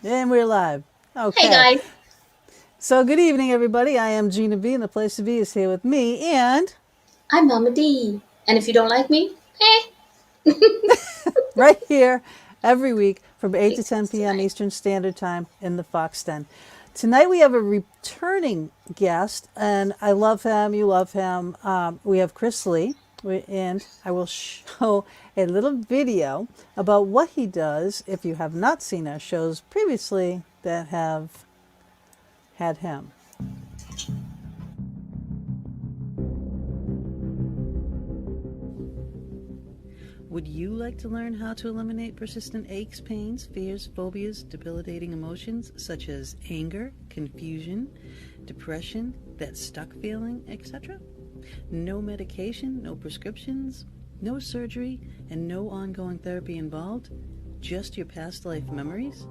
And we're live. Hey Okay. guys, So, good evening, everybody. I am Gina B, and the place to be is here with me. And I'm Mama D. And if you don't like me, right here every week from 8 to 10 that's p.m. right. Eastern Standard Time in the Fox Den. Tonight we have a returning guest, and I love him. You love him. We have Chris Lee, and I will show a little video about what he does if you have not seen our shows previously that have had him. Would you like to learn how to eliminate persistent aches, pains, fears, phobias, debilitating emotions such as anger, confusion, depression, that stuck feeling, etc.? No medication, no prescriptions, no surgery, and no ongoing therapy involved? Just your past life memories?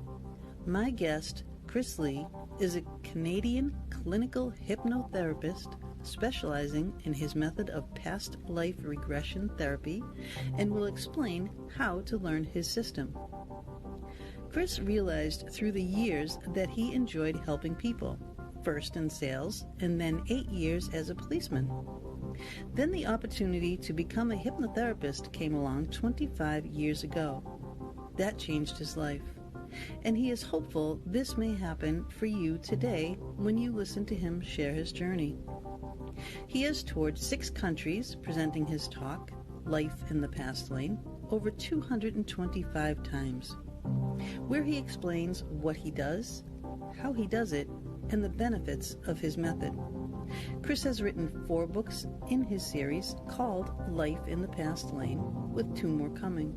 My guest, Chris Lee, is a Canadian clinical hypnotherapist specializing in his method of past life regression therapy and will explain how to learn his system. Chris realized through the years that he enjoyed helping people, first in sales and then 8 years as a policeman. Then the opportunity to become a hypnotherapist came along 25 years ago. That changed his life. And he is hopeful this may happen for you today when you listen to him share his journey. He has toured 6 countries presenting his talk, Life in the Past Lane, over 225 times, where he explains what he does, how he does it, and the benefits of his method. Chris has written 4 books in his series called Life in the Past Lane, with 2 more coming.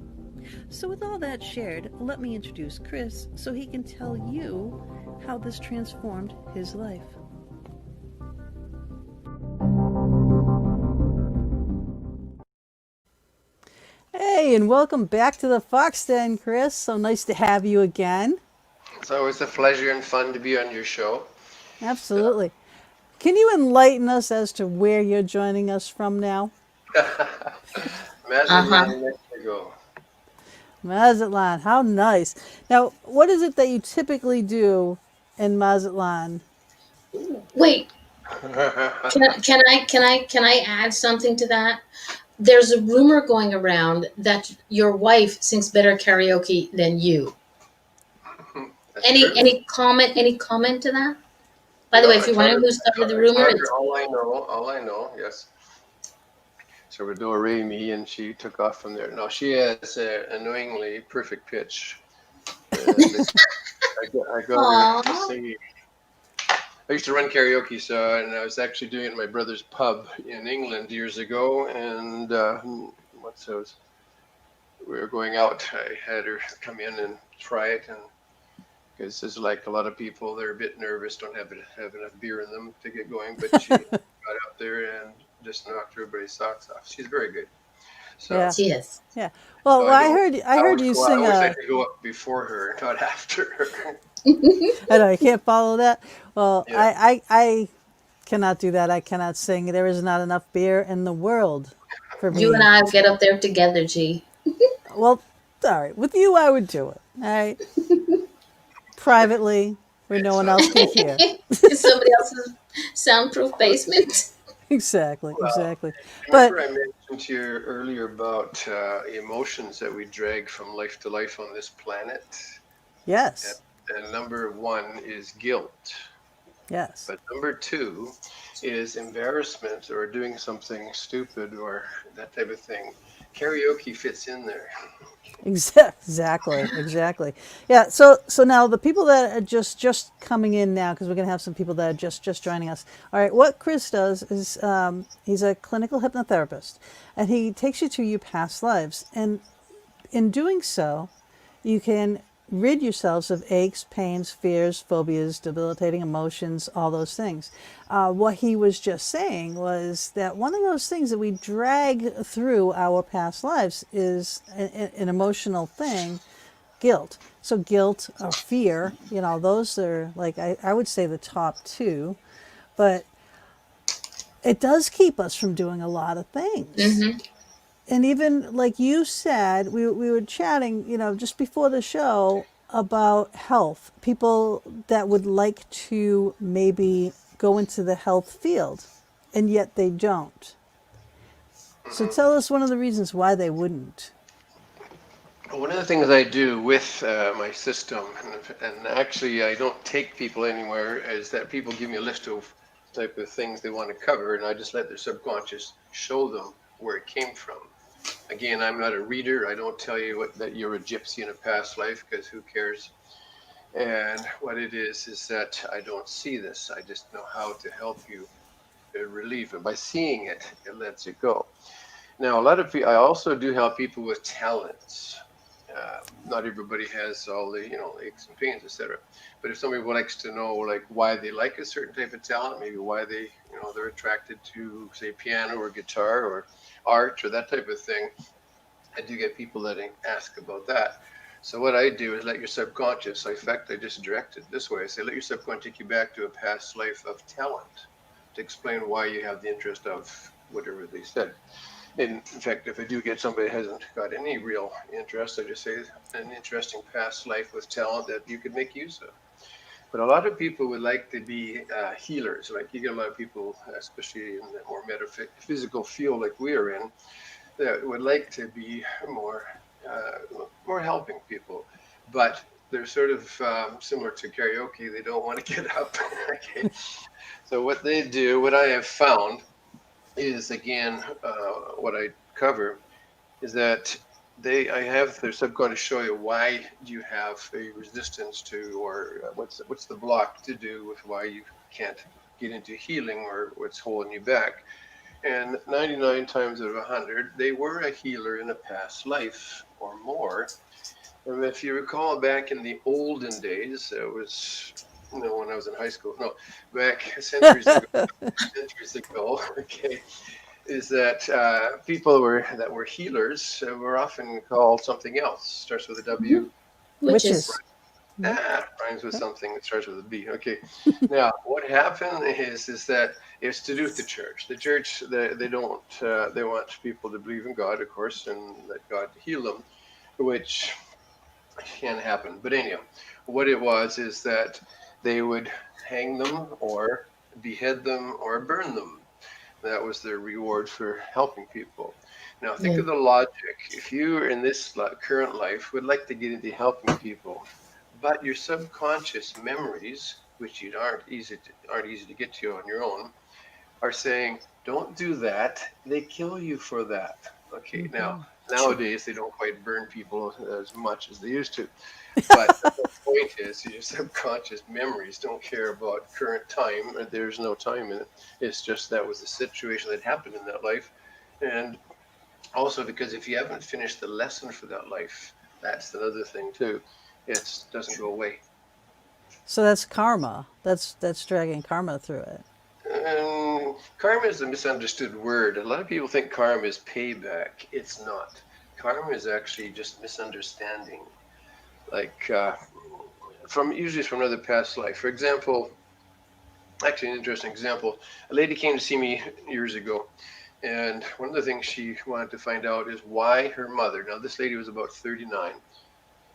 So with all that shared, let me introduce Chris so he can tell you how this transformed his life. Hey, and welcome back to the Fox Den, Chris. So nice to have you again. It's always a pleasure and fun to be on your show. Absolutely. Can you enlighten us as to where you're joining us from now? Uh huh. Mazatlan, Mexico. Mazatlan, how nice. Now, what is it that you typically do in Mazatlan? Wait, can I add something to that? There's a rumor going around that your wife sings better karaoke than you. That's Any true. any comment? Any comment to that? By the way, No, if you're wondering who started the rumor, I taught her it's all I know. All I know, yes. So we're doing Ray me, and she took off from there. No, she has annoyingly perfect pitch, and I got her Aw. singing. I used to run karaoke, so and I was actually doing it in my brother's pub in England years ago. And what's those? We were going out. I had her come in and try it, and because there's like a lot of people, they're a bit nervous, don't have enough beer in them to get going. But she got up there and just knocked everybody's socks off. She's very good. So, Yeah, Yes. yeah. so Well, I don't. I heard you I sing always like a. to go up before her, not after her. I know you can't follow that. Well, Yeah. I cannot do that. I cannot sing. There is not enough beer in the world for You and me. I will get up there together, G. Well, all right. With you, I would do it. All right. Privately, where no It's one not. else can hear. In somebody else's soundproof basement. Exactly. Well, Exactly. But remember I mentioned to you earlier about emotions that we drag from life to life on this planet, and, yes. and number one is guilt. Yes. But number two is embarrassment or doing something stupid or that type of thing. Karaoke fits in there. Exactly, exactly. Yeah. So now the people that are just coming in now, because we're going to have some people that are just joining us. All right. What Chris does is he's a clinical hypnotherapist, and he takes you to your past lives, and in doing so, you can rid yourselves of aches, pains, fears, phobias, debilitating emotions, all those things. What he was just saying was that one of those things that we drag through our past lives is an emotional thing, guilt. So, guilt or fear, those are like, I would say the top two, but it does keep us from doing a lot of things. Mm-hmm. And even like you said, we were chatting, just before the show. about health, people that would like to maybe go into the health field, and yet they don't. So Mhm. tell us one of the reasons why they wouldn't. One of the things I do with my system, and actually I don't take people anywhere, is that people give me a list of type of things they want to cover, and I just let their subconscious show them where it came from. Again, I'm not a reader. I don't tell you that you're a gypsy in a past life, because who cares? And what it is that I don't see this. I just know how to help you relieve it. By seeing it, it lets it go. Now, a lot of people, I also do help people with talents. Not everybody has all the, aches and pains, etc. But if somebody likes to know, like, why they like a certain type of talent, maybe why they, they're attracted to, say, piano or guitar or art or that type of thing, I do get people that ask about that. So what I do is let your subconscious, so in fact, I just direct it this way. I say, let your subconscious take you back to a past life of talent to explain why you have the interest of whatever they said. In fact, if I do get somebody that hasn't got any real interest, I just say an interesting past life with talent that you could make use of. But a lot of people would like to be healers. Like you get a lot of people, especially in the more metaphysical field like we are in, that would like to be more helping people, but they're sort of similar to karaoke. They don't want to get up. Okay, so what they do, what I have found, is again what I cover is that I have their subconscious show you why do you have a resistance to, or what's the block to do with why you can't get into healing, or what's holding you back. And 99 times out of 100, they were a healer in a past life or more. And if you recall back in the olden days, it was, when I was in high school, no, back centuries ago, okay, is that people that were healers were often called something else. Starts with a Mhm. W. Witches. Witches. Rhymes with something that starts with a B. Okay. Now, what happened is that it's to do with the church. The church, they don't, they want people to believe in God, of course, and let God heal them, which can happen. But anyhow, what it was is that they would hang them or behead them or burn them. That was their reward for helping people. Now, think Yeah. of the logic. If you in this current life would like to get into helping people, but your subconscious memories, which you aren't easy to get to on your own, are saying, "Don't do that." They kill you for that. Okay. Now, True. nowadays they don't quite burn people as much as they used to, but the whole point is your subconscious memories don't care about current time. There's no time in it. It's just that was the situation that happened in that life. And also because if you haven't finished the lesson for that life, that's another thing too. It doesn't go away. So that's karma. That's dragging karma through it. And karma is a misunderstood word. A lot of people think karma is payback. It's not. Karma is actually just misunderstanding. Like from usually from another past life. For example, actually an interesting example. A lady came to see me years ago, and one of the things she wanted to find out is why her mother. Now, this lady was about 39,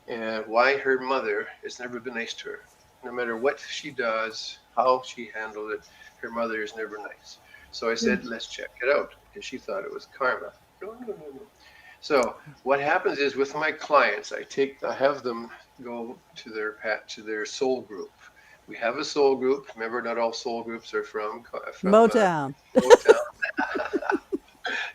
and why her mother has never been nice to her. No matter what she does, how she handled it, her mother is never nice. So I said, let's check it out, because she thought it was karma. No, no, no, no. So what happens is with my clients, I have them go to their soul group. We have a soul group. Remember, not all soul groups are from Motown. Motown.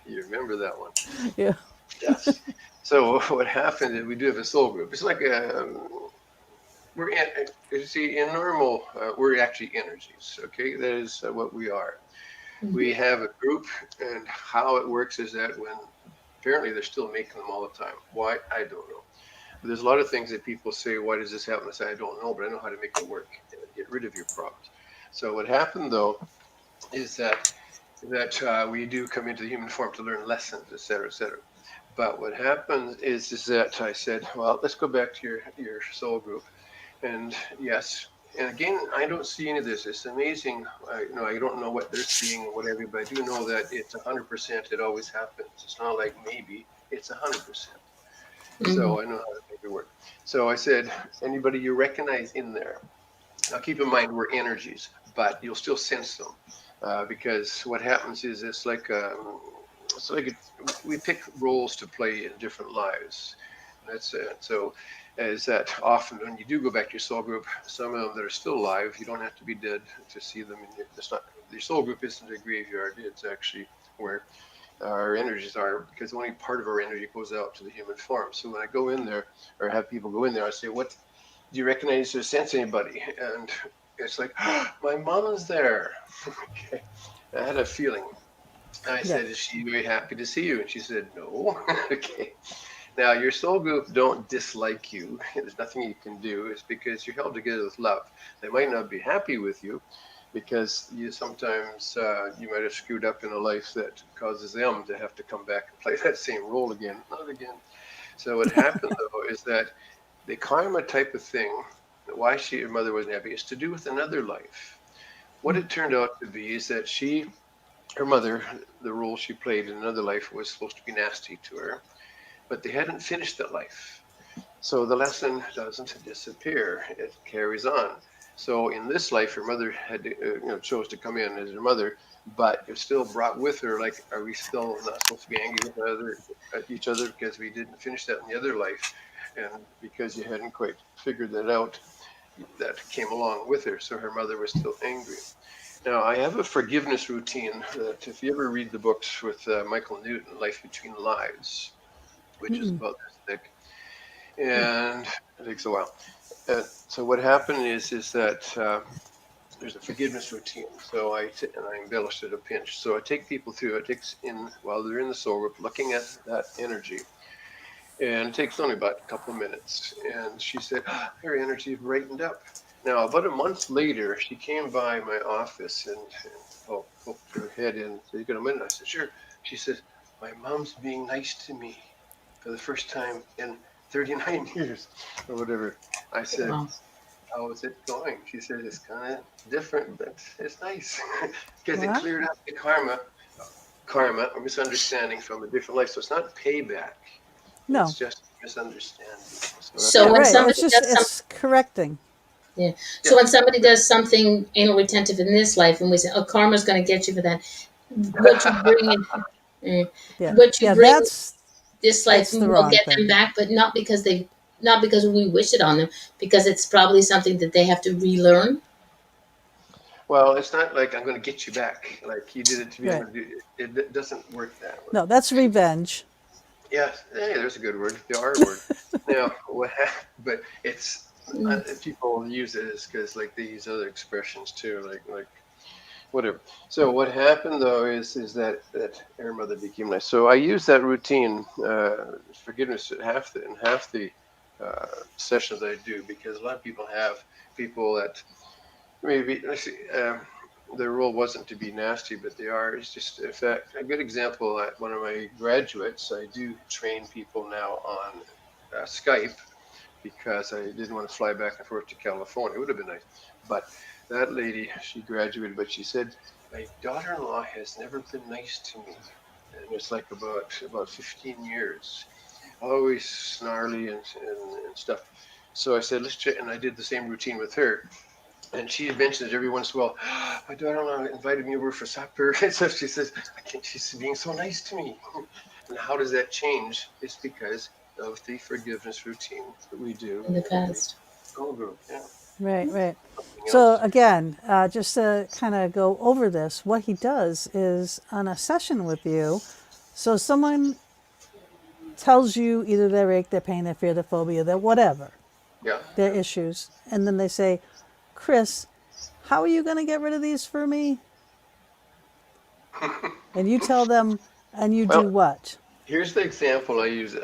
You remember that one? Yeah. Yes. So what happened is we do have a soul group. It's like we're in, you see in normal we're actually energies. Okay, that is what we are. Mhm. We have a group, and how it works is that when apparently they're still making them all the time. Why? I don't know. But there's a lot of things that people say, why does this happen? I say, I don't know, but I know how to make it work and get rid of your problems. So what happened though is that we do come into the human form to learn lessons, et cetera, et cetera. But what happens is that I said, well, let's go back to your soul group. And yes, and again, I don't see any of this. It's amazing. I don't know what they're seeing or whatever, but I do know that it's 100%. It always happens. It's not like maybe. It's 100%. Mhm. So I know how to good word. So I said, anybody you recognize in there. Now keep in mind we're energies, but you'll still sense them because what happens is we pick roles to play in different lives. That's it. So, is that often when you do go back to your soul group, some of them that are still alive, you don't have to be dead to see them. It's not your soul group isn't a graveyard. It's actually where our energies are, because only part of our energy goes out to the human form. So when I go in there or have people go in there, I say, "What do you recognize or sense anybody?" And it's like, oh, my mom's there. Okay, I had a feeling. I Yeah. said, "Is she very happy to see you?" And she said, "No." Okay. Now, your soul group don't dislike you. There's nothing you can do. It's because you're held together with love. They might not be happy with you because you sometimes you might have screwed up in a life that causes them to have to come back and play that same role again, not again. So what happened though is that the karma type of thing, why your mother wasn't happy, is to do with another life. What it turned out to be is that her mother, the role she played in another life was supposed to be nasty to her, but they hadn't finished that life. So the lesson doesn't disappear; it carries on. So in this life, her mother had to, chose to come in as her mother, but it still brought with her like, are we still not supposed to be angry with at each other because we didn't finish that in the other life, and because you hadn't quite figured that out, that came along with her. So her mother was still angry. Now I have a forgiveness routine that if you ever read the books with Michael Newton, Life Between Lives, which is Mm-mm. about this thick, and it takes a while. So what happened is that there's a forgiveness routine. So and I embellished it a pinch. So I take people through. It takes in while they're in the soul group, looking at that energy, and it takes only about a couple of minutes. And she said, oh, her energy brightened up. Now about a month later, she came by my office and poked her head in. So you got a minute? I said, sure. She said, my mom's being nice to me for the first time in 39 years or whatever. I said, Wow. how is it going? She said, it's kind of different, but it's nice because it Wow. cleared up the karma or misunderstanding from a different life. So it's not payback. It's No. just misunderstanding. So that's So Yeah, what when it's right. about. It's somebody just does it's correcting. Yeah. Yeah. So when somebody does something anal retentive in this life, and we say, "Oh, karma's going to get you for that," what you bring in, Yeah. what you Yeah, bring this life that's the will wrong get them thing. back, but not because we wish it on them, because it's probably something that they have to relearn. Well, it's not like I'm going to get you back. Like you did it to me, I'm Right. going to do it. It doesn't work that way. No, that's revenge. Yes, hey, there's a good word, the R word. Now, but it's Mm. people use it as because like they use other expressions too, like whatever. So what happened though is that her mother became nice. So I use that routine, forgiveness, half the sessions I do because a lot of people have people that maybe let's see, their role wasn't to be nasty, but they are. It's just in fact a good example. At one of my graduates, I do train people now on Skype because I didn't want to fly back and forth to California. It would have been nice, but that lady, she graduated, but she said my daughter-in-law has never been nice to me, and it's like about 15 years, always snarly and stuff. So I said, let's check, and I did the same routine with her and she mentions every once in a while, oh, my daughter-in-law invited me over for supper. And so she says, I can't, she's being so nice to me. And how does that change? It's because of the forgiveness routine that we do In the in the past. soul group. Yeah, Right, right. something So else. again, just to kind of go over this, what he does is on a session with you, so someone tells you either their ache, their pain, their fear, their phobia, their whatever, Yeah, their issues, and then they say, Chris, how are you going to get rid of these for me? yeah. And you tell them, and you do Well, what? here's the example I use.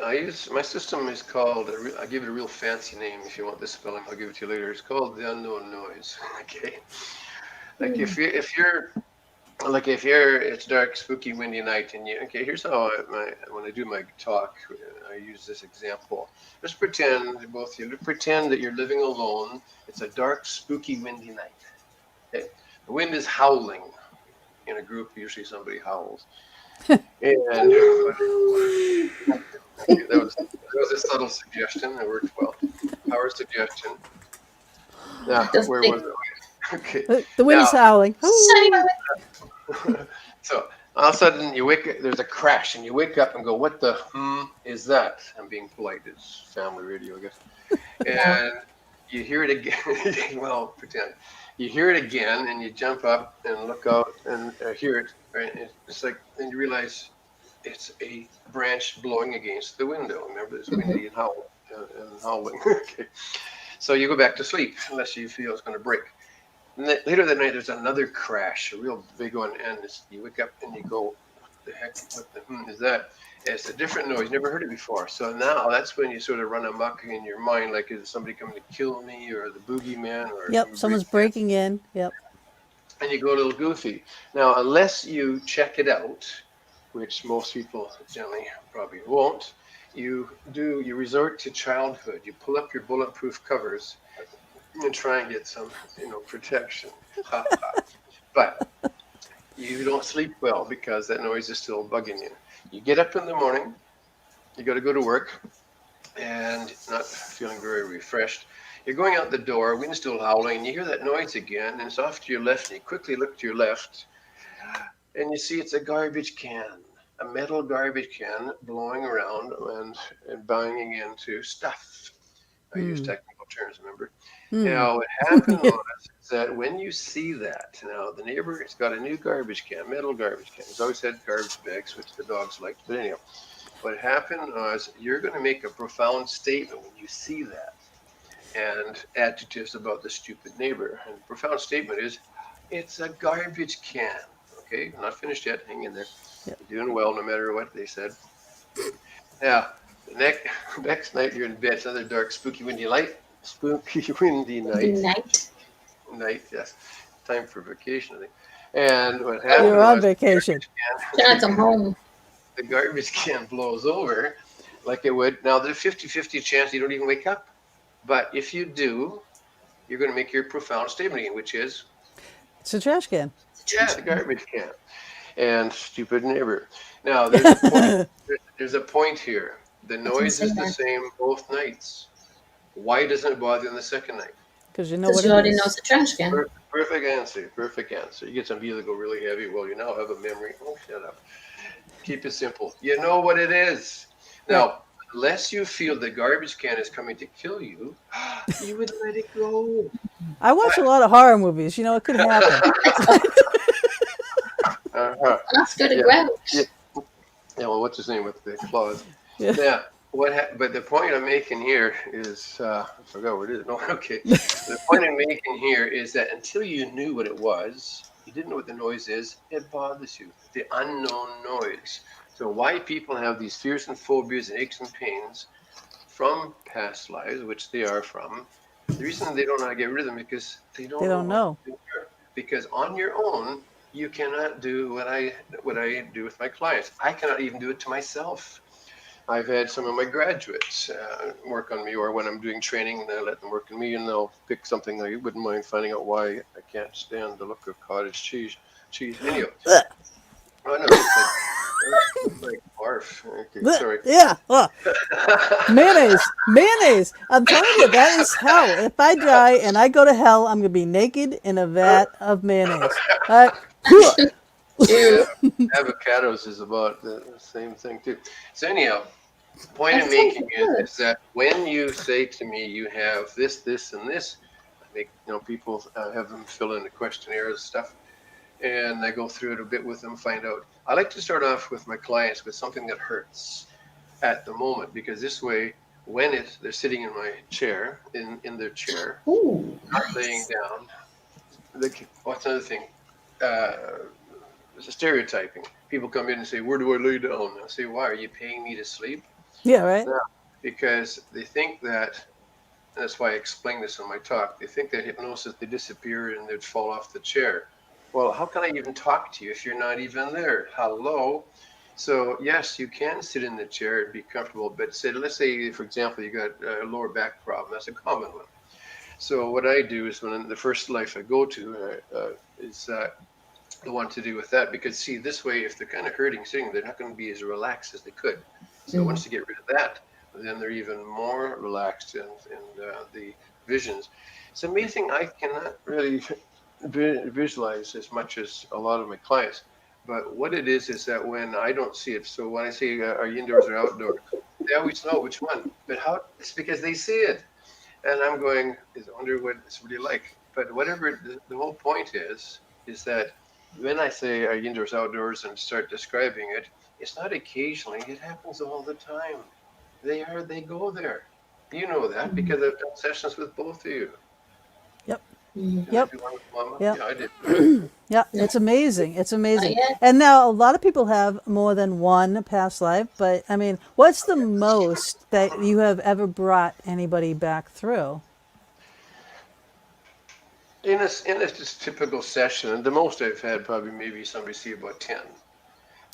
My system is called. I give it a real fancy name. If you want the spelling, I'll give it to you later. It's called the unknown noise. Okay, like Mm. if you're it's dark, spooky, windy night, and you okay. Here's how when I do my talk, I use this example. Just pretend both you pretend that you're living alone. It's a dark, spooky, windy night. Okay, the wind is howling. In a group, usually somebody howls, and That was a subtle suggestion. It worked well. Power suggestion. Now, Doesn't where think was it? Okay. The wind is Now, howling. sunny Hoo! moment. so all of a sudden you wake up, there's a crash, and you wake up and go, "What the is that?" I'm being polite. It's family radio, I guess. Yeah. And you hear it again. Well, pretend. You hear it again, and you jump up and look out and hear it. Right? It's like, then you realize it's a branch blowing against the window. Remember, it's Mhm. windy and howling. Okay. So you go back to sleep unless you feel it's going to break. And then later that night, there's another crash, a real big one, and you wake up and you go, "What the heck? What the is that?" And it's a different noise. Never heard it before. So now that's when you sort of run amok in your mind, like, is somebody coming to kill me, or the boogeyman, or Yep, somebody someone's breaking breaking in. Yep. in, and you go a little goofy. Now, unless you check it out, which most people generally probably won't, you resort to childhood. You pull up your bulletproof covers and try and get some, protection. Ha ha. But you don't sleep well because that noise is still bugging you. You get up in the morning, you got to go to work, and not feeling very refreshed. You're going out the door, wind's still howling, and you hear that noise again, and it's off to your left, and you quickly look to your left, and you see it's a garbage can, a metal garbage can blowing around and banging into stuff. I use Hmm. technical terms, remember? Hmm. Now, what happened Yeah. was is that when you see that, now the neighbor has got a new garbage can, metal garbage can. He's always had garbage bags, which the dogs liked. But anyhow, what happened was you're going to make a profound statement when you see that, and adjectives about the stupid neighbor. And the profound statement is, it's a garbage can. Okay, I'm not finished yet. Hang in there. Yep. You're doing well, no matter what they said. Now, the next next night you're in bed. It's another dark, spooky, windy night. Spooky, windy Good night. night. Night, yes. Time for vacation, I think. And what You're happened on was vacation. Can I come home? the garbage can blows over like it would. Now, there's a 50-50 chance you don't even wake up. But if you do, you're going to make your profound statement again, which is, It's a trash can. yeah, the garbage can. And stupid neighbor. Now, there's a point. There's a point here. The What's noise missing is the there? same both nights. Why doesn't it bother you on the second night? Because you know Because what you it already know is. it's a trash can. Perfect answer. Perfect answer. You get some people that go really heavy. Well, you now have a memory. Oh, shut up. Keep it simple. You know what it is. Right. Now, unless you feel the garbage can is coming to kill you, you would let it go. I watch a lot of horror movies. You know, it could happen. Uh-huh. Oscar the Yeah. Grouch. Yeah. Yeah, well, what's his name with the claws? Yeah. Yeah. But the point I'm making here is, I forgot what it is. No, okay. The point I'm making here is that until you knew what it was, you didn't know what the noise is, it bothers you. The unknown noise. So why people have these fears and phobias and aches and pains from past lives, which they are from, the reason they don't know how to get rid of them is because they They don't don't know know. what to do. Because on your own, you cannot do what I do with my clients. I cannot even do it to myself. I've had some of my graduates work on me, or when I'm doing training, I let them work on me, and they'll pick something I wouldn't mind finding out why I can't stand the look of cottage cheese. Anyhow, Ugh. oh no, it's like barf. Okay, Blech. sorry. Yeah. Ugh. Mayonnaise. Mayonnaise. I'm telling you, that is hell. If I die and I go to hell, I'm going to be naked in a vat of mayonnaise. Ew. Avocados is about the same thing too. So anyhow, the point That I'm sounds making good. is that when you say to me you have this, and this, I make people have them fill in the questionnaires stuff, and I go through it a bit with them, find out. I like to start off with my clients with something that hurts at the moment, because this way, when they're sitting in my chair, in their chair, Ooh, not laying nice. down. What's another thing? It's a stereotyping. People come in and say, "Where do I lay down?" I say, "Why are you paying me to sleep?" Yeah, right? No, because they think that. And that's why I explain this in my talk. They think that hypnosis, they disappear and they'd fall off the chair. Well, how can I even talk to you if you're not even there? Hello. So yes, you can sit in the chair and be comfortable. But let's say, for example, you got a lower back problem. That's a common one. So what I do is, when the first life I go to is the one to do with that, because see, this way, if they're kind of hurting sitting, they're not going to be as relaxed as they could. So once you get rid of that, then they're even more relaxed in the visions. It's amazing. I cannot really visualize as much as a lot of my clients. But what it is that when I don't see it, so when I say are you indoors or outdoors, they always know which one. But how? It's because they see it, and I'm going, I wonder what it's really like. But whatever the whole point is that when I say are you indoors, outdoors, and start describing it, it's not occasionally. It happens all the time. They go there. You know that because I've done sessions with both of you. Yep. Did I Yep. do one with Mama? Yep. Yeah, I did. Yeah, No, it's amazing. It's not amazing. yet. And now a lot of people have more than one past life, but I mean, what's the most that you have ever brought anybody back through? In a just typical session, the most I've had probably maybe somebody see about 10,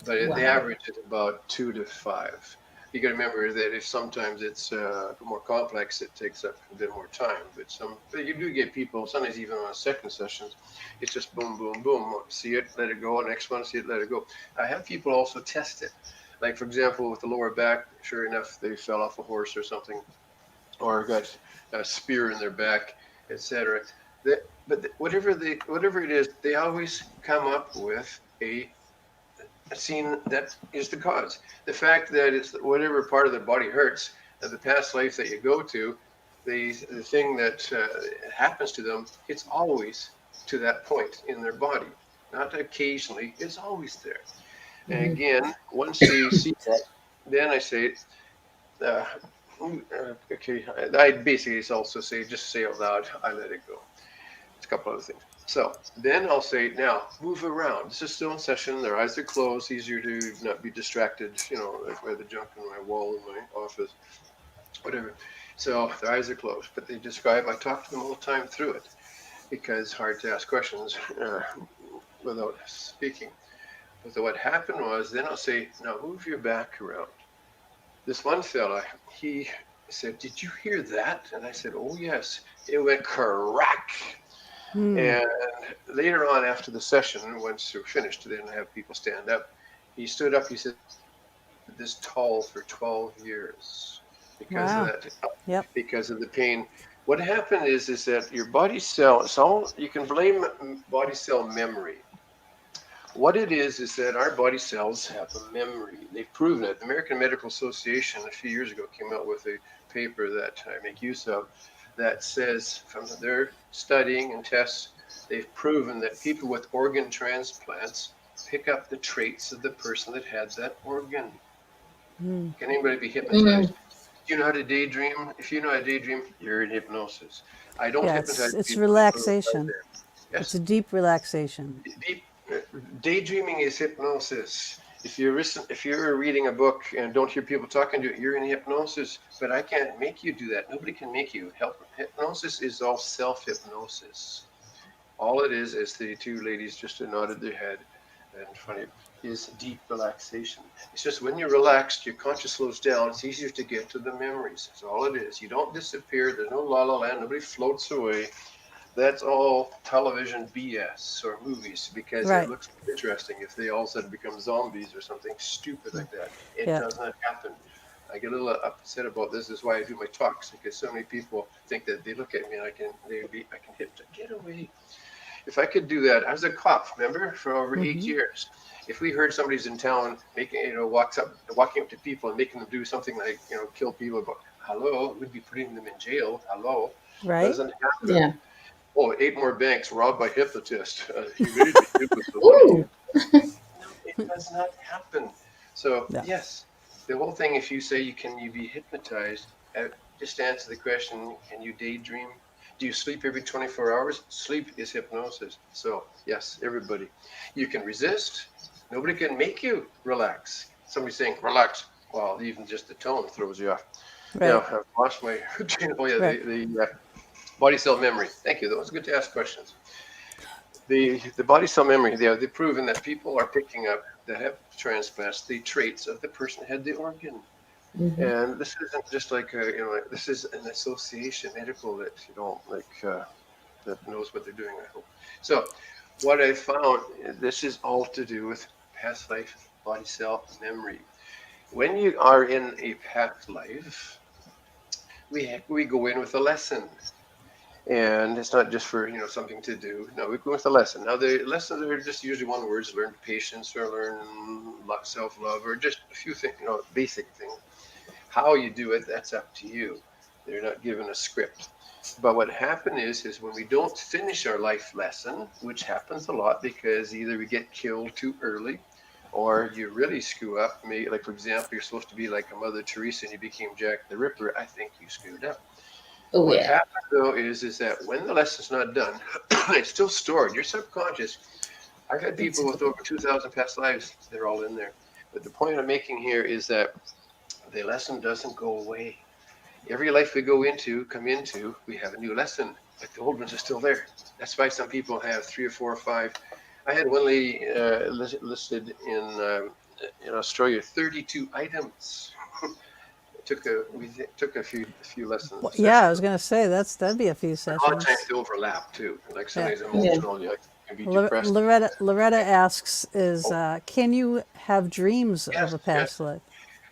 but the Wow. average is about 2 to 5. You got to remember that if sometimes it's more complex, it takes up a bit more time. But you do get people sometimes even on second sessions, it's just boom, boom, boom. See it, let it go. Next one, see it, let it go. I have people also test it. Like for example, with the lower back, sure enough, they fell off a horse or something, or got a spear in their back, etc. But whatever it is, they always come up with a scene that is the cause. The fact that it's whatever part of the body hurts, the past life that you go to, the thing that happens to them, it's always to that point in their body, not occasionally. It's always there. And again, once they see that, then I say, uh, okay, I basically also say, just say out loud, I let it go. It's a couple other things. So then I'll say, now move around. This is still in session. Their eyes are closed, easier to not be distracted, like by the junk in my wall in my office, whatever. So their eyes are closed, but they describe, I talk to them all the time through it because it's hard to ask questions without speaking. But so what happened was, then I'll say, now move your back around. This one fella, he said, did you hear that? And I said, oh, yes. It went crack. And later on, after the session, once we finished, then I have people stand up. He stood up. He said, "This tall for 12 years because of Wow. that, Yep. because of the pain." What happened is that your body cell. It's all you can blame body cell memory. What it is that our body cells have a memory. They've proven it. The American Medical Association a few years ago came out with a paper that I make use of that says from their studying and tests, they've proven that people with organ transplants pick up the traits of the person that had that organ. Can anybody be hypnotized? Do you know how to daydream? If you know how to daydream, you're in hypnosis. I don't Yeah, hypnotize it's people that don't know how to relaxation. dance. It's a Yes. deep relaxation. Deep, daydreaming is hypnosis. If you're reading a book and don't hear people talking to you, you're in hypnosis. But I can't make you do that. Nobody can make you. Help. Hypnosis is all self hypnosis. All it is the two ladies just nodded their head in front of you, is deep relaxation. It's just when you're relaxed, your conscious slows down. It's easier to get to the memories. That's all it is. You don't disappear. There's no la la land. Nobody floats away. That's all television BS or movies because it Right. looks interesting if they all of a sudden become zombies or something stupid like that. It Yeah. does not happen. I get a little upset about this. This is why I do my talks because so many people think that they look at me and I can get away. If I could do that, I was a cop, remember, for over 8 years. If we heard somebody's in town making, walking up to people and making them do something like, kill people, but hello, we'd be putting them in jail. Hello, Right. doesn't happen. Yeah. Oh, 8 more banks robbed by hypnotist. He made me. It was the money. Ooh. No, it does not happen. So Yeah. yes, the whole thing. If you say can you be hypnotized, just answer the question: can you daydream? Do you sleep every 24 hours? Sleep is hypnosis. So yes, everybody, you can resist. Nobody can make you relax. Somebody saying relax. Well, even just the tone throws you off. Now Right. I've lost my. Oh yeah, Right. the body cell memory. Thank you. That was good to ask questions. The body cell memory, they've proven that people are picking up that have transplants the traits of the person who had the organ. And this isn't just like this is an association medical that that knows what they're doing. I hope so. What I found, this is all to do with past life body cell memory. When you are in a past life, we go in with a lesson, and it's not just for something to do. No, we go with a lesson. Now the lessons are just usually one words: learn patience, or learn self-love, or just a few things, basic things. How you do it, that's up to you. They're not given a script. But what happened is when we don't finish our life lesson, which happens a lot because either we get killed too early, or you really screw up. Maybe, like for example, you're supposed to be like a Mother Teresa and you became Jack the Ripper. I think you screwed up. Oh What yeah. happens though is that when the lesson's not done, it's still stored. Your subconscious. I've had people with over 2,000 past lives. They're all in there. But the point I'm making here is that the lesson doesn't go away. Every life we come into, we have a new lesson, but the old ones are still there. That's why some people have 3 or 4 or 5. I had one lady listed in Australia, 32 items. We took a few lessons. Well, yeah, I was going to say that'd be a few A lot of sessions. times they overlap too. Like Yeah. somebody's emotional, you can be depressed. Loretta asks, can you have dreams of a past life?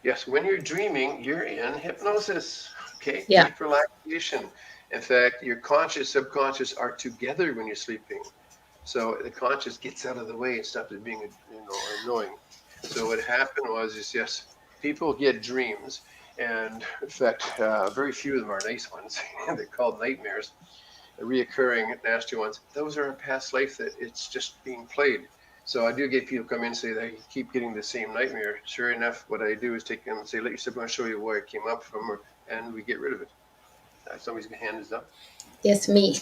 Yes, when you're dreaming, you're in hypnosis. Okay, Yeah. deep relaxation. In fact, your conscious, subconscious are together when you're sleeping. So the conscious gets out of the way and stops it being, annoying. So what happened is yes, people get dreams, and in fact, very few of them are nice ones. They're called nightmares, reoccurring nasty ones. Those are a past life that it's just being played. So I do get people come in and say they keep getting the same nightmare. Sure enough, what I do is take them and say, let your subconscious show you where it came up from, and we get rid of it. Somebody's hand is up. Yes, me.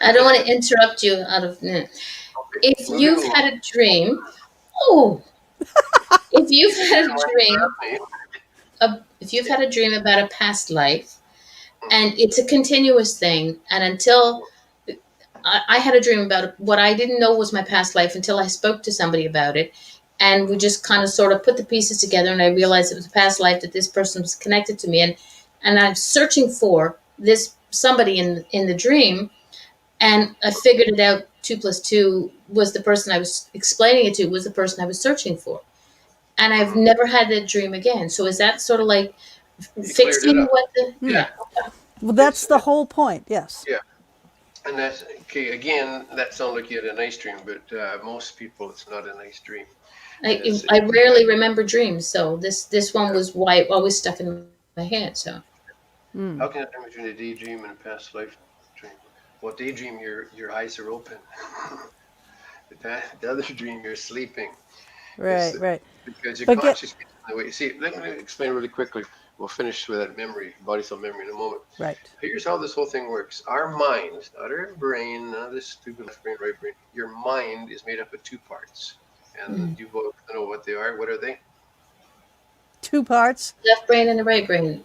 I don't want to interrupt you out of. Okay, If moving you've along. had a dream, oh, if you've had a dream, if you've had a dream about a past life, and it's a continuous thing, and until I had a dream about what I didn't know was my past life until I spoke to somebody about it, and we just kind of sort of put the pieces together, and I realized it was a past life that this person was connected to me, and I'm searching for this somebody in the dream, and I figured it out. 2 plus 2 was the person I was explaining it to, was the person I was searching for, and I've never had that dream again. So is that sort of like fixing what the Yeah. Well, that's the whole point. Yes. Yeah. And that's okay. Again, that sounds like you had a nice dream, but most people, it's not a nice dream. I rarely remember dreams, so this one was why it always stuck in my head. So how can I difference between a daydream and a past life dream? Well, daydream, your eyes are open. The other dream, you're sleeping. Right. Because your conscious gets in the way. See, let me explain really quickly. We'll finish with that memory, body cell memory in a moment. Right. Here's how this whole thing works. Our mind, not our brain, none of this stupid left brain, right brain. Your mind is made up of 2 parts. And you both know what they are. What are they? 2 parts? left brain and the right brain,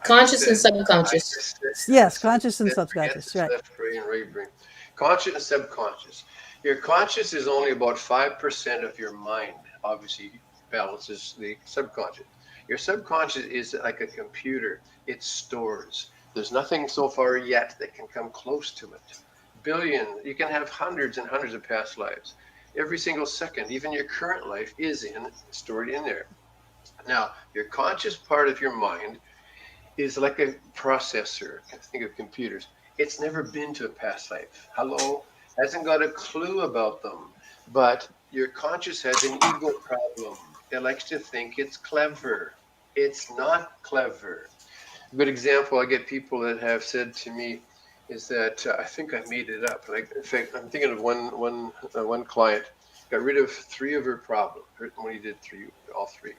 conscious and subconscious. Yes, conscious and subconscious. Right. Left brain, right brain. Conscious and subconscious. Your conscious is only about 5% of your mind. Obviously, balances the subconscious. Your subconscious is like a computer. It stores. There's nothing so far yet that can come close to it. Billion. You can have hundreds and hundreds of past lives. Every single second, even your current life, is stored in there. Now, your conscious part of your mind is like a processor. Think of computers. It's never been to a past life. Hello? Hasn't got a clue about them. But your conscious has an ego problem. It likes to think it's clever. It's not clever. A good example I get people that have said to me is that I think I made it up. Like, in fact, I'm thinking of one client got rid of 3 of her problems when he did all 3.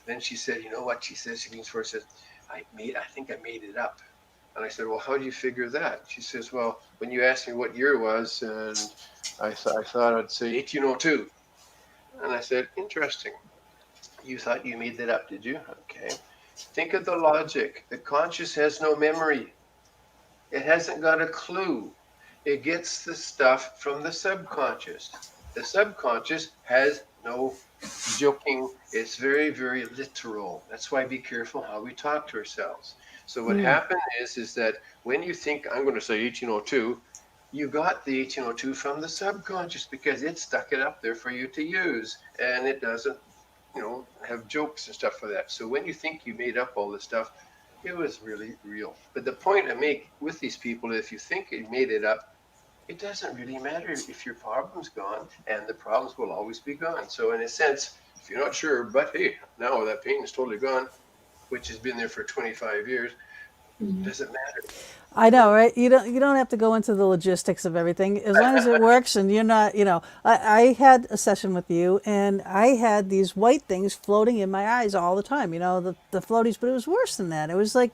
Then she said, you know what? She says, she leans forward and says, I think I made it up. And I said, well, how do you figure that? She says, well, when you asked me what year it was, and I thought I'd say 1802. And I said, interesting. You thought you made that up, did you? Okay. Think of the logic. The conscious has no memory. It hasn't got a clue. It gets the stuff from the subconscious. The subconscious has no joking. It's very, very literal. That's why be careful how we talk to ourselves. So what happened is that when you think, I'm going to say 1802, you got the 1802 from the subconscious because it stuck it up there for you to use, and it doesn't have jokes and stuff like that. So when you think you made up all this stuff, it was really real. But the point I make with these people, if you think you made it up, it doesn't really matter if your problem's gone, and the problems will always be gone. So in a sense, if you're not sure, but hey, now that pain is totally gone, which has been there for 25 years, doesn't matter. I know, right? You don't have to go into the logistics of everything as long as it works and you're not, I had a session with you and I had these white things floating in my eyes all the time, the floaties, but it was worse than that. It was like,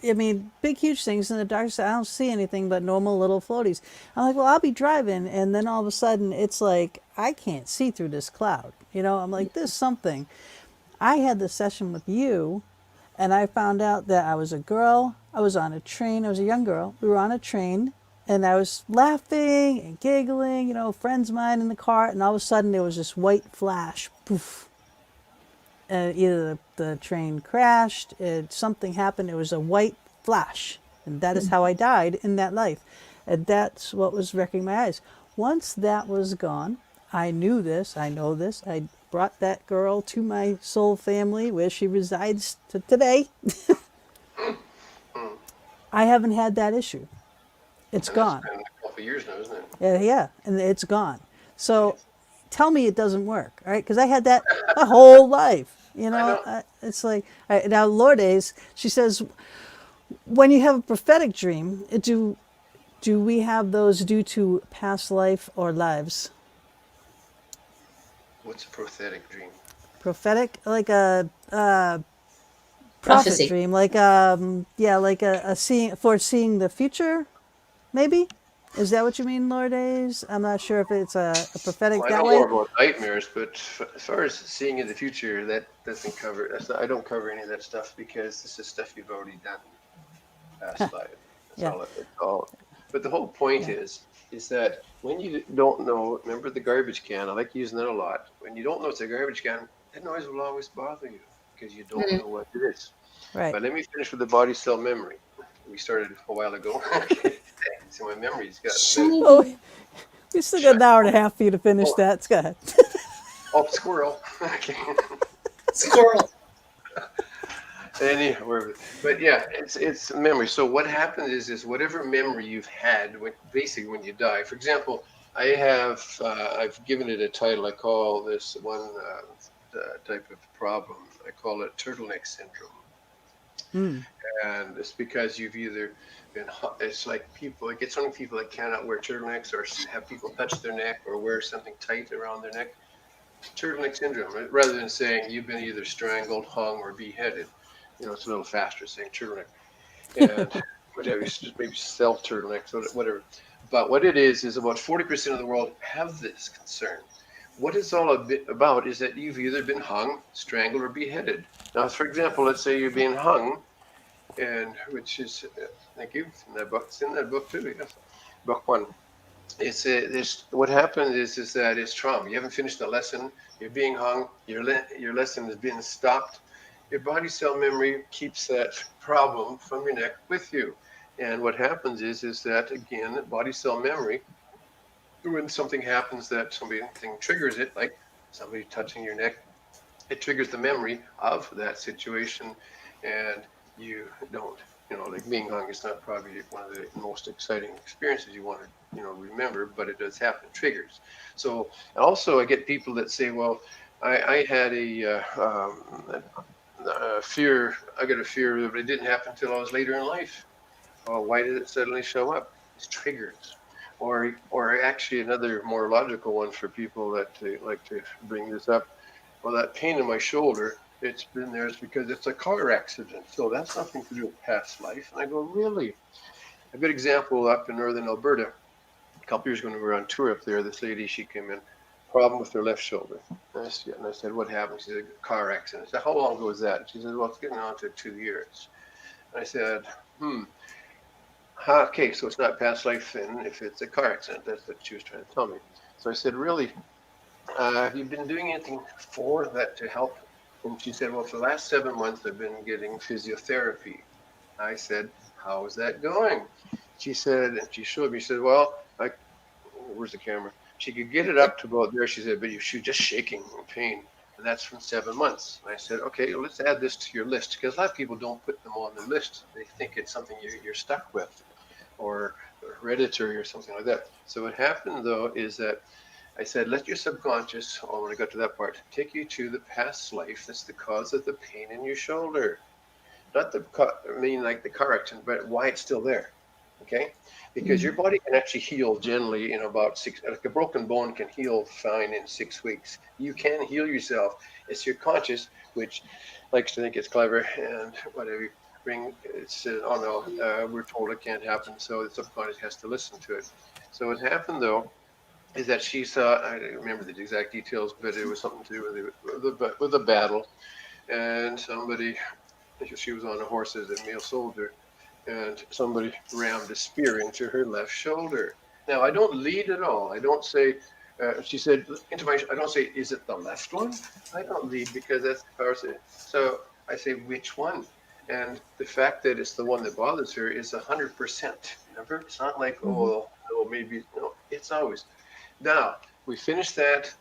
I mean, big, huge things. And the doctor said, I don't see anything but normal little floaties. I'm like, well, I'll be driving. And then all of a sudden it's like, I can't see through this cloud. I'm like, there's something. I had the session with you and I found out that I was a girl. I was on a train. I was a young girl. We were on a train and I was laughing and giggling, friends of mine in the car. And all of a sudden there was this white flash, poof. Either the train crashed, something happened. It was a white flash. And that is how I died in that life. And that's what was wrecking my eyes. Once that was gone, I knew this. I know this. I brought that girl to my soul family where she resides to today. I haven't had that issue. It's gone. It's been a couple of years now, isn't it? Yeah, and it's gone. So tell me it doesn't work, all right? Because I had that my whole life. It's like, all right, now Lourdes, she says, when you have a prophetic dream, do we have those due to past life or lives? What's a prophetic dream? Prophetic, like a prophet Prophecy. dream, like like a foreseeing the future, maybe. Is that what you mean, Lourdes? I'm not sure if it's a prophetic Well, I that know way. more about nightmares, but as far as seeing in the future, that doesn't cover. I don't cover any of that stuff because this is stuff you've already done past life. That's Yeah. all. But the whole point is that when you don't know, remember the garbage can. I like using that a lot. When you don't know it's a garbage can, that noise will always bother you because you don't know what it is. Right. But let me finish with the body cell memory. We started a while ago. So my memory's got. Oh, we still got an hour and a half for you to finish that. Go ahead. Oh, squirrel. Okay. Squirrel. But yeah, it's memory. So what happens is whatever memory you've had, basically when you die. For example, I've given it a title. I call this one type of problem. I call it turtleneck syndrome. And it's because you've either been. It's like people. It gets on people that cannot wear turtlenecks or have people touch their neck or wear something tight around their neck. Turtleneck syndrome, right? Rather than saying you've been either strangled, hung, or beheaded. It's a little faster saying turtleneck, and whatever, just maybe self turtleneck, so whatever. But what it is about 40% of the world have this concern. What it's all about is that you've either been hung, strangled, or beheaded. Now, for example, let's say you're being hung, and which is, thank you, in that book. It's in that book too, yes. Book one. What happened is that it's trauma. You haven't finished the lesson. You're being hung. Your lesson is being stopped. Your body cell memory keeps that problem from your neck with you. And what happens is that, again, body cell memory, when something happens that something triggers it, like somebody touching your neck, it triggers the memory of that situation, and you don't. Like being hung is not probably one of the most exciting experiences you want to, remember, but it does happen, triggers. So also I get people that say, well, I had a fear. I got a fear, but it didn't happen until I was later in life. Well, why did it suddenly show up? It's triggers. Or actually another more logical one for people that like to bring this up. Well, that pain in my shoulder, it's been there. It's because it's a car accident. So that's nothing to do with past life. And I go, really? A good example up in northern Alberta. A couple years ago when we were on tour up there, this lady, she came in, problem with her left shoulder. And I said, what happened? She said, a car accident. I said, how long ago was that? She said, well, it's getting on to 2 years. And I said, okay, so it's not past life then if it's a car accident. That's what she was trying to tell me. So I said, really? Have you been doing anything for that to help? And she said, well, for the last 7 months, I've been getting physiotherapy. I said, how is that going? She said, and she showed me, she said, well, where's the camera? She could get it up to about there. She said, but she was just shaking in pain. and that's from 7 months. And I said, okay, let's add this to your list, because a lot of people don't put them on the list. They think it's something you're stuck with, or hereditary or something like that. So what happened though is that I said, let your subconscious, when I got to that part, take you to the past life that's the cause of the pain in your shoulder. Not like the car accident, but why it's still there. Okay? Because your body can actually heal generally in about 6, like a broken bone can heal fine in 6 weeks. You can heal yourself. It's your conscious, which likes to think it's clever and whatever. It's, oh no, we're told it can't happen, so the subconscious has to listen to it. So what happened though, is that she saw, I don't remember the exact details, but it was something to do with a battle. And she was on a horse as a male soldier, and somebody rammed a spear into her left shoulder. Now, I don't lead at all. I don't say, she said, I don't say, is it the left one? I don't lead because that's the power. So I say, which one? And the fact that it's the one that bothers her is 100%. Remember? It's not like, oh, no, maybe, no, it's always. Now, we finished that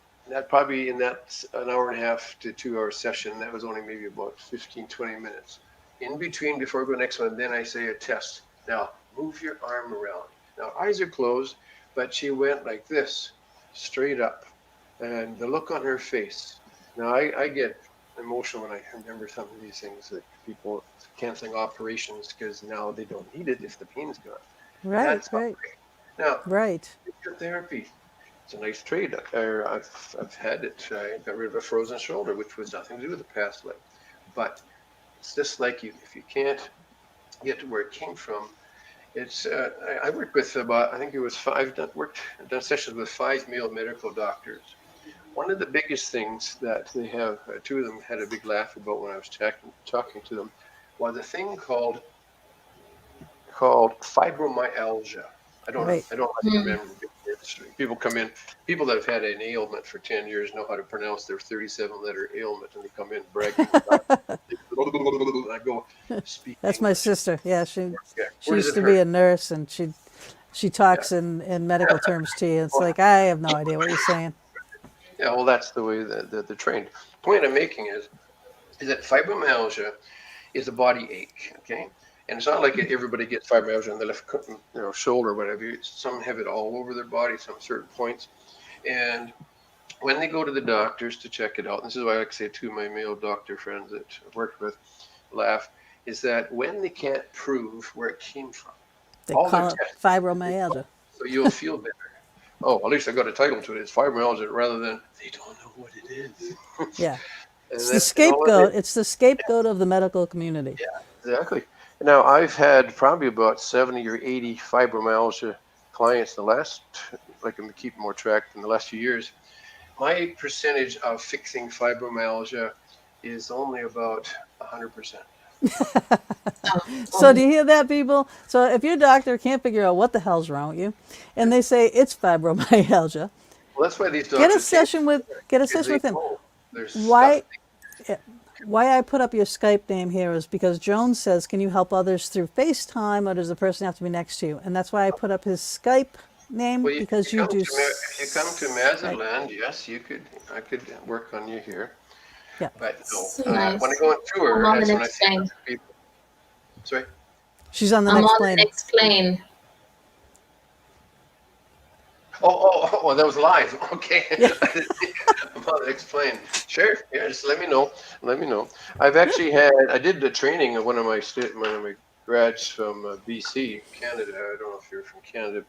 probably in that an hour and a half to 2 hour session. That was only maybe about 15, 20 minutes. In between, before we go to the next one, then I say a test. Now, move your arm around. Now, eyes are closed, but she went like this, straight up. And the look on her face. Now, I get emotional when I remember some of these things, that people canceling operations because now they don't need it if the pain's gone. Right, That's right. Now, Right. therapy. It's a nice trade. I've had it. I got rid of a frozen shoulder, which was nothing to do with the past life. But it's just like if you can't get to where it came from, it's. I worked with about, I think it was done sessions with 5 male medical doctors. One of the biggest things that they have, 2 of them had a big laugh about when I was talking to them, was a thing called fibromyalgia. I don't remember. People come in, people that have had an ailment for 10 years know how to pronounce their 37-letter ailment, and they come in bragging about it. I go, speak That's my English. sister. Yeah, she Where does used it to be hurt? a nurse, and she talks in medical terms to you. It's like, I have no idea what you're saying. Yeah, well, that's the way that they're trained. The point I'm making is that fibromyalgia is a body ache, okay? And it's not like everybody gets fibromyalgia on the left shoulder or whatever. Some have it all over their body, some certain points. And when they go to the doctors to check it out, and this is why I like to say to my male doctor friends that I've worked with, laugh, is that when they can't prove where it came from, They all call their it tests, fibromyalgia. so you'll feel better. Oh, at least I got a title to it. It's fibromyalgia, rather than they don't know what it is. Yeah. And It's the that's and all of scapegoat. it. It's the scapegoat of the medical community. Yeah, exactly. Now, I've had probably about 70 or 80 fibromyalgia clients in the last, like I'm keeping more track in the last few years. My percentage of fixing fibromyalgia is only about 100%. So do you hear that, people? So if your doctor can't figure out what the hell's wrong with you, and they say it's fibromyalgia, Well, that's why these get a doctors session with him. There's Why? stuff. Why I put up your Skype name here is because Joan says, can you help others through FaceTime, or does the person have to be next to you? And that's why I put up his Skype name, Well, because you do. if you come to Mazaland, yes, I could work on you here. Yeah. But no, So nice. when I go on tour, I'm on that's the when I next see plane. people. Sorry. She's on the I'm next on plane. the next plane. Oh, that was live. Okay. I'm on the next plane. Sure. Yeah, just let me know. I did the training of one of my grads from BC, Canada. I don't know if you're from Canada.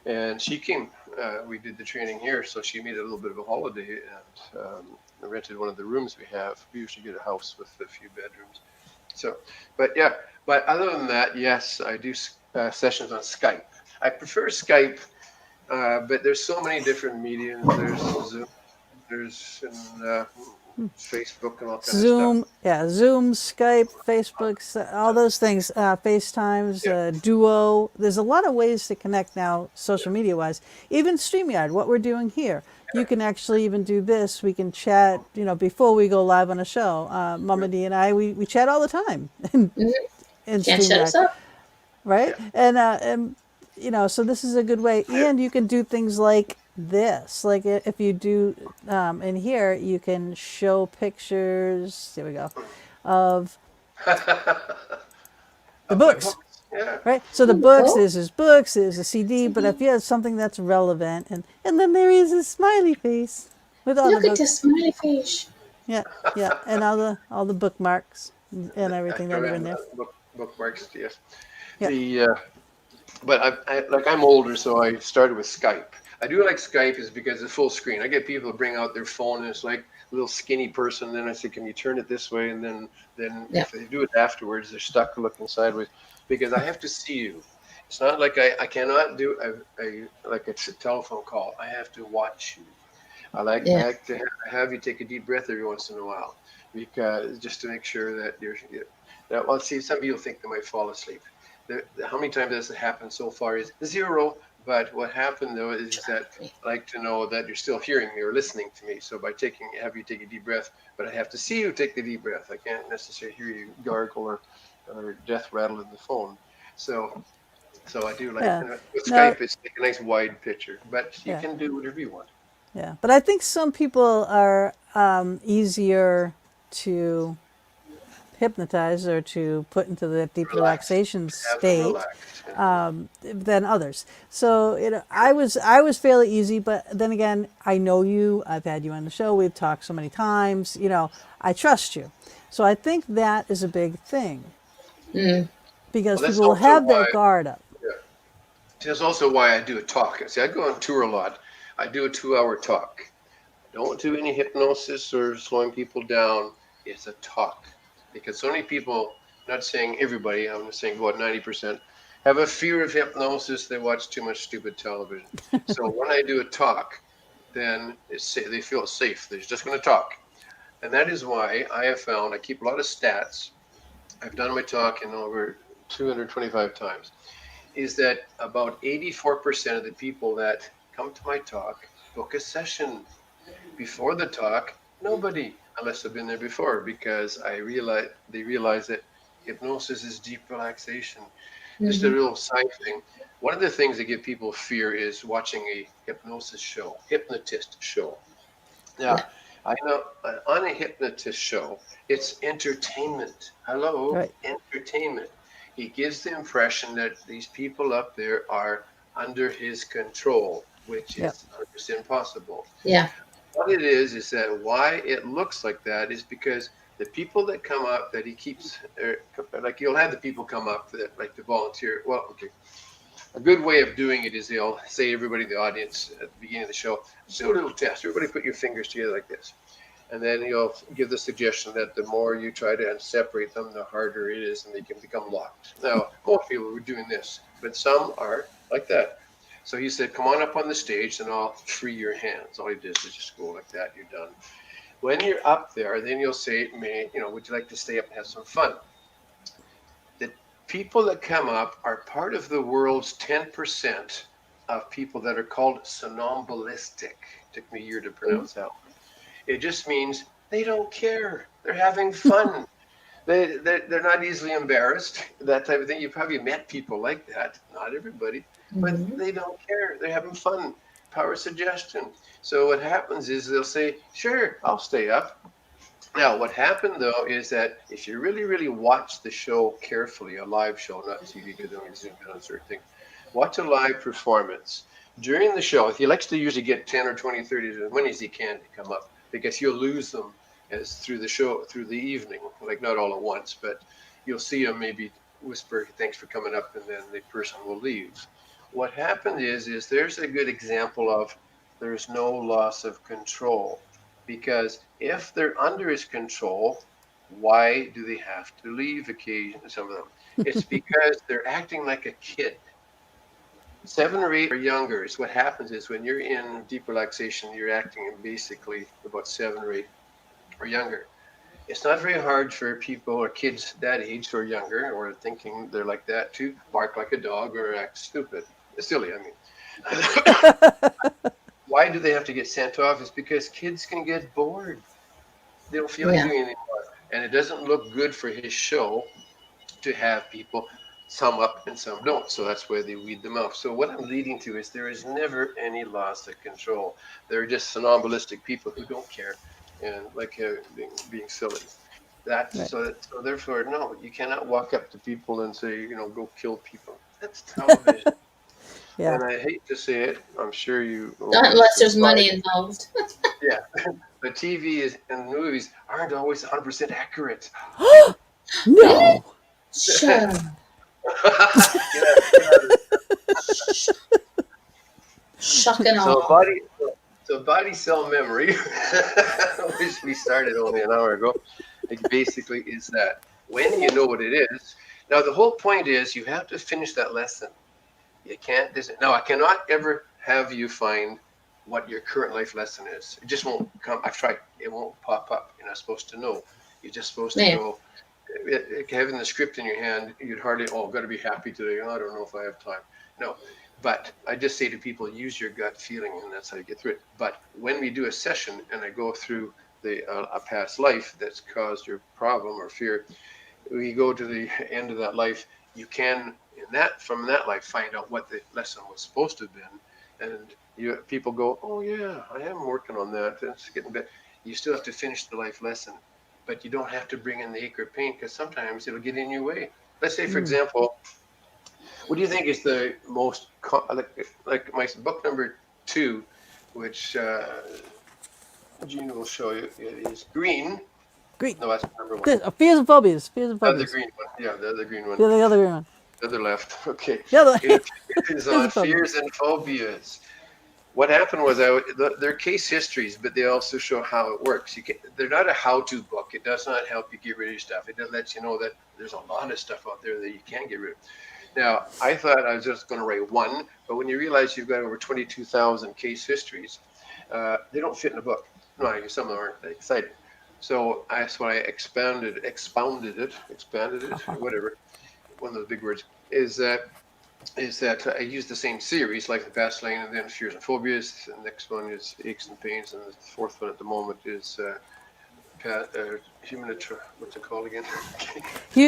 And she came, we did the training here, so she made a little bit of a holiday, and rented one of the rooms we have. We usually get a house with a few bedrooms. So, but other than that, yes, I do sessions on Skype. I prefer Skype, but there's so many different mediums. There's Zoom, there's Facebook and all kinds Zoom, of stuff. yeah, Zoom, Skype, Facebook, all those things, FaceTimes, Duo. There's a lot of ways to connect now, social media wise. Even StreamYard, what we're doing here. You can actually even do this. We can chat, before we go live on a show. Mama D and I, we chat all the time in Can't shut StreamYard, us up. right? And so this is a good way. And you can do things like this. Like if you do, in here, you can show pictures. There we go, of the Of my books. books. Yeah. Right, so the Oh, books, cool. there's his books, there's a CD, but if you have something that's relevant, and then there is a smiley face with all the Look at the books. smiley face. Yeah, yeah, and all the bookmarks and I everything that throw are in in there. bookmarks. Yes. Yeah, The but I'm older, so I started with Skype. I do like Skype is because it's full screen. I get people to bring out their phone and it's like a little skinny person. Then I say, can you turn it this way? And then Yeah. if they do it afterwards, they're stuck looking sideways because I have to see you. It's not like I cannot do like a telephone call. I have to watch you. I Yeah. like to have you take a deep breath every once in a while because just to make sure that you're. Now, well, see, some people think they might fall asleep. How many times has it happened so far is zero. But what happened though is that I like to know that you're still hearing me or listening to me. So by have you take a deep breath, but I have to see you take the deep breath. I can't necessarily hear you gargle or death rattle in the phone. So I do like yeah. with No, Skype, it's like a nice wide picture, but you yeah, can do whatever you want. yeah. But I think some people are easier to hypnotize or to put into the deep Relax, relaxation have them state relax. than others. So I was fairly easy, but then again, I know you. I've had you on the show. We've talked so many times. I trust you. So I think that is a big thing Mm. because Well, that's people will also have their why. guard up. Yeah, that's also why I do a talk. See, I go on tour a lot. I do a 2 hour talk. Don't do any hypnosis or slowing people down. It's a talk. Because so many people, not saying everybody, I'm just saying about 90%, have a fear of hypnosis. They watch too much stupid television. So when I do a talk, then they feel safe. They're just going to talk. And that is why I have found I keep a lot of stats. I've done my talk in over 225 times. Is that about 84% of the people that come to my talk book a session before the talk, nobody, unless I've been there before, because they realize that hypnosis is deep relaxation. Just a Hmm. real side thing. One of the things that give people fear is watching a hypnotist show. Yeah. Now, I know on a hypnotist show, it's entertainment. Hello, Right. entertainment. He gives the impression that these people up there are under his control, which Yep. is 100% possible. Yeah. What it is that why it looks like that is because the people that come up that he keeps, like you'll have the people come up that like to volunteer. Well, okay, a good way of doing it is they'll say everybody in the audience at the beginning of the show, let's do a little test. Everybody put your fingers together like this. And then you'll give the suggestion that the more you try to separate them, the harder it is and they can become locked. Now, most people are doing this, but some are like that. So he said, come on up on the stage and I'll free your hands. All he does is just go like that, you're done. When you're up there, then you'll say, would you like to stay up and have some fun? The people that come up are part of the world's 10% of people that are called somnambulistic. Took me a year to pronounce that one. It just means they don't care. They're having fun. They're not easily embarrassed, that type of thing. You probably met people like that. Not everybody, but Hmm. they don't care. They're having fun. Power suggestion. So what happens is they'll say, sure, I'll stay up. Now, what happened though is that if you really, really watch the show carefully, a live show, not TV, because they don't zoom in on certain things, watch a live performance. During the show, he likes to usually get 10 or 20, 30, as many as he can to come up because he'll lose them as through the show, through the evening, like not all at once, but you'll see him maybe whisper, thanks for coming up, and then the person will leave. What happened is there's a good example of there's no loss of control because if they're under his control, why do they have to leave occasionally? Some of them. It's because they're acting like a kid. 7 or 8 or younger is what happens is when you're in deep relaxation, you're acting basically about 7 or 8 or younger. It's not very hard for people or kids that age or younger or thinking they're like that to bark like a dog or act stupid. Silly, I mean. Why do they have to get sent off? It's because kids can get bored. They don't feel like Yeah. doing it anymore. And it doesn't look good for his show to have people some up and some don't. So that's why they weed them out. So what I'm leading to is there is never any loss of control. They're just somnambulistic people who don't care and like being silly. Right. So therefore, no, you cannot walk up to people and say, go kill people. That's television. Yeah. And I hate to say it, I'm sure you will Not unless there's survive. money involved. Yeah, the TV and movies aren't always 100% accurate. Really? No. Sure. Shock and So awe. body cell memory, which we started only an hour ago, it basically is that when you know what it is. Now the whole point is you have to finish that lesson. You can't. Now I cannot ever have you find what your current life lesson is. It just won't come. I've tried. It won't pop up. You're not supposed to know. You're just supposed to Man. go. Having the script in your hand, you'd hardly. Oh, got to be happy today. Oh, I don't know if I have time. No. But I just say to people, use your gut feeling, and that's how you get through it. But when we do a session and I go through a past life that's caused your problem or fear, we go to the end of that life. You can from that life find out what the lesson was supposed to have been, and people go, oh yeah, I am working on that. It's getting better. You still have to finish the life lesson, but you don't have to bring in the ache or pain because sometimes it'll get in your way. Let's say, for example, what do you think is the most like my book number 2, which Gina will show you, is green. Green. No, that's number 1. Fears and phobias. Fears and The other phobias. green one. Yeah, the other green one. Yeah, the other green one. The other left. Okay. The other. It is on and phobias. fears and phobias. What happened was they're case histories, but they also show how it works. They're not a how-to book. It does not help you get rid of stuff. It does let you know that there's a lot of stuff out there that you can get rid of. Now, I thought I was just going to write one, but when you realize you've got over 22,000 case histories, they don't fit in a book. No, some of them aren't that exciting. So that's why I expanded it, whatever. One of those big words is that I use the same series, like the past lane, and then fears and phobias. The next one is aches and pains, and the fourth one at the moment is what's it called again?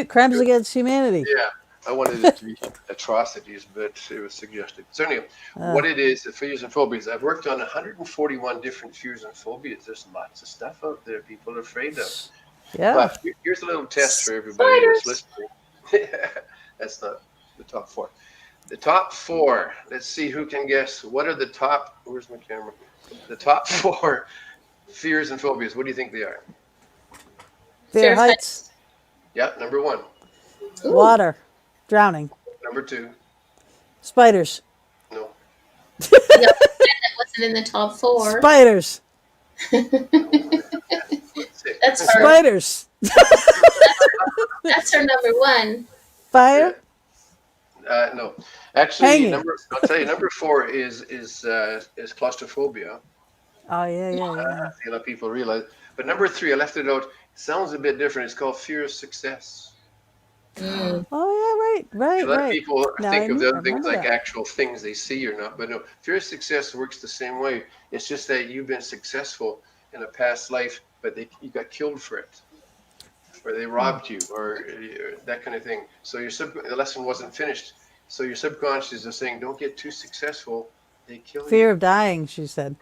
Crimes against humanity. Yeah, I wanted it to be atrocities, but it was suggested. So anyway, what it is, the fears and phobias. I've worked on 141 different fears and phobias. There's lots of stuff out there people are afraid of. Yeah. But here's a little test for everybody that's listening. That's not the top 4. The top 4. Let's see who can guess. What are the top? Where's my camera? The top 4 fears and phobias. What do you think they are? Fear of heights. Yeah, number 1. Ooh. Water. Drowning. Number 2. Spiders. No. That wasn't in the top 4. Spiders. That's That's her. Spiders. That's her number 1. Fire. No. Actually, Hanging. I'll tell you, number 4 is claustrophobia. Oh yeah. A lot of people realize. But number 3, I left it out. It sounds a bit different. It's called fear of success. Mm. Oh yeah. Right. A lot of Right. people No, think of the other things remember like that. actual things they see or not. But no, fear of success works the same way. It's just that you've been successful in a past life, but you got killed for it, or they robbed you, or that kind of thing. So the lesson wasn't finished. So your subconscious is saying, don't get too successful. They kill Fear you. of dying. She said.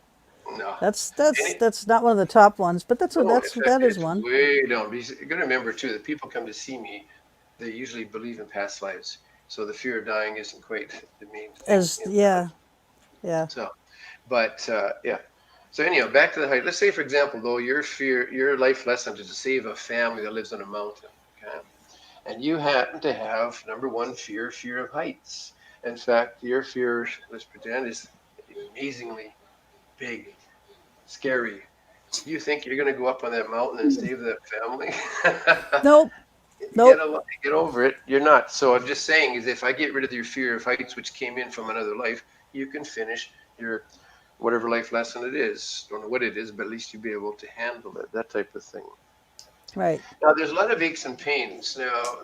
No. That's not one of the top ones, but that is It's one. way down. Because you got to remember too that people come to see me, they usually believe in past lives. So the fear of dying isn't quite the main thing. Yeah. So, but yeah. So anyhow, back to the height. Let's say, for example, though, your life lesson is to save a family that lives on a mountain. Okay, and you happen to have number 1 fear of heights. In fact, your fear, let's pretend, is amazingly big, scary. You think you're going to go up on that mountain and save that family? Nope. Get over it. You're not. So I'm just saying is if I get rid of your fear of heights, which came in from another life, you can finish your whatever life lesson it is. Don't know what it is, but at least you'll be able to handle it, that type of thing. Right. Now, there's a lot of aches and pains. Now,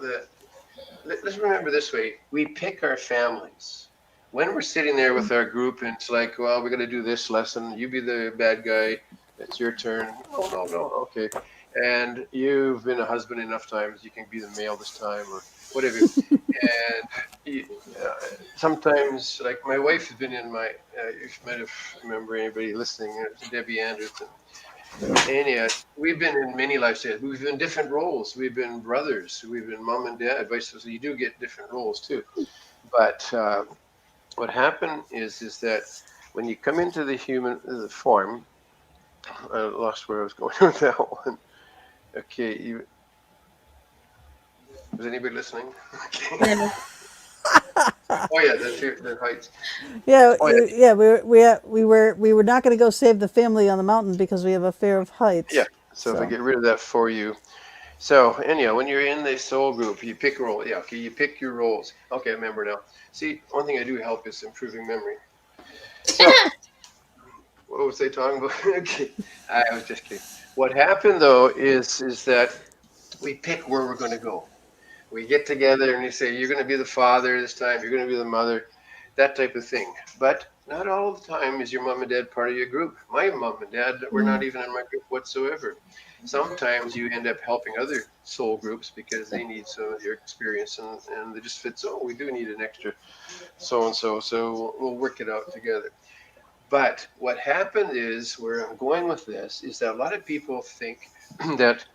let's remember this way. We pick our families. When we're sitting there with our group and it's like, well, we're going to do this lesson. You be the bad guy. It's your turn. Oh, no. Okay. and you've been a husband enough times, you can be the male this time or whatever. And you, sometimes, like my wife has been in my, you might have remember anybody listening, Debbie Anderson. Anyhow, we've been in many lifestyles. We've been different roles. We've been brothers. We've been mom and dad. Vice versa. You do get different roles too. But what happened is that when you come into the form, I lost where I was going with that one. Okay, was anybody listening? Okay. Yeah. Oh yeah, the heights. Yeah, Oh yeah, yeah. We were not going to go save the family on the mountain because we have a fear of yeah. heights. So if I So get rid of that for you. So anyhow, when you're in the soul group, you pick a role. Yeah, okay, you pick your roles. Okay, I remember now. See, one thing I do help is improving memory. So what was they talking about? Okay, I was just kidding. What happened though is that we pick where we're going to go. We get together and you say you're going to be the father this time, you're going to be the mother, that type of thing. But not all the time is your mom and dad part of your group. My mom and dad were not even in my group whatsoever. Sometimes you end up helping other soul groups because they need some of your experience and they just fit. So we do need an extra so and so, so we'll work it out together. But what happened is, where I'm going with this, is that a lot of people think that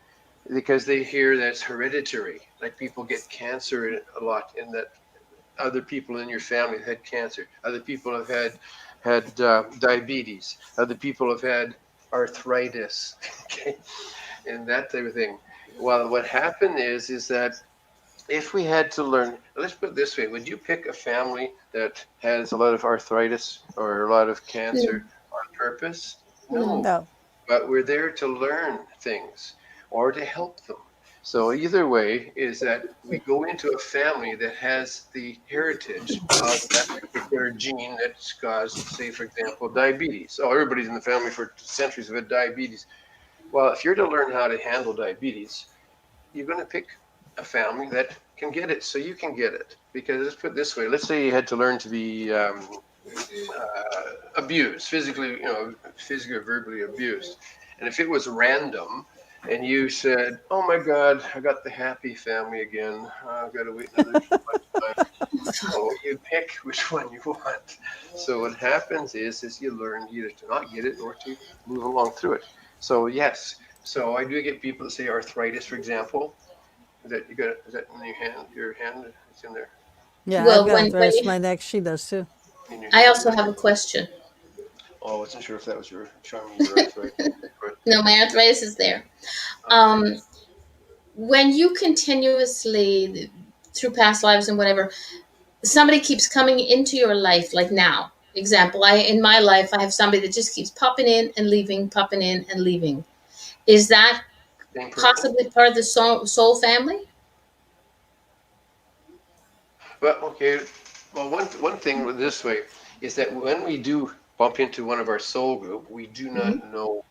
because they hear that it's hereditary, like people get cancer a lot, and that other people in your family have had cancer, other people have had diabetes, other people have had arthritis, okay, and that type of thing. Well, what happened is that if we had to learn, let's put it this way: would you pick a family that has a lot of arthritis or a lot of No, cancer on purpose? no. No, no. but we're there to learn things or to help them. So either way is that we go into a family that has the heritage of that particular gene that's caused, say, for example, diabetes. Oh, everybody's in the family for centuries have had diabetes. Well, if you're to learn how to handle diabetes, you're going to pick a family that can get it so you can get it. Because let's put it this way: let's say you had to learn to be abused, physically, physically or verbally abused. And if it was random and you said, oh my God, I got the happy family again, I've got to wait another time. Oh, you pick which one you want. So what happens is you learn either to not get it or to move along through it. So yes, so I do get people that say arthritis, for example. Is that in your hand? Your hand is in there. Yeah, I've Well, got when arthritis in you, my neck. She does too. In your I knee. also have a question. Oh, I wasn't sure if that was your showing me your arthritis. No, my arthritis is there. Okay. Um, when you continuously through past lives and whatever, somebody keeps coming into your life, like now. Example, I in my life I have somebody that just keeps popping in and leaving, popping in and leaving. Is that Same person. possibly part of the soul family? Well, okay. Well, one thing with this way is that when we do bump into one of our soul group, we do Hmm. not know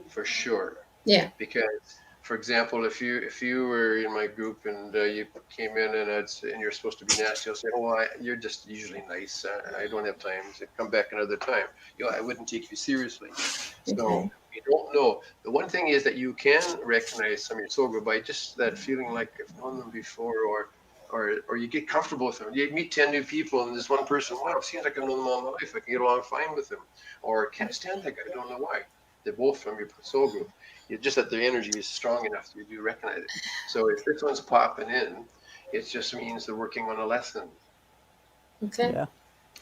for sure. Yeah. Because, for example, if you were in my group and you came in and you're supposed to be nasty, I'll say, oh, you're just usually nice. I don't have time to come back another time. I wouldn't take you seriously. So Okay. you don't know. The one thing is that you can recognize some of your soul group by just that feeling like I've known them before, or you get comfortable with them. You meet 10 new people and there's one person, wow, it seems like I've known them all my life. I can get along fine with them. Or can't stand that guy. I don't know why. They're both from your soul group. It's just that their energy is strong enough you do recognize it. So if this one's popping in, it just means they're working on a lesson. Okay. Yeah.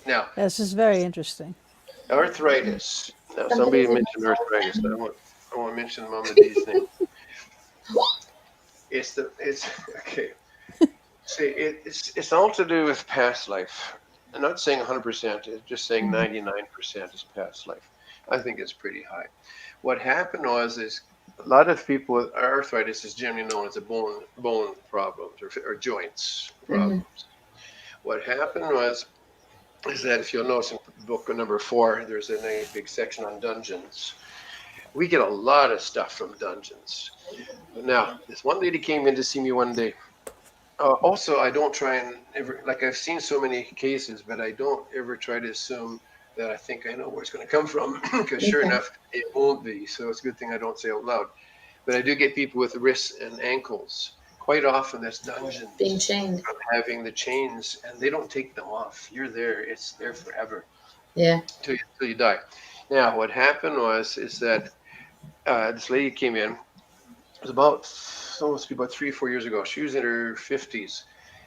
Now, This is very interesting. arthritis. Now, somebody Somebody's in mentioned my soul arthritis. I family. won't, I won't mention Mama D's name. It's okay. See, it's all to do with past life. I'm not saying 100%. It's just saying 99% is past life. I think it's pretty high. What happened is a lot of people with arthritis is generally known as a bone problems or joints Hmm. problems. What happened is that if you'll notice in book number 4, there's a nice big section on dungeons. We get a lot of stuff from dungeons. Now, this one lady came in to see me one day. Also, I don't try and ever, like I've seen so many cases, but I don't ever try to assume that I think I know where it's going to come from, because sure Okay. enough, it won't be. So it's a good thing I don't say out loud. But I do get people with wrists and ankles. Quite often that's dungeons Being chained. from having the chains, and they don't take them off. You're there. It's there forever Yeah. till you die. Now, what happened is that this lady came in. It was almost about 3 or 4 years ago. She was in her 50s,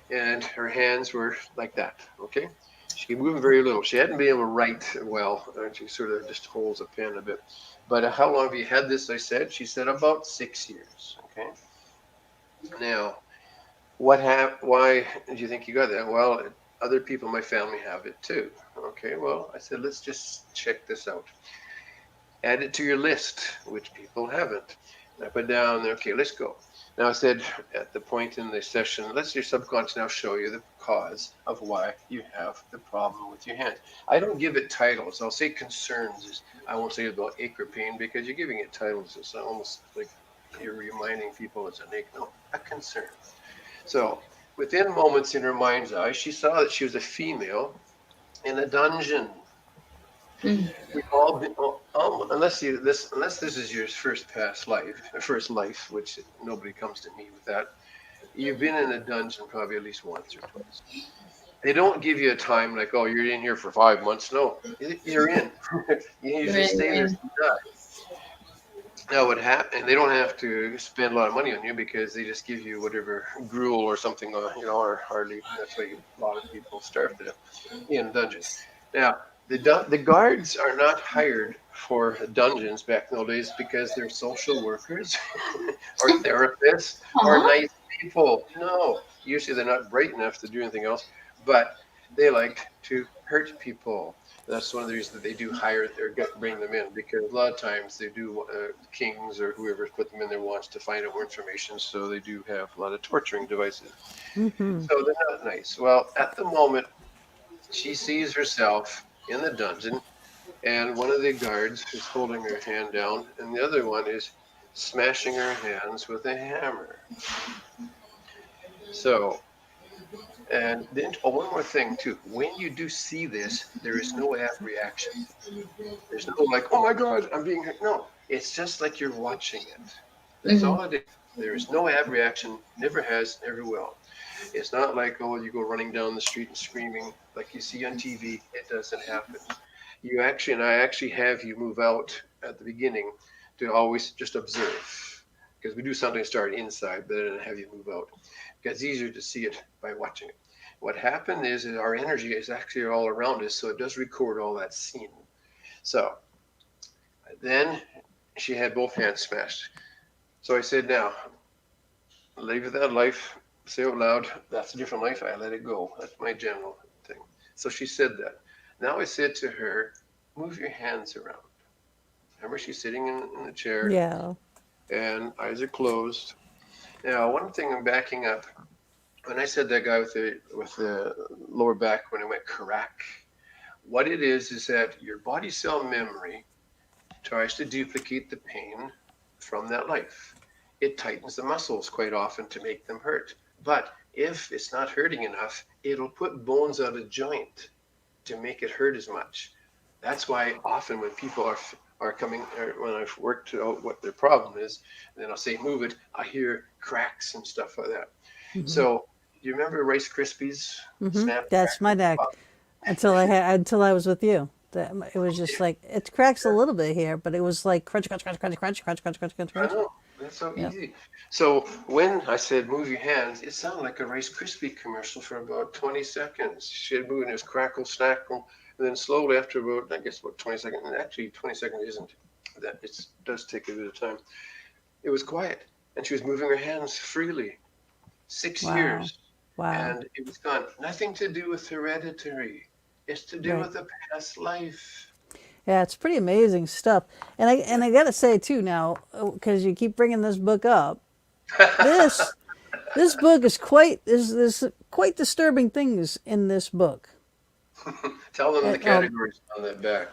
and her hands were like that. Okay, she could move very little. She hadn't been able to write well. She sort of just holds a pen a bit. But how long have you had this? I said. She said about 6 years. Okay. Now, why do you think you got that? Well, other people in my family have it too. Okay. Well, I said, let's just check this out. Add it to your list, which people haven't. I put down, okay, let's go. Now I said at the point in the session, let's your subconscious now show you the cause of why you have the problem with your hands. I don't give it titles. I'll say concerns. I won't say about ache or pain because you're giving it titles. It's almost like you're reminding people it's an ache. No, a concern. So within moments in her mind's eye, she saw that she was a female in a dungeon. We've all been, unless this is your first life, which nobody comes to me with that. You've been in a dungeon probably at least once or twice. They don't give you a time like, oh, you're in here for 5 months. No, you're in. You usually stay there and die. Now what happened? They don't have to spend a lot of money on you because they just give you whatever gruel or something, or hardly. That's why a lot of people starve to death in dungeons. Now. The guards are not hired for dungeons back in those days because they're social workers or therapists or nice people. No, usually they're not bright enough to do anything else, but they like to hurt people. That's one of the reasons that they do hire or bring them in, because a lot of times they do, kings or whoever put them in there wants to find out more information, so they do have a lot of torturing devices. Mm-hmm. So they're not nice. Well, at the moment, she sees herself in the dungeon, and one of the guards is holding her hand down, and the other one is smashing her hands with a hammer. So, and then one more thing too. When you do see this, there is no reaction. There's no like, oh my God, I'm being hurt. No, it's just like you're watching it. That's all it is. There is no reaction. Never has, never will. It's not like, oh, you go running down the street and screaming like you see on TV. It doesn't happen. I actually have you move out at the beginning to always just observe, because we do something start inside, but then have you move out. Because it's easier to see it by watching it. What happened is that our energy is actually all around us, so it does record all that scene. So then she had both hands smashed. So I said, now, leave that life. Say out loud, that's a different life. I let it go. That's my general thing. So she said that. Now I said to her, move your hands around. Remember, she's sitting in the chair. Yeah. And eyes are closed. Now, one thing I'm backing up. When I said that guy with the lower back, when it went crack, what it is that your body cell memory tries to duplicate the pain from that life. It tightens the muscles quite often to make them hurt. But if it's not hurting enough, it'll put bones out of joint to make it hurt as much. That's why often when people are coming, or when I've worked out what their problem is, and then I'll say move it, I hear cracks and stuff like that. Mm-hmm. So do you remember Rice Krispies? Mm-hmm. That's my neck. Until I was with you. It was just like, it cracks a little bit here, but it was like crunch, crunch, crunch, crunch, crunch, crunch, crunch, crunch, crunch, crunch. I know. That's so easy. So when I said move your hands, it sounded like a Rice Krispie commercial for about 20 seconds. She'd move and it was crackle, snackle, and then slowly after about 20 seconds, and actually 20 seconds isn't that, it does take a bit of time. It was quiet, and she was moving her hands freely. 6 years. Wow. And it was gone. Nothing to do with hereditary. It's to do with a past life. Yeah, it's pretty amazing stuff. And I got to say too now, because you keep bringing this book up, this book is there's quite disturbing things in this book. Tell them the categories on that back.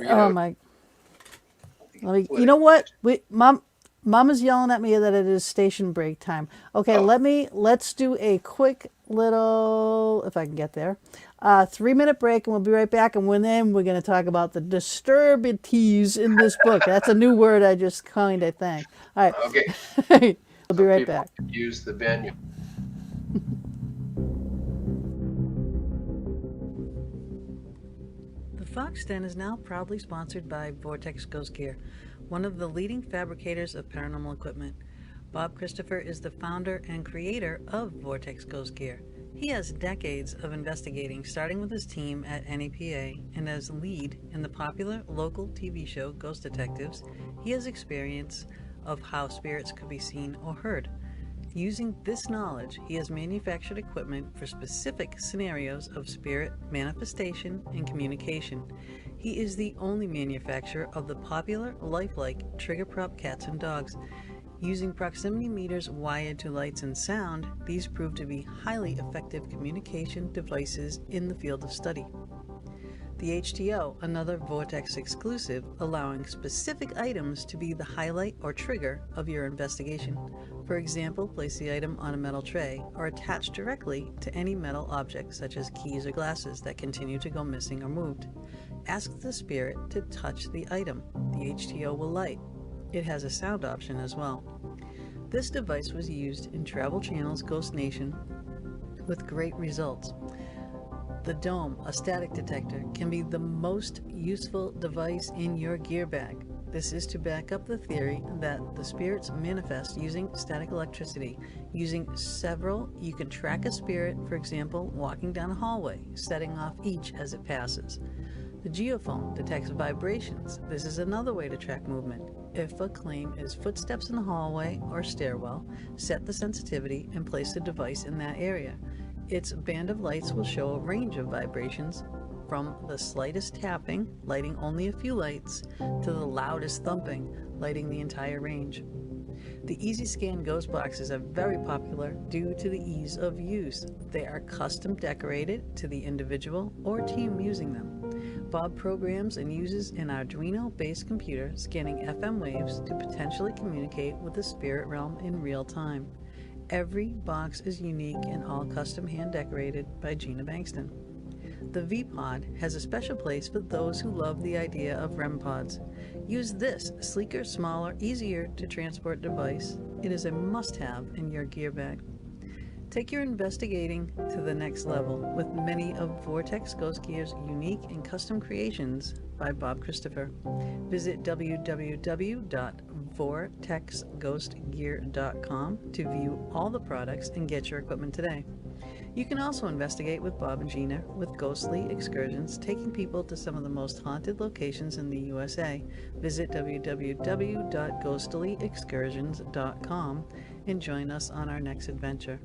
Oh my! You know what? Mama's yelling at me that it is station break time. Okay, let's do a quick little, if I can get there. 3-minute break, and we'll be right back. And then we're going to talk about the disturbities in this book. That's a new word I just coined, I think. All Okay. right. We'll be right People back. use the venue. The Fox Den is now proudly sponsored by Vortex Ghost Gear, one of the leading fabricators of paranormal equipment. Bob Christopher is the founder and creator of Vortex Ghost Gear. He has decades of investigating, starting with his team at NEPA, and as lead in the popular local TV show Ghost Detectives, he has experience of how spirits could be seen or heard. Using this knowledge, he has manufactured equipment for specific scenarios of spirit manifestation and communication. He is the only manufacturer of the popular lifelike trigger prop cats and dogs. Using proximity meters wired to lights and sound, these prove to be highly effective communication devices in the field of study. The HTO, another Vortex exclusive, allowing specific items to be the highlight or trigger of your investigation. For example, place the item on a metal tray or attach directly to any metal object such as keys or glasses that continue to go missing or moved. Ask the spirit to touch the item. The HTO will light. It has a sound option as well. This device was used in Travel Channel's Ghost Nation with great results. The Dome, a static detector, can be the most useful device in your gear bag. This is to back up the theory that the spirits manifest using static electricity. Using several, you can track a spirit, for example, walking down a hallway, setting off each as it passes. The geophone detects vibrations. This is another way to track movement. If a claim is footsteps in the hallway or stairwell, set the sensitivity and place the device in that area. Its band of lights will show a range of vibrations from the slightest tapping, lighting only a few lights, to the loudest thumping, lighting the entire range. The Easy Scan Ghost Boxes are very popular due to the ease of use. They are custom decorated to the individual or team using them. Bob programs and uses an Arduino-based computer scanning FM waves to potentially communicate with the spirit realm in real time. Every box is unique and all custom hand decorated by Gina Bankston. The V-Pod has a special place for those who love the idea of REM pods. Use this sleeker, smaller, easier to transport device. It is a must-have in your gear bag. Take your investigating to the next level with many of Vortex Ghost Gear's unique and custom creations by Bob Christopher. Visit www.vortexghostgear.com to view all the products and get your equipment today. You can also investigate with Bob and Gina with ghostly excursions, taking people to some of the most haunted locations in the USA. Visit www.ghostlyexcursions.com and join us on our next adventure.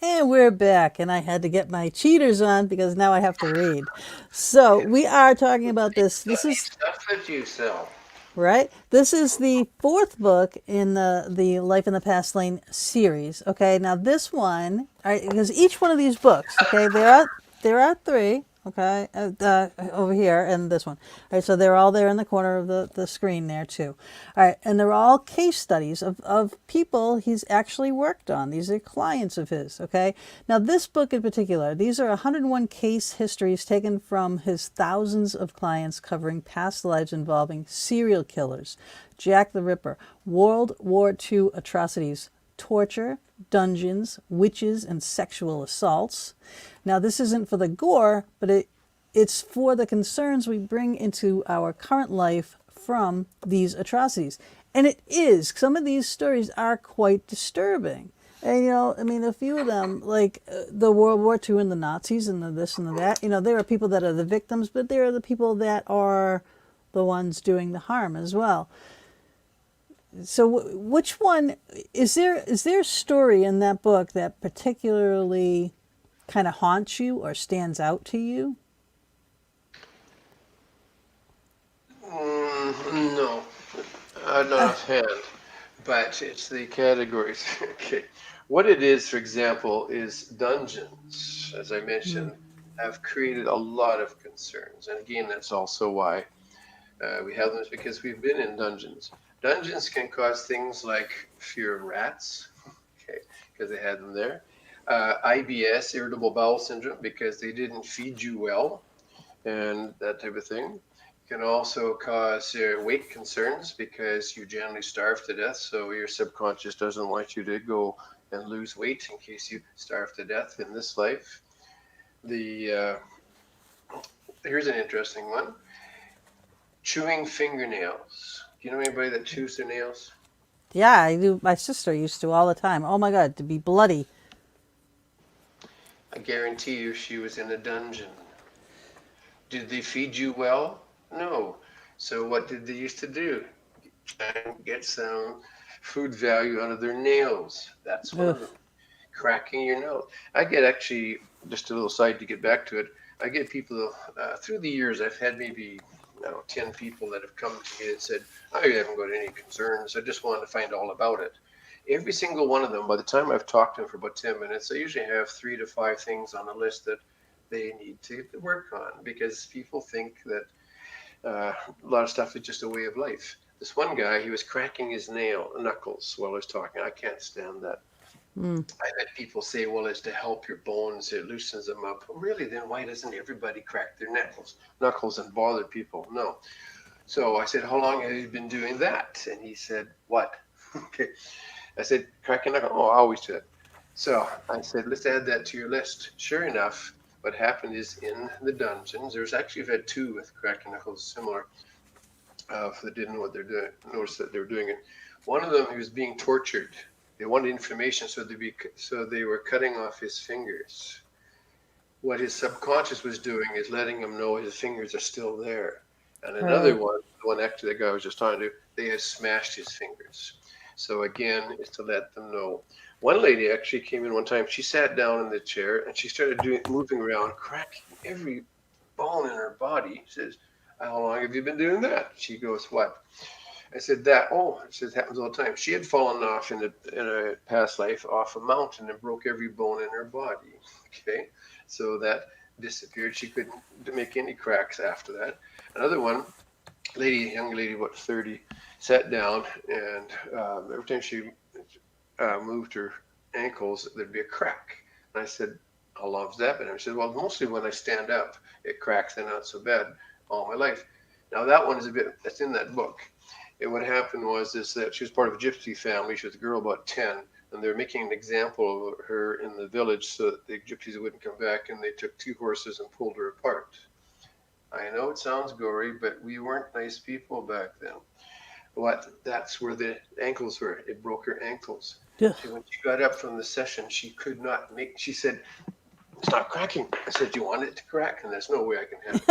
And we're back, and I had to get my cheaters on because now I have to read. So we are talking about this. This is Stuff that you sell. right. This is the fourth book in the Life in the Past Lane series. Okay, now this one, because each one of these books, okay, there are three. Okay, over here and this one. All right, so they're all there in the corner of the screen there too. All right, and they're all case studies of people he's actually worked on. These are clients of his, okay? Now this book in particular, these are 101 case histories taken from his thousands of clients covering past lives involving serial killers, Jack the Ripper, World War II atrocities, torture, dungeons, witches, and sexual assaults. Now, this isn't for the gore, but it's for the concerns we bring into our current life from these atrocities. And it is. Some of these stories are quite disturbing. And, you know, I mean, a few of them, like the World War II and the Nazis and the this and the that, you know, there are people that are the victims, but there are the people that are the ones doing the harm as well. So which one, is there a story in that book that particularly kind of haunts you or stands out to you? No, not offhand, but it's the categories. Okay. What it is, for example, is dungeons, as I mentioned, have created a lot of concerns. And again, that's also why we have them, is because we've been in dungeons. Dungeons can cause things like fear of rats, okay, because they had them there. IBS, irritable bowel syndrome, because they didn't feed you well, and that type of thing. Can also cause weight concerns because you generally starve to death, so your subconscious doesn't want you to go and lose weight in case you starve to death in this life. The Here's an interesting one: chewing fingernails. Do you know anybody that chews their nails? Yeah, I do. My sister used to all the time. Oh my God, to be bloody. I guarantee you she was in a dungeon. Did they feed you well? No. So what did they used to do? Try and get some food value out of their nails. That's one of Ugh. them. Cracking your nails. I get actually, just a little side to get back to it, I get people through the years, I've had maybe 10 people that have come to me and said, I haven't got any concerns. I just wanted to find all about it. Every single one of them, by the time I've talked to them for about 10 minutes, I usually have 3 to 5 things on the list that they need to work on, because people think that a lot of stuff is just a way of life. This one guy, he was cracking his knuckles while I was talking. I can't stand that. I've had people say, well, it's to help your bones, it loosens them up. Well, really, then why doesn't everybody crack their knuckles and bother people? No. So I said, how long have you been doing that? And he said, what? Okay. I said, cracking knuckles. Oh, I always do it. So I said, let's add that to your list. Sure enough, what happened is in the dungeons, there's actually, I've had 2 with cracking knuckles similar, that didn't know what they're doing, noticed that they were doing it. One of them, he was being tortured. They wanted information, so they were cutting off his fingers. What his subconscious was doing is letting him know his fingers are still there. And another one, the one actually the guy I was just talking to, they had smashed his fingers. So again, it's to let them know. One lady actually came in one time. She sat down in the chair and she started moving around, cracking every bone in her body. She says, how long have you been doing that? She goes, what? I said, that. Oh, she says, it happens all the time. She had fallen off in a past life off a mountain and broke every bone in her body. Okay, so that disappeared. She couldn't make any cracks after that. Another one, young lady, about 30, sat down, and every time she moved her ankles, there'd be a crack. And I said, how long has that been? And she said, well, mostly when I stand up, it cracks, and not so bad all my life. Now that one is that's in that book. And what happened was that she was part of a gypsy family. She was a girl about 10, and they were making an example of her in the village so that the gypsies wouldn't come back, and they took 2 horses and pulled her apart. I know it sounds gory, but we weren't nice people back then. That's where the ankles were. It broke her ankles. Yeah. So when she got up from the session, she could not she said, it's not cracking. I said, do you want it to crack? And there's no way I can have it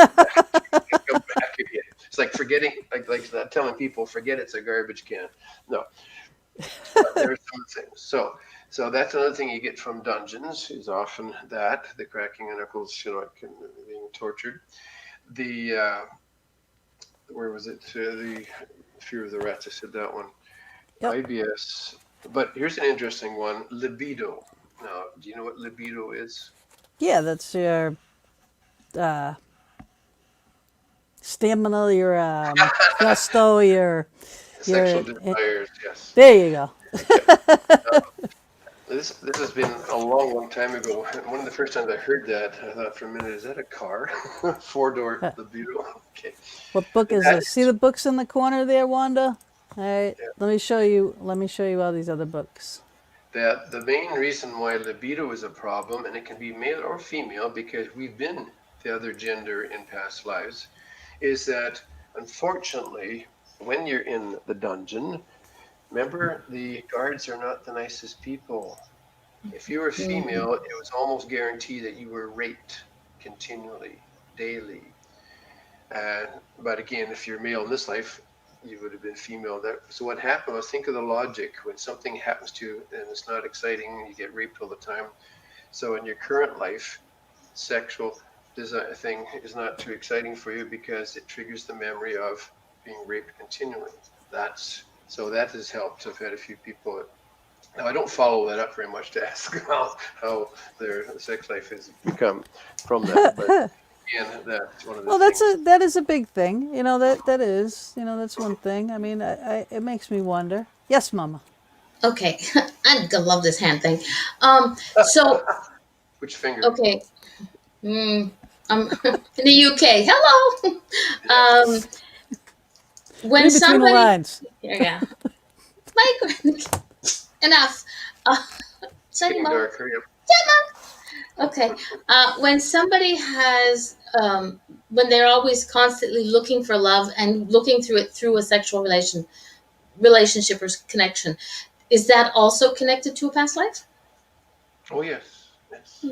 come back again. It's like forgetting, like telling people, forget it's a garbage can. No. There's some things. So that's another thing you get from dungeons is often that, the cracking of knuckles, being tortured. Where was it? The fear of the rats. I said that one. Yep. IBS. But here's an interesting one, libido. Now, do you know what libido is? Yeah, that's your stamina, your gusto, your sexual desires. Yes. There you go. This has been a long time ago. One of the first times I heard that, I thought for a minute, is that a car? 4-door libido. Okay. What book is this? See the books in the corner there, Wanda? All right. Yeah. Let me show you all these other books. That the main reason why libido is a problem, and it can be male or female because we've been the other gender in past lives, is that unfortunately, when you're in the dungeon, remember the guards are not the nicest people. If you were female, it was almost guaranteed that you were raped continually, daily. But again, if you're male in this life, you would have been female. So what happened was, think of the logic. When something happens to you and it's not exciting, you get raped all the time. So in your current life, sexual thing is not too exciting for you because it triggers the memory of being raped continually. That has helped. I've had a few people. Now I don't follow that up very much to ask how their sex life has become from that. But again, that's one of the Well, things. that is a big thing. That is, that's one thing. I mean, it makes me wonder. Yes, Mama. Okay, I love this hand thing. So Which finger? okay, mm, I'm in the UK. Hello. Yeah. Um, when Read between the somebody, lines. here we go. Mike, enough. Uh, Sunny Getting Mo. dark. Hurry up. Okay. When somebody has, when they're always constantly looking for love and looking through it through a sexual relationship or connection, is that also connected to a past life? Oh yes, yes.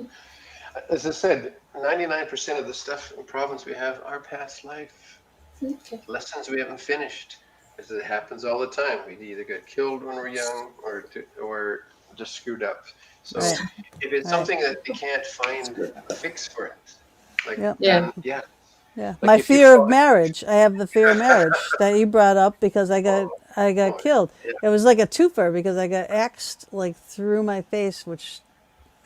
As I said, 99% of the stuff and problems we have are past life Okay. lessons we haven't finished. Because it happens all the time. We either get killed when we're young, or just screwed up. So Right. if it's Right. something that they can't find a fix for it, like Yep. Yeah. then yeah, Yeah. like My if you fear of fall. marriage. I have the fear of marriage that you brought up because Oh, I got oh killed. yeah. It was like a twofer because I got axed like through my face, which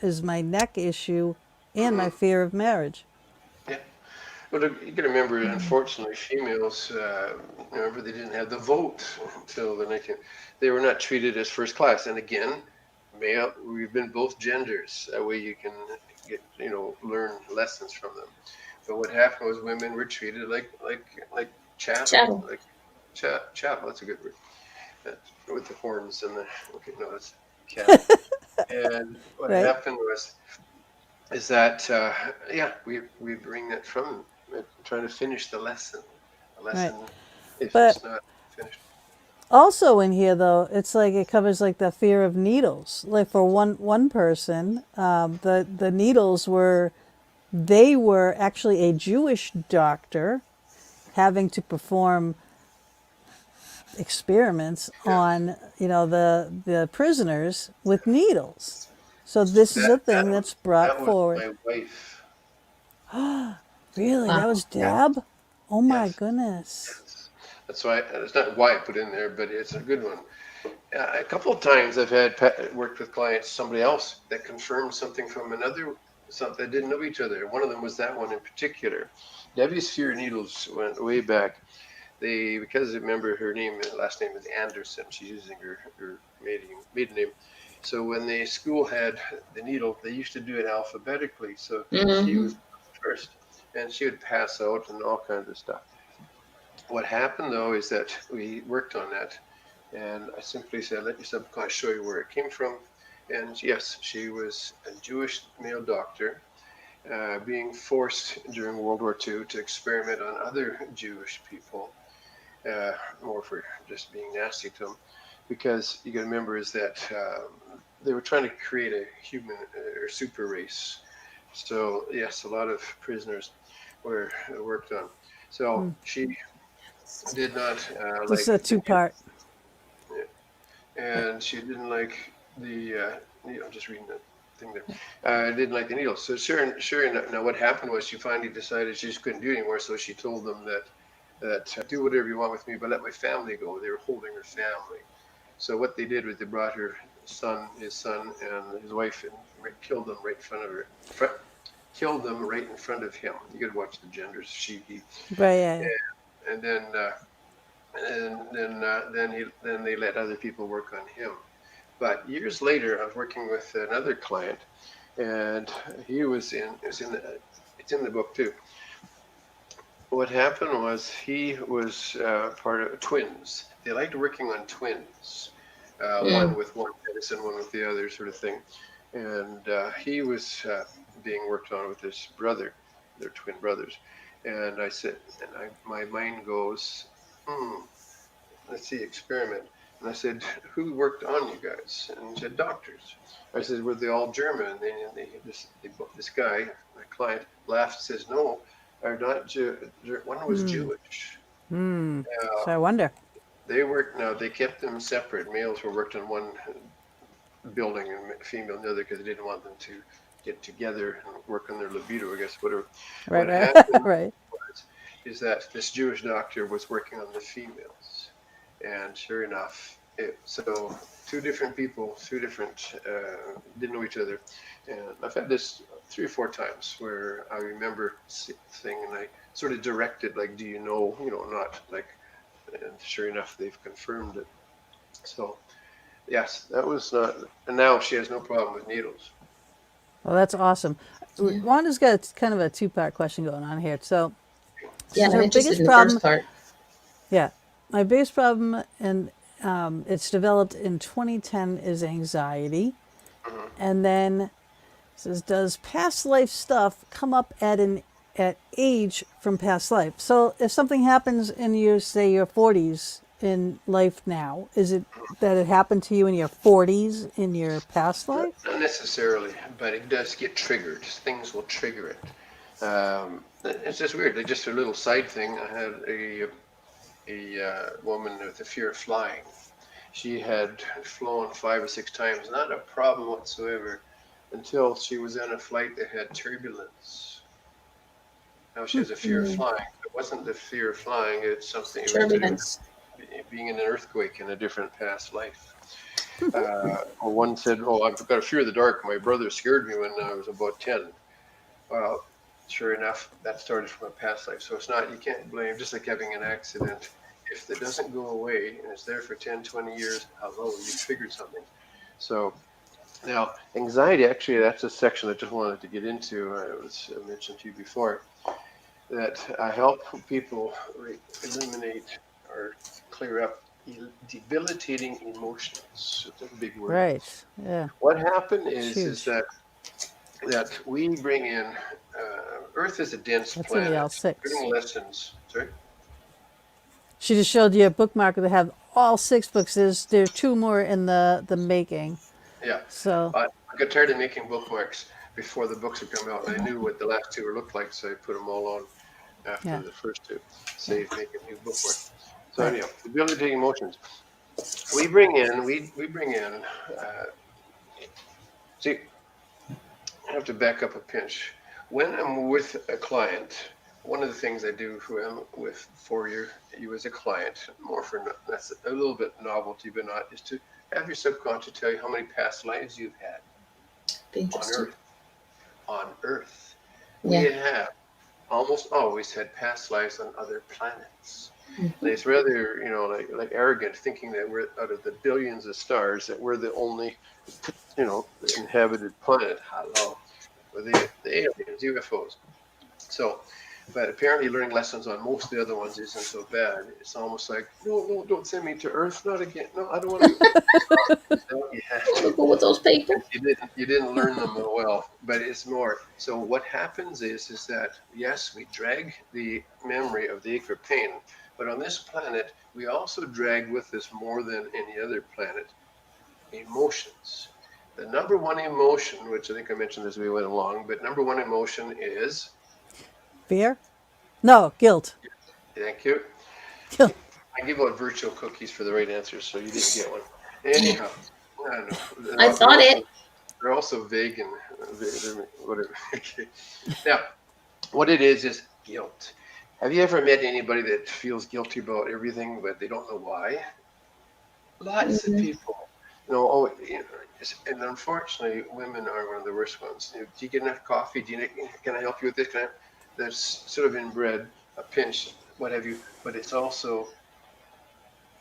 is my neck issue and my Hmm. fear of marriage. Yeah. Well, you got to remember, unfortunately, females, remember they didn't have the vote until the 19. They were not treated as first class. And again, male, we've been both genders. That way you can get, learn lessons from them. But what happened was women were treated like chattel, Chattel. like chattel. That's a good word. With the horns and the okay, no, that's cattle. And what Right. happened was is that yeah, we bring that from trying to finish the lesson. The Right. lesson, if But it's not finished. also in here though, it's like it covers like the fear of needles. Like for one person, the needles were they were actually a Jewish doctor having to perform experiments Yeah, on the prisoners with needles. So this is that a that thing was that's brought that was forward. my wife. Really, that Wow. was Deb. Oh my Yes, goodness. yes. That's why it's not why I put in there, but it's a good one. A couple of times I've had worked with clients, somebody else that confirmed something from another, something that didn't know each other. One of them was that one in particular. Debbie's fear needles went way back. They because remember her last name is Anderson. She's using her maiden name. So when the school had the needle, they used to do it alphabetically. So she Hmm. was first, and she would pass out and all kinds of stuff. What happened though is that we worked on that, and I simply said, "Let your subconscious show you where it came from." And yes, she was a Jewish male doctor being forced during World War II to experiment on other Jewish people more for just being nasty to them, because you got to remember is that they were trying to create a human or super race. So yes, a lot of prisoners were worked on. So she did not This is like a the two-part. and she didn't like the needle. I'm just reading the thing there. Didn't like the needle. So sure enough, now what happened was she finally decided she just couldn't do it anymore. So she told them that do whatever you want with me, but let my family go. They were holding her family. So what they did was they brought his son, and his wife, and killed them right in front of her. Killed them right in front of him. You got to watch the genders, she, he, Right, yeah. and then they let other people work on him. But years later, I was working with another client, and he was in it's in the book too. What happened was he was part of twins. They liked working on twins, one Mm. with one medicine, one with the other, sort of thing. And he was being worked on with his brother. They're twin brothers. And I said, my mind goes, let's see, experiment. And I said, who worked on you guys? And he said, doctors. I said, were they all German? And this guy, my client, laughed and says, no, are not one was Jewish. So Uh, I wonder. they worked, now they kept them separate. Males were worked on one building and female on the other because they didn't want them to get together and work on their libido, I guess, whatever. Right, What right, happened right. is that this Jewish doctor was working on the females. And sure enough, So two different people, didn't know each other, and I've had this 3 or 4 times where I remember thing and I sort of directed like, do you know, not like, and sure enough, they've confirmed it. So yes, that was not, and now she has no problem with needles. Well, that's awesome. Yeah. Wanda's got kind of a two-part question going on here. So, Yeah, says I'm her interested biggest in the problem. first part. Yeah, my biggest problem, and it's developed in 2010, is anxiety. Hmm. And then it says, does past life stuff come up at age from past life? So if something happens in your, say, your 40s in life now, is it that it happened to you in your 40s in your past Not, life? not necessarily, but it does get triggered. Things will trigger it. It's just weird. Like just a little side thing. I had a woman with a fear of flying. She had flown 5 or 6 times, not a problem whatsoever, until she was on a flight that had turbulence. Now she has a fear of Mm, flying. It wasn't the fear of flying, it's something, it was to do turbulence. with being in an earthquake in a different past life. Or one said, "Oh, I've got a fear of the dark. My brother scared me when I was about 10." Well, sure enough, that started from a past life. So it's not, you can't blame, just like having an accident. If it doesn't go away and it's there for 10, 20 years, hello, you triggered something. So now, anxiety, actually, that's a section I just wanted to get into. I mentioned to you before that I help people eliminate or clear up debilitating emotions. It's a big word. Right. Yeah. What happened It's is huge. that we bring in. Earth is a dense That's in the planet. L6. Learning lessons. Sorry. She just showed you a bookmark that have all 6 books. There are 2 more in the making. Yeah. So I got tired of making bookmarks before the books had come out, and I knew what the last two looked like, so I put them all on after yeah, the first two. yeah, Save, make a new bookmark. So right. anyhow, debilitating emotions. We bring in. Uh, see, I have to back up a pinch. When I'm with a client, one of the things I do who I'm with for you as a client, more for that's a little bit novelty, but not, is to have your subconscious tell you how many past lives you've had Be on interesting. Earth. On Earth, we Yeah. have almost always had past lives on other planets. And Hmm. it's rather, like arrogant thinking that we're out of the billions of stars that we're the only, inhabited planet. Hello, or the aliens, UFOs. So, but apparently learning lessons on most of the other ones isn't so bad. It's almost like, no, no, don't send me to Earth, not again. No, I don't want to go. No, you have Want to to. go with those people? You didn't learn them well, but it's more. So what happens is that yes, we drag the memory of the ache or pain, but on this planet we also drag with us more than any other planet emotions. The number one emotion, which I think I mentioned as we went along, but number one emotion is, Fear? No, guilt. thank you. Guilt. I give out virtual cookies for the right answers, so you didn't get one. Anyhow, I don't know. I They're thought also it. they're also vegan, whatever. Okay. Now, what it is guilt. Have you ever met anybody that feels guilty about everything, but they don't know why? Lots of Mm, people. And unfortunately, women are one of the worst ones. Do you get enough coffee? Can I help you with this? That's sort of inbred, a pinch, what have you. But it's also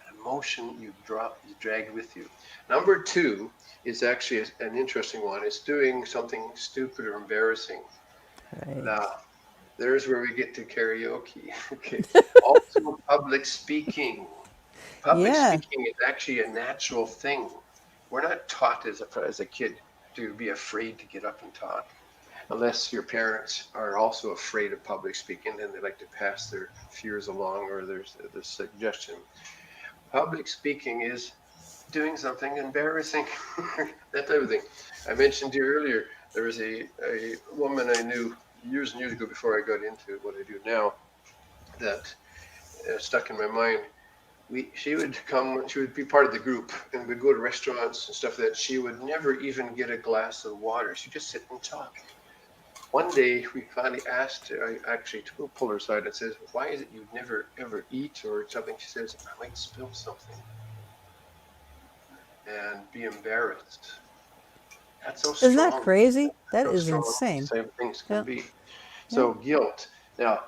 an emotion you drag with you. Number two is actually an interesting one. It's doing something stupid or embarrassing. Right. Now, there's where we get to karaoke. Okay. Also, public speaking. Public Yeah. speaking is actually a natural thing. We're not taught as a kid to be afraid to get up and talk, unless your parents are also afraid of public speaking and they like to pass their fears along or their suggestion. Public speaking is doing something embarrassing, that type of thing. I mentioned to you earlier, there was a woman I knew years and years ago before I got into what I do now that stuck in my mind. She would be part of the group and we'd go to restaurants and stuff that she would never even get a glass of water. She'd just sit and talk. One day we finally asked her, I actually pulled her aside and says, why is it you never ever eat or something? She says, I might spill something. and be embarrassed. That's so Isn't that strong. crazy? That How is strong these insane. same things can Yeah. be. Yeah. So guilt. Now,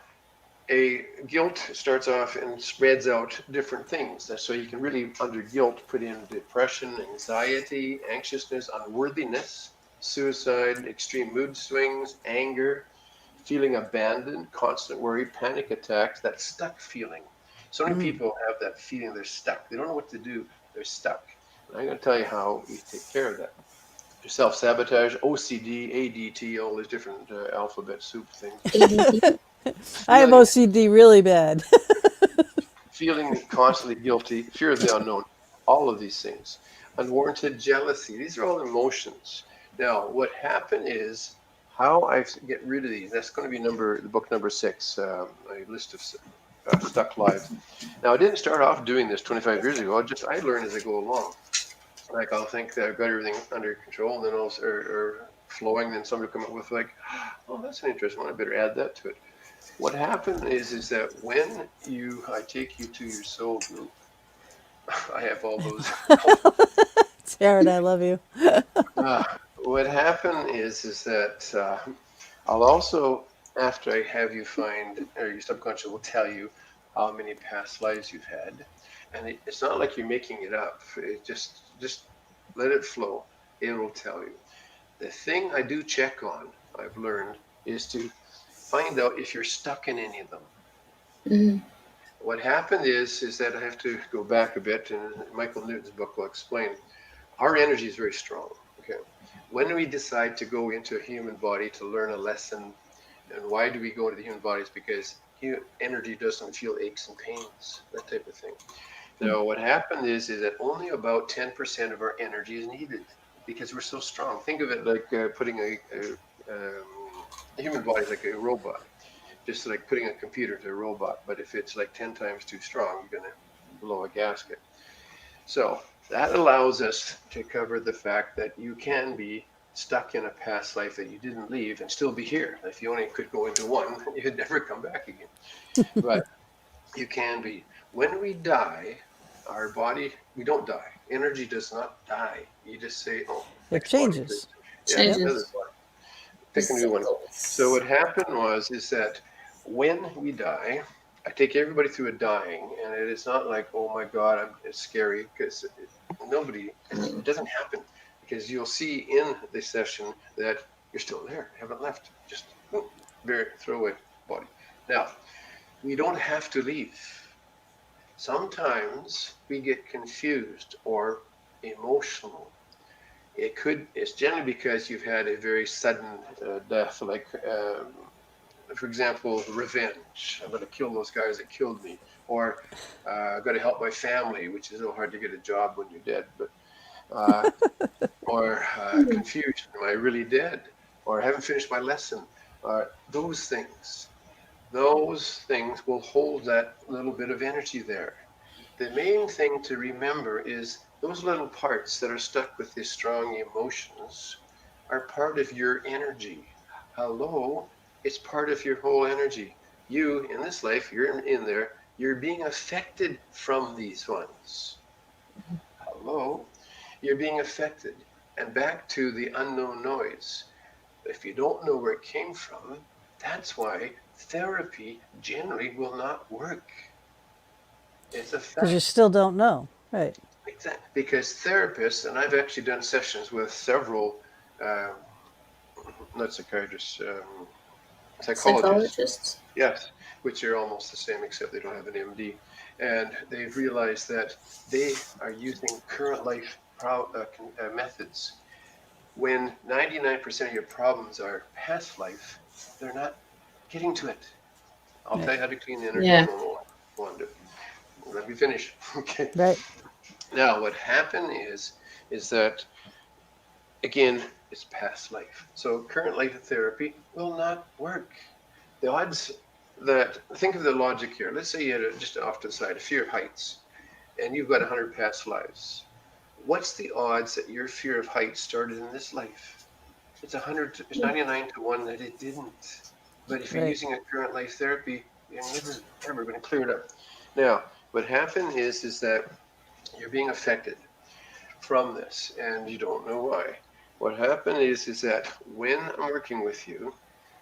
a guilt starts off and spreads out different things. So you can really, under guilt, put in depression, anxiety, anxiousness, unworthiness, suicide, extreme mood swings, anger, feeling abandoned, constant worry, panic attacks, that stuck feeling. So many Mm. people have that feeling they're stuck. They don't know what to do. They're stuck. And I'm going to tell you how we take care of that. Self sabotage, OCD, ADT, all these different alphabet soup things. ADD. I have Feeling OCD really bad. feeling constantly guilty, fear of the unknown, all of these things. Unwarranted jealousy, these are all emotions. Now, what happened is how I get rid of these. That's going to be the book number 6, a list of stuck lives. Now, I didn't start off doing this 25 years ago. I learned as I go along. Like I'll think that I've got everything under control, and then or flowing. Then somebody will come up with like, oh, that's an interesting one. I better add that to it. What happened is that when I take you to your soul group, I have all those. Taryn, I love you. What happened is that I'll also, after I have you find, or your subconscious will tell you how many past lives you've had, and it's not like you're making it up. It just let it flow. It will tell you. The thing I do check on, I've learned, is to find out if you're stuck in any of them. Mhm. What happened is that I have to go back a bit, and Michael Newton's book will explain. Our energy is very strong. Okay, when we decide to go into a human body to learn a lesson, and why do we go into the human body? Is because energy doesn't feel aches and pains, that type of thing. Now, what happened is that only about 10% of our energy is needed because we're so strong. Think of it like putting a human body is like a robot, just like putting a computer to a robot. But if it's like 10 times too strong, you're going to blow a gasket. So that allows us to cover the fact that you can be stuck in a past life that you didn't leave and still be here. If you only could go into one, you'd never come back again. But you can be. When we die, our body, we don't die. Energy does not die. You just say, oh, It next body, please. changes. Yeah, Yep. another Changes body. the Pick a new one. So cycles. what happened is that when we die, I take everybody through a dying, and it is not like, oh my God, it's scary, because it doesn't happen, because you'll see in the session that you're still there, you haven't left, just very throwaway body. Now, we don't have to leave. Sometimes we get confused or emotional. It's generally because you've had a very sudden death, like for example, revenge. I'm going to kill those guys that killed me, or I've got to help my family, which is so hard to get a job when you're dead. But or confusion. Am I really dead? Or I haven't finished my lesson. Those things. Those things will hold that little bit of energy there. The main thing to remember is those little parts that are stuck with these strong emotions are part of your energy. Hello, it's part of your whole energy. You, in this life, you're in there, you're being affected from these ones. Hello, you're being affected. And back to the unknown noise. If you don't know where it came from, that's why therapy generally will not work. It's a Because you fact. still don't know. Right. Exactly. Because therapists, and I've actually done sessions with several, uh, not psychiatrists, psychologists, Psychologists. yes, which are almost the same except they don't have an MD. And they've realized that they are using current life methods. When 99% of your problems are past life, they're not getting to it. I'll Right. tell you how to clean the energy in Yeah. a moment. Let me finish. Okay. Right. Now, what happened is that again, it's past life. So current life therapy will not work. The odds that, think of the logic here. Let's say you had just off to the side, a fear of heights, and you've got 100 past lives. What's the odds that your fear of heights started in this life? It's 99 to 1 that it didn't. But if you're Right. using a current life therapy, you're never, ever going to clear it up. Now, what happened is that you're being affected. from this, and you don't know why. What happened is that when I'm working with you,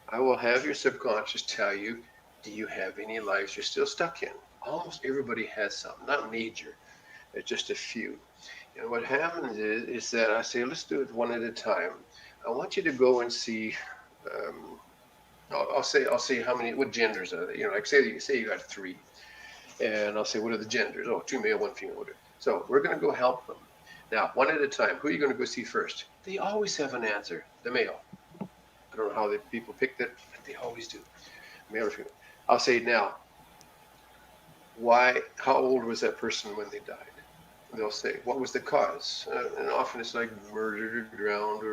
I will have your subconscious tell you, do you have any lives you're still stuck in? Almost everybody has some, not major, it's just a few. And what happens is that I say, let's do it one at a time. I want you to go and see. Um, I'll say how many, what genders are they? Like say you got three, and I'll say, what are the genders? Oh, two male, one female. So we're going to go help them. Now, one at a time. Who are you going to go see first? They always have an answer. The male. I don't know how people picked it, but they always do. Male or female. I'll say now, why? How old was that person when they died? They'll say, what was the cause? And often it's like murdered or drowned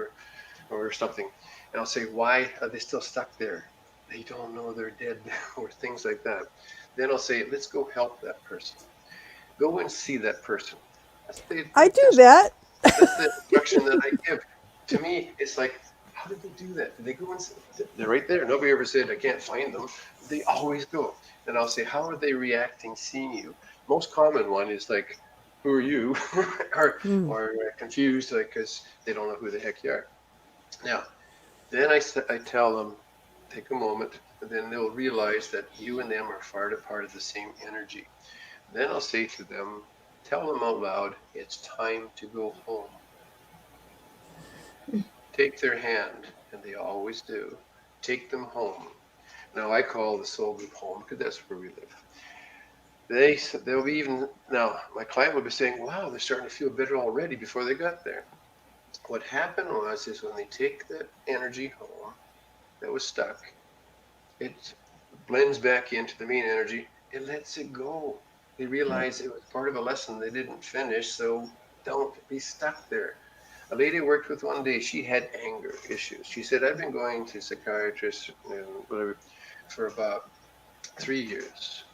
or something. And I'll say, why are they still stuck there? They don't know they're dead or things like that. Then I'll say, let's go help that person. Go and see that person. I do that. That's the instruction that I give. To me, it's like, how did they do that? Did they go and see? They're right there. Nobody ever said, I can't find them. They always go. And I'll say, how are they reacting seeing you? Most common one is like, who are you? or confused, like, because they don't know who the heck you are. Now, then I tell them, take a moment, and then they'll realize that you and them are far apart of the same energy. Then I'll say to them, tell them out loud, it's time to go home. Take their hand, and they always do. Take them home. Now I call the soul group home because that's where we live. They'll be even, now my client will be saying, wow, they're starting to feel better already before they got there. What happened was is when they take that energy home that was stuck, it blends back into the main energy. It lets it go. They realize it was part of a lesson they didn't finish, so don't be stuck there. A lady I worked with one day, she had anger issues. She said, I've been going to psychiatrists for about 3 years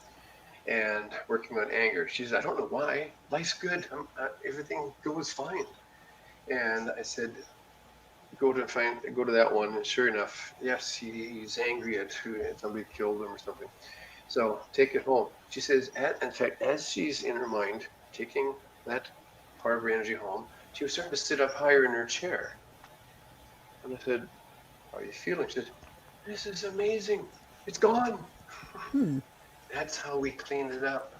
and working on anger. She said, I don't know why. Life's good. Everything goes fine. And I said, go to that one. And sure enough, yes, he's angry at somebody killed him or something. So take it home. She says, in fact, as she's in her mind taking that part of her energy home, she was starting to sit up higher in her chair. And I said, how are you feeling? She said, this is amazing. It's gone. That's how we clean it up.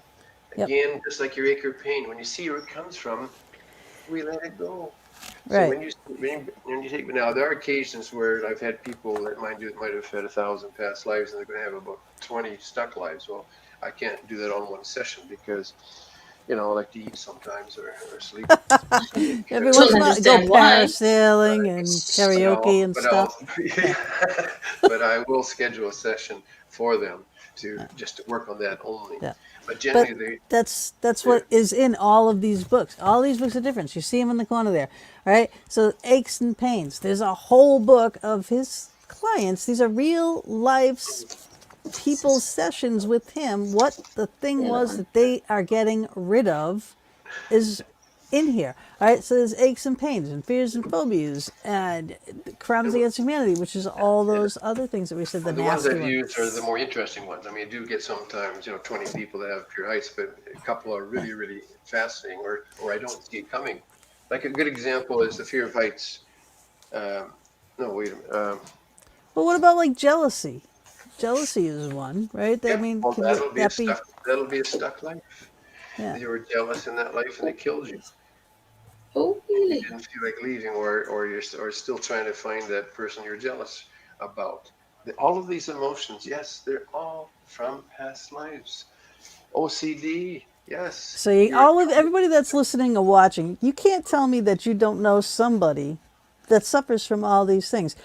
Again, just like your ache or pain, when you see where it comes from, we let it go. Right. So when you take, now there are occasions where I've had people that might have had 1,000 past lives and they're going to have about 20 stuck lives. Well, I can't do that on one session because, I like to eat sometimes or sleep. Every once in a while, go parasailing and karaoke and stuff. But I will schedule a session for them to work on that only. Yeah. But generally, that's what is in all of these books. All these books are different. You see them in the corner there, right? So aches and pains. There's a whole book of his clients. These are real life people's sessions with him. What the thing was that they are getting rid of is in here. All right, so there's aches and pains and fears and phobias and crimes against humanity, which is all those other things that we said. The ones I've used are the more interesting ones. I mean, you do get sometimes 20 people that have pure heights, but a couple are really, really fascinating, or I don't see it coming. Like a good example is the fear of heights. No, wait a minute. But what about like jealousy? Jealousy is one, right? Yeah, I mean, well, that'll be a stuck life. Yeah. You were jealous in that life, and it killed you. Oh, really? You didn't feel like leaving, or you're still trying to find that person you're jealous about. All of these emotions, yes, they're all from past lives. OCD, yes. So everybody that's listening or watching, you can't tell me that you don't know somebody that suffers from all these things.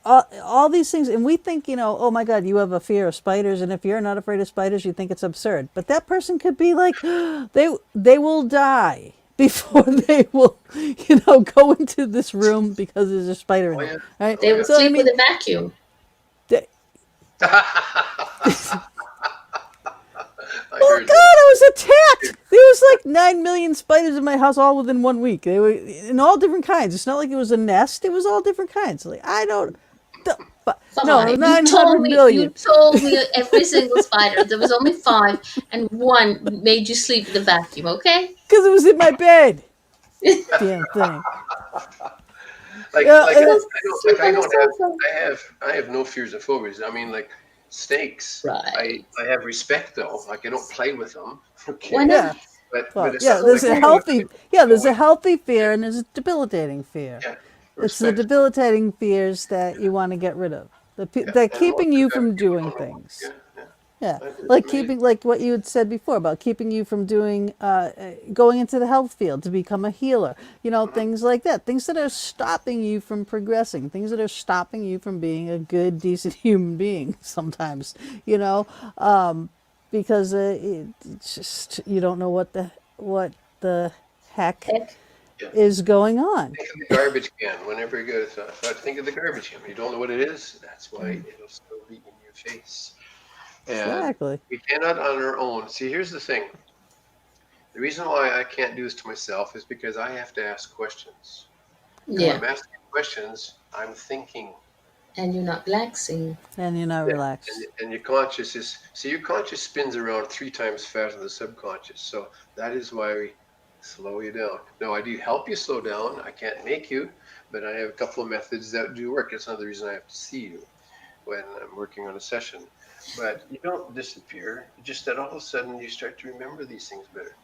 All these things, and we think, oh my God, you have a fear of spiders, and if you're not afraid of spiders, you think it's absurd. But that person could be like, they will die before they will, go into this room because there's a spider in it. Right? They will sleep with a vacuum. Oh God, I was attacked. There was like 9 million spiders in my house all within 1 week. They were in all different kinds. It's not like it was a nest. It was all different kinds. Like, I don't... No, 900 million. You told me every single spider. There was only 5, and 1 made you sleep with a vacuum, okay? Because it was in my bed. damn thing. Like Yeah, like I and don't, it, I don't like Stupid, I it's don't so have fun. I have no fears or phobias. I mean, like snakes, I Right. I have respect though. Like I don't play with them. Why Okay, not? yeah. but Well, it's yeah, something there's like a you know, healthy, yeah, go there's a away. healthy fear and there's a debilitating fear. Yeah, It's the respect. debilitating fears that you want to get rid of. Yeah, That and most keeping of you the time from people doing don't know. things. Yeah, yeah. Yeah, It's like amazing. keeping, like what you had said before about keeping you from doing, going into the health field to become a healer. You know, Hmm. things like that. Things that are stopping you from progressing. Things that are stopping you from being a good, decent human being. Sometimes, you know, because it's just you don't know what the heck Heck, Yeah. is going on. Think of the garbage can whenever you go. So think of the garbage can. You don't know what it is. That's why it'll still be in your face. And Exactly. we cannot on our own. See, here's the thing. The reason why I can't do this to myself is because I have to ask questions. And when yeah. I'm asking questions, I'm thinking. And you're not relaxing. And you're not Yeah. relaxed. And your conscious is, see, your conscious spins around 3 times faster than the subconscious. So that is why we slow you down. No, I do help you slow down. I can't make you, but I have a couple of methods that do work. It's another reason I have to see you when I'm working on a session. But you don't disappear. Just that all of a sudden you start to remember these things better.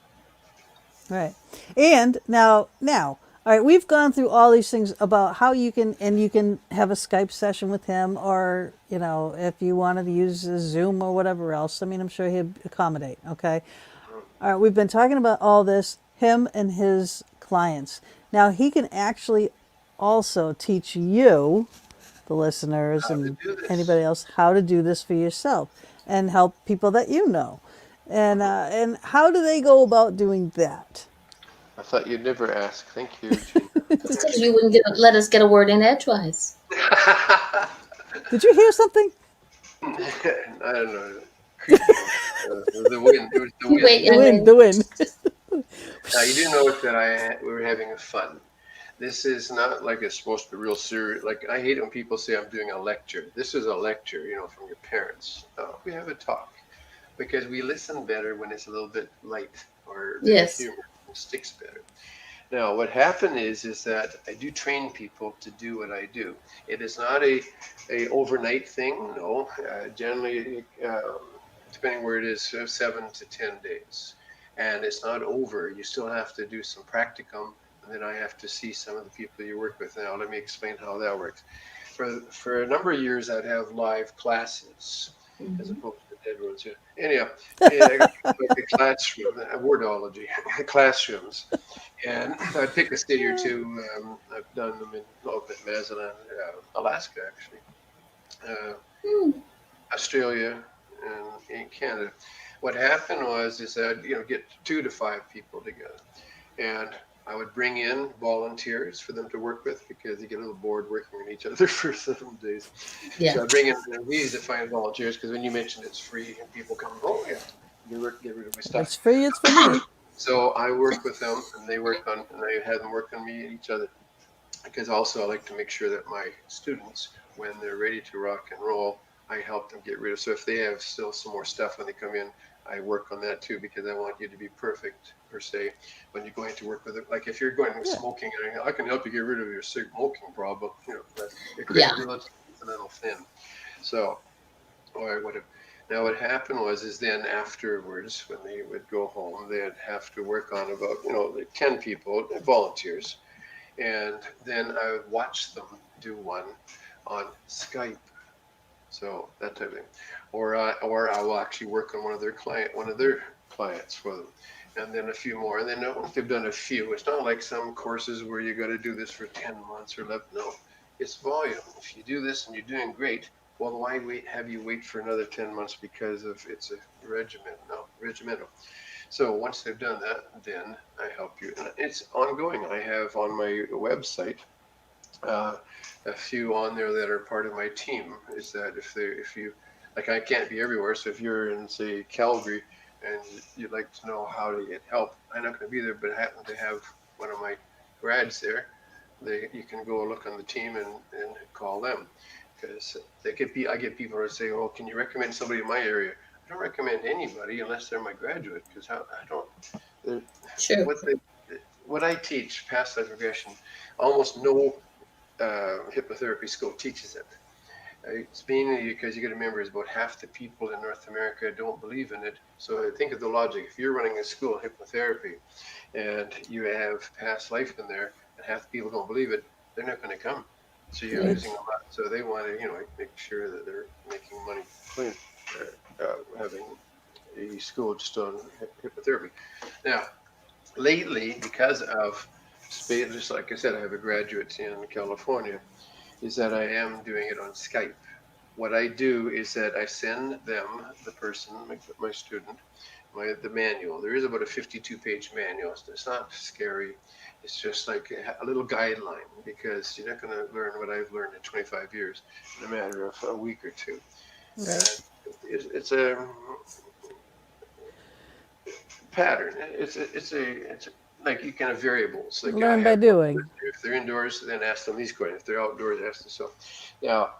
Right. And now, all right, we've gone through all these things about how you can, and you can have a Skype session with him, or, you know, if you wanted to use a Zoom or whatever else. I mean, I'm sure he'd accommodate. Okay. Mhm. All right. We've been talking about all this, him and his clients. Now, he can actually also teach you, the listeners, How to and do this. anybody else, how to do this for yourself and help people that you know. Mhm. And how do they go about doing that? I thought you'd never ask. Thank you, Gina. Because you wouldn't let us get a word in edgewise. Did you hear something? I don't know. Creaking. The wind. It was the You wind. wait The and wind, then the wind. Now you do notice that we were having fun. This is not like it's supposed to be real serious. Like I hate it when people say I'm doing a lecture. This is a lecture, from your parents. We have a talk because we listen better when it's a little bit light or a bit of yes. humor. It sticks better. Now, what happened is that I do train people to do what I do. It is not a overnight thing. No, generally, depending where it is, 7 to 10 days, and it's not over. You still have to do some practicum, and then I have to see some of the people you work with. Now, let me explain how that works. For a number of years, I'd have live classes as Hmm. opposed to dead ones. Yeah. Anyhow, yeah, I got like a classroom, wordology, classrooms, and I'd pick a city or two. I've done them in Mazatlan, Alaska, actually, uh, Hmm. Australia, and in Canada. What happened was is that get 2 to 5 people together, and I would bring in volunteers for them to work with because you get a little bored working with each other for 7 days. Yeah. So I bring in, it's easy to find volunteers because when you mention it's free and people come, oh yeah, get rid of my If it's stuff. free, it's for me. So I work with them, and I have them work on me and each other because also I like to make sure that my students, when they're ready to rock and roll, I help them get rid of. So if they have still some more stuff when they come in, I work on that too because I want you to be perfect per se when you're going to work with it. Like if you're going with Yeah. smoking, I can help you get rid of your smoking problem. But your Yeah. credibility is a little thin. So, or I would have. Now, what happened is then afterwards, when they would go home, they'd have to work on about like 10 people, volunteers, and then I would watch them do one on Skype. So that type of thing, or I will actually work on one of their clients for them, and then a few more, and then once they've done a few, it's not like some courses where you got to do this for 10 months or 11. No, it's volume. If you do this and you're doing great, well, why have you wait for another 10 months because of it's a regimen? No, regimental. So once they've done that, then I help you. And it's ongoing. I have on my website uh, a few on there that are part of my team. Is that if you like, I can't be everywhere. So if you're in say Calgary and you'd like to know how to get help, I'm not going to be there, but I happen to have one of my grads there. You can go look on the team and call them because I get people who say, "Oh, can you recommend somebody in my area?" I don't recommend anybody unless they're my graduate because I don't. Sure. What they what I teach, past life regression, almost no hypnotherapy school teaches it. It's mainly because you got to remember is about half the people in North America don't believe in it. So think of the logic. If you're running a school of hypnotherapy and you have past life in there and half the people don't believe it, they're not going to come. So you're Right. losing a lot. So they want to, make sure that they're making money clean, having a school just on hypnotherapy. Now, lately, because of space, just like I said, I have a graduate in California, is that I am doing it on Skype. What I do is that I send them, the person, my student, the manual. There is about a 52-page manual. So it's not scary. It's just like a little guideline, because you're not going to learn what I've learned in 25 years in a matter of a week or two. Right. It's a pattern. It's like you kind of variables. Like Learn by doing. If they're indoors, then ask them these questions. If they're outdoors, ask them so. Now,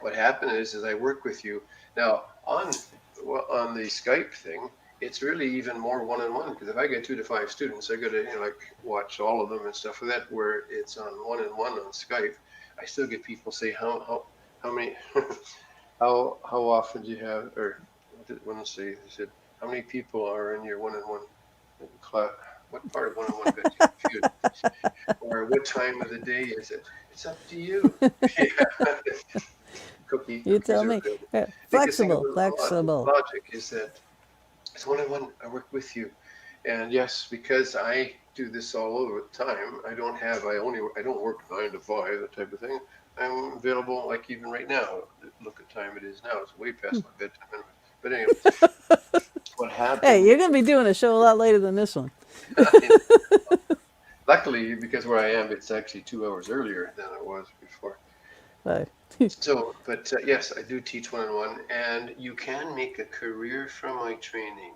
what happened is I work with you. Now, on the Skype thing, it's really even more one-on-one, because if I get 2 to 5 students, I got to watch all of them and stuff like that. Where it's on one-on-one on Skype, I still get people say how many how often do you have, or when they said how many people are in your one-on-one class. What part of one-on-one got you confused? Or what time of the day is it? It's up to you. You tell me. Yeah. Flexible. Logic is that it's one-on-one. I work with you, and yes, because I do this all over the time. I don't work 9 to 5, that type of thing. I'm available, like even right now. Look at time it is now. It's way past my bedtime anyway. But anyway, what happened? Hey, you're going to be doing a show a lot later than this one. Luckily, because where I am, it's actually 2 hours earlier than it was before. Right. So, but yes, I do teach one-on-one, and you can make a career from my training.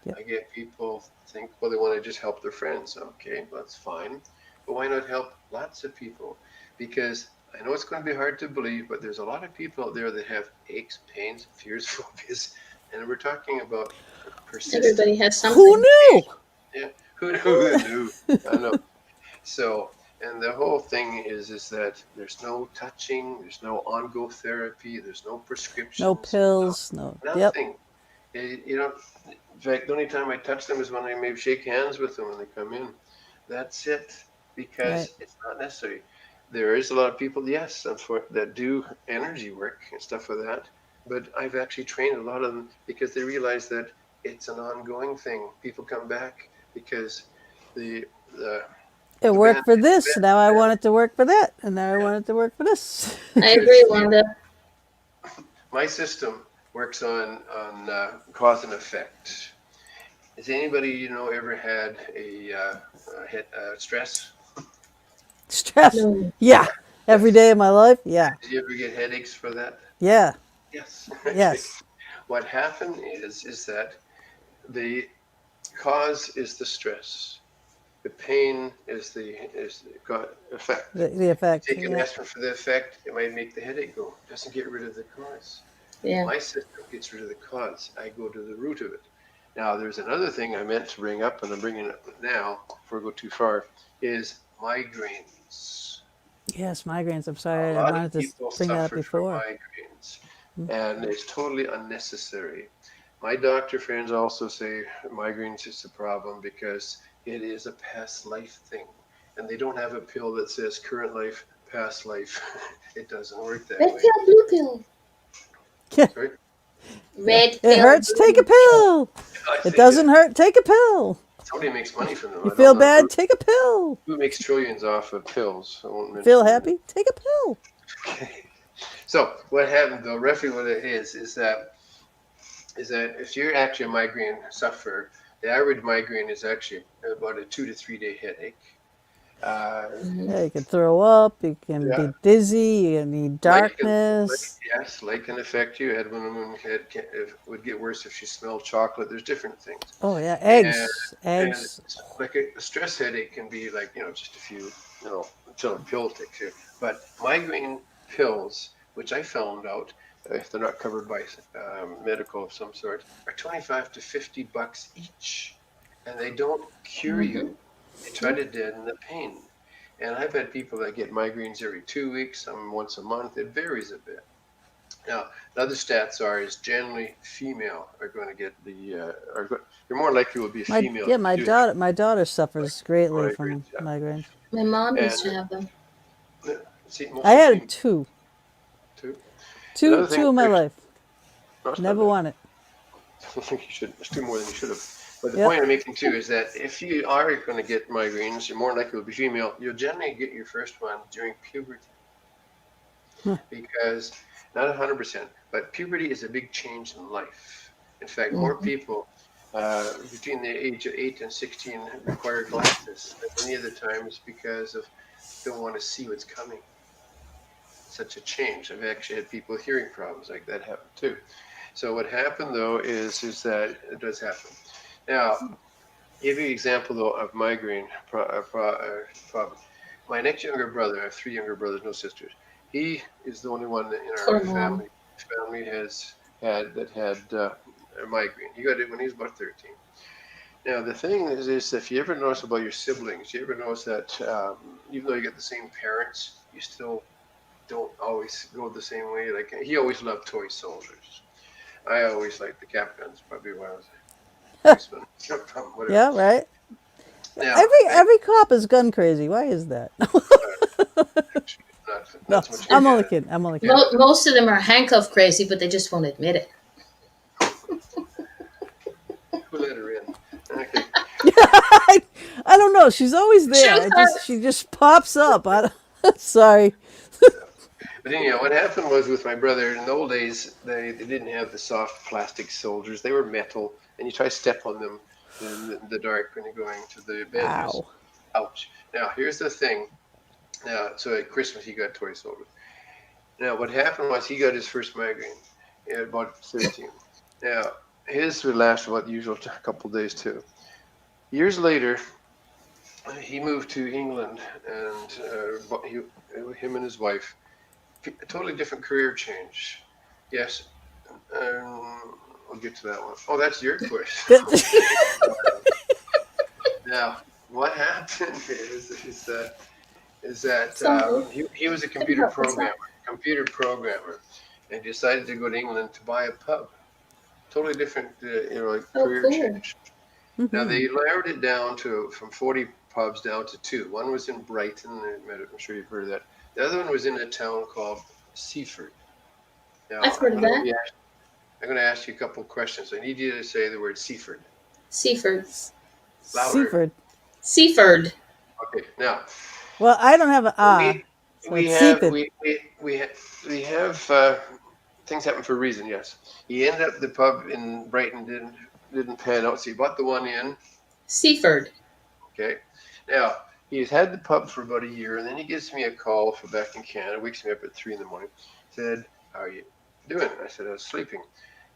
Yep. I get people think, well, they want to just help their friends. Okay, that's fine. But why not help lots of people? Because I know it's going to be hard to believe, but there's a lot of people out there that have aches, pains, fears, phobias, and we're talking about persistent. Everybody has something. Who knew? Yeah, who knew? I know. So, and the whole thing is that there's no touching, there's no on-go therapy, there's no prescriptions, No pills. No. Yep. nothing. In fact, the only time I touch them is when I maybe shake hands with them when they come in. That's it, because it's not necessary. There is a lot of people, yes, that do energy work and stuff like that, but I've actually trained a lot of them because they realize that it's an ongoing thing. People come back because it worked for this. Now I want it to work for that. And now I want it to work for this. I agree, Wanda. My system works on cause and effect. Has anybody ever had a stress? Stress. No. Yeah. Every day of my life. Yeah. Did you ever get headaches for that? Yeah. Yes. Yes. What happened is that the cause is the stress. The pain is the effect. The effect. Take an Yeah. aspirin for the effect, it might make the headache go. It doesn't get rid of the cause. Yeah. My system gets rid of the cause. I go to the root of it. Now, there's another thing I meant to bring up, and I'm bringing it up now before I go too far, is migraines. Yes, migraines. I'm sorry. A I lot wanted of to people bring that up suffer from before. migraines, and it's totally unnecessary. My doctor friends also say migraines is a problem because it is a past life thing, and they don't have a pill that says current life, past life. It doesn't work that Red way. pill, blue pill. Sorry? Red It pill. hurts. blue Take a pill. I It think doesn't hurt. Take a pill. somebody makes money from them. I You don't feel know bad? Take a pill. who makes trillions off of pills. I won't mention Feel that. happy? Take a pill. Okay. So what happened though, roughly what it is that if you're actually a migraine sufferer, the average migraine is actually about a 2 to 3 day headache. Yeah, you can throw up. You can Yeah. be dizzy. You need darkness. Light can affect you. I had one woman it would get worse if she smelled chocolate. There's different things. Oh yeah, eggs. Eggs. And like a stress headache can be like, just a few, until a pill takes you. But migraine pills, which I found out, if they're not covered by medical of some sort, are $25 to $50 each, and they don't cure you. They try to deaden the pain. And I've had people that get migraines every 2 weeks, some once a month. It varies a bit. Now, another stats is generally female are going to get you're more likely will be a female to My do it. daughter suffers greatly from Migraines, yeah. migraines. My mom used And to have them. see, I mostly had female two, too. Another thing, two in my there's, life. no, it's not Never bad. won it. I don't think you should. It's two more than you should have. But the Yep. point I'm making too is that if you are going to get migraines, you're more likely to be female. You'll generally get your first one during puberty Huh. because not 100%, but puberty is a big change in life. In fact, more people between the age of 8 and 16 require glasses than any other times because of don't want to see what's coming. Such a change. I've actually had people with hearing problems like that happen too. So what happened though is that it does happen. Now, give you an example though of migraine problem. My next younger brother, I have three younger brothers, no sisters. He is the only one in our Poor mom. family has had a migraine. He got it when he was about 13. Now the thing is if you ever notice about your siblings, you ever notice that even though you get the same parents, you still don't always go the same way. Like he always loved toy soldiers. I always liked the Cap Guns, probably when I was a policeman. Whatever. Yeah, right. Now, Every cop is gun crazy. Why is that? No, not so much I'm only kidding. I'm only kidding. Most of them are handcuff crazy, but they just won't admit it. Who let her in? Okay. I don't know. She's always there. She just pops up. Sorry. But anyhow, what happened was with my brother in the old days, they didn't have the soft plastic soldiers. They were metal, and you try to step on them in the dark when you're going to the bedrooms. Ow. Ouch. Now, here's the thing. Now, so at Christmas, he got toy soldiers. Now, what happened was he got his first migraine at about 13. Now, his would last about the usual a couple of days too. Years later, he moved to England, and him and his wife, a totally different career change. Yes, we'll get to that one. Oh, that's your question. Now, what happened is that he was a computer programmer, and decided to go to England to buy a pub. Totally different, career cool. change. Now they narrowed it down from 40 pubs down to 2. One was in Brighton, I'm sure you've heard of that. The other one was in a town called Seaford. Now, I've heard of that. I'm going to ask you a couple of questions. I need you to say the word Seaford. Seaford. Louder. Seaford. Okay. Now. Well, I don't have an we have things happen for a reason. Yes. He ended up the pub in Brighton didn't pan out, so he bought the one in Seaford. Okay. Now, he's had the pub for about a year, and then he gives me a call from back in Canada, wakes me up at 3 a.m, said, how are you doing? I said, I was sleeping.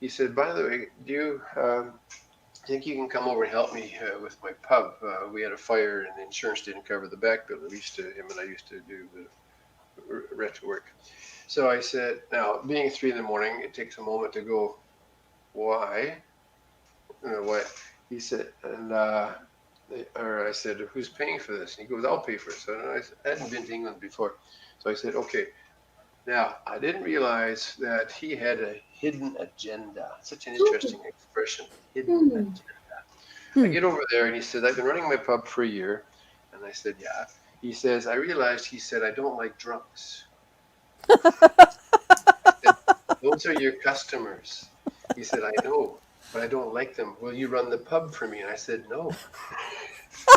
He said, by the way, do you think you can come over and help me with my pub? We had a fire, and the insurance didn't cover the back bill. Him and I used to do the retro work. So I said, now, being 3 a.m, it takes a moment to go, why? What? He said, and I said, who's paying for this? And he goes, I'll pay for it. So I hadn't been to England before. So I said, okay. Now, I didn't realize that he had a hidden agenda. Such an interesting expression, hidden agenda. I get over there and he said, I've been running my pub for a year. And I said, yeah. He says, I realized, I don't like drunks. I said, those are your customers. He said, I know, but I don't like them. Will you run the pub for me? And I said, no.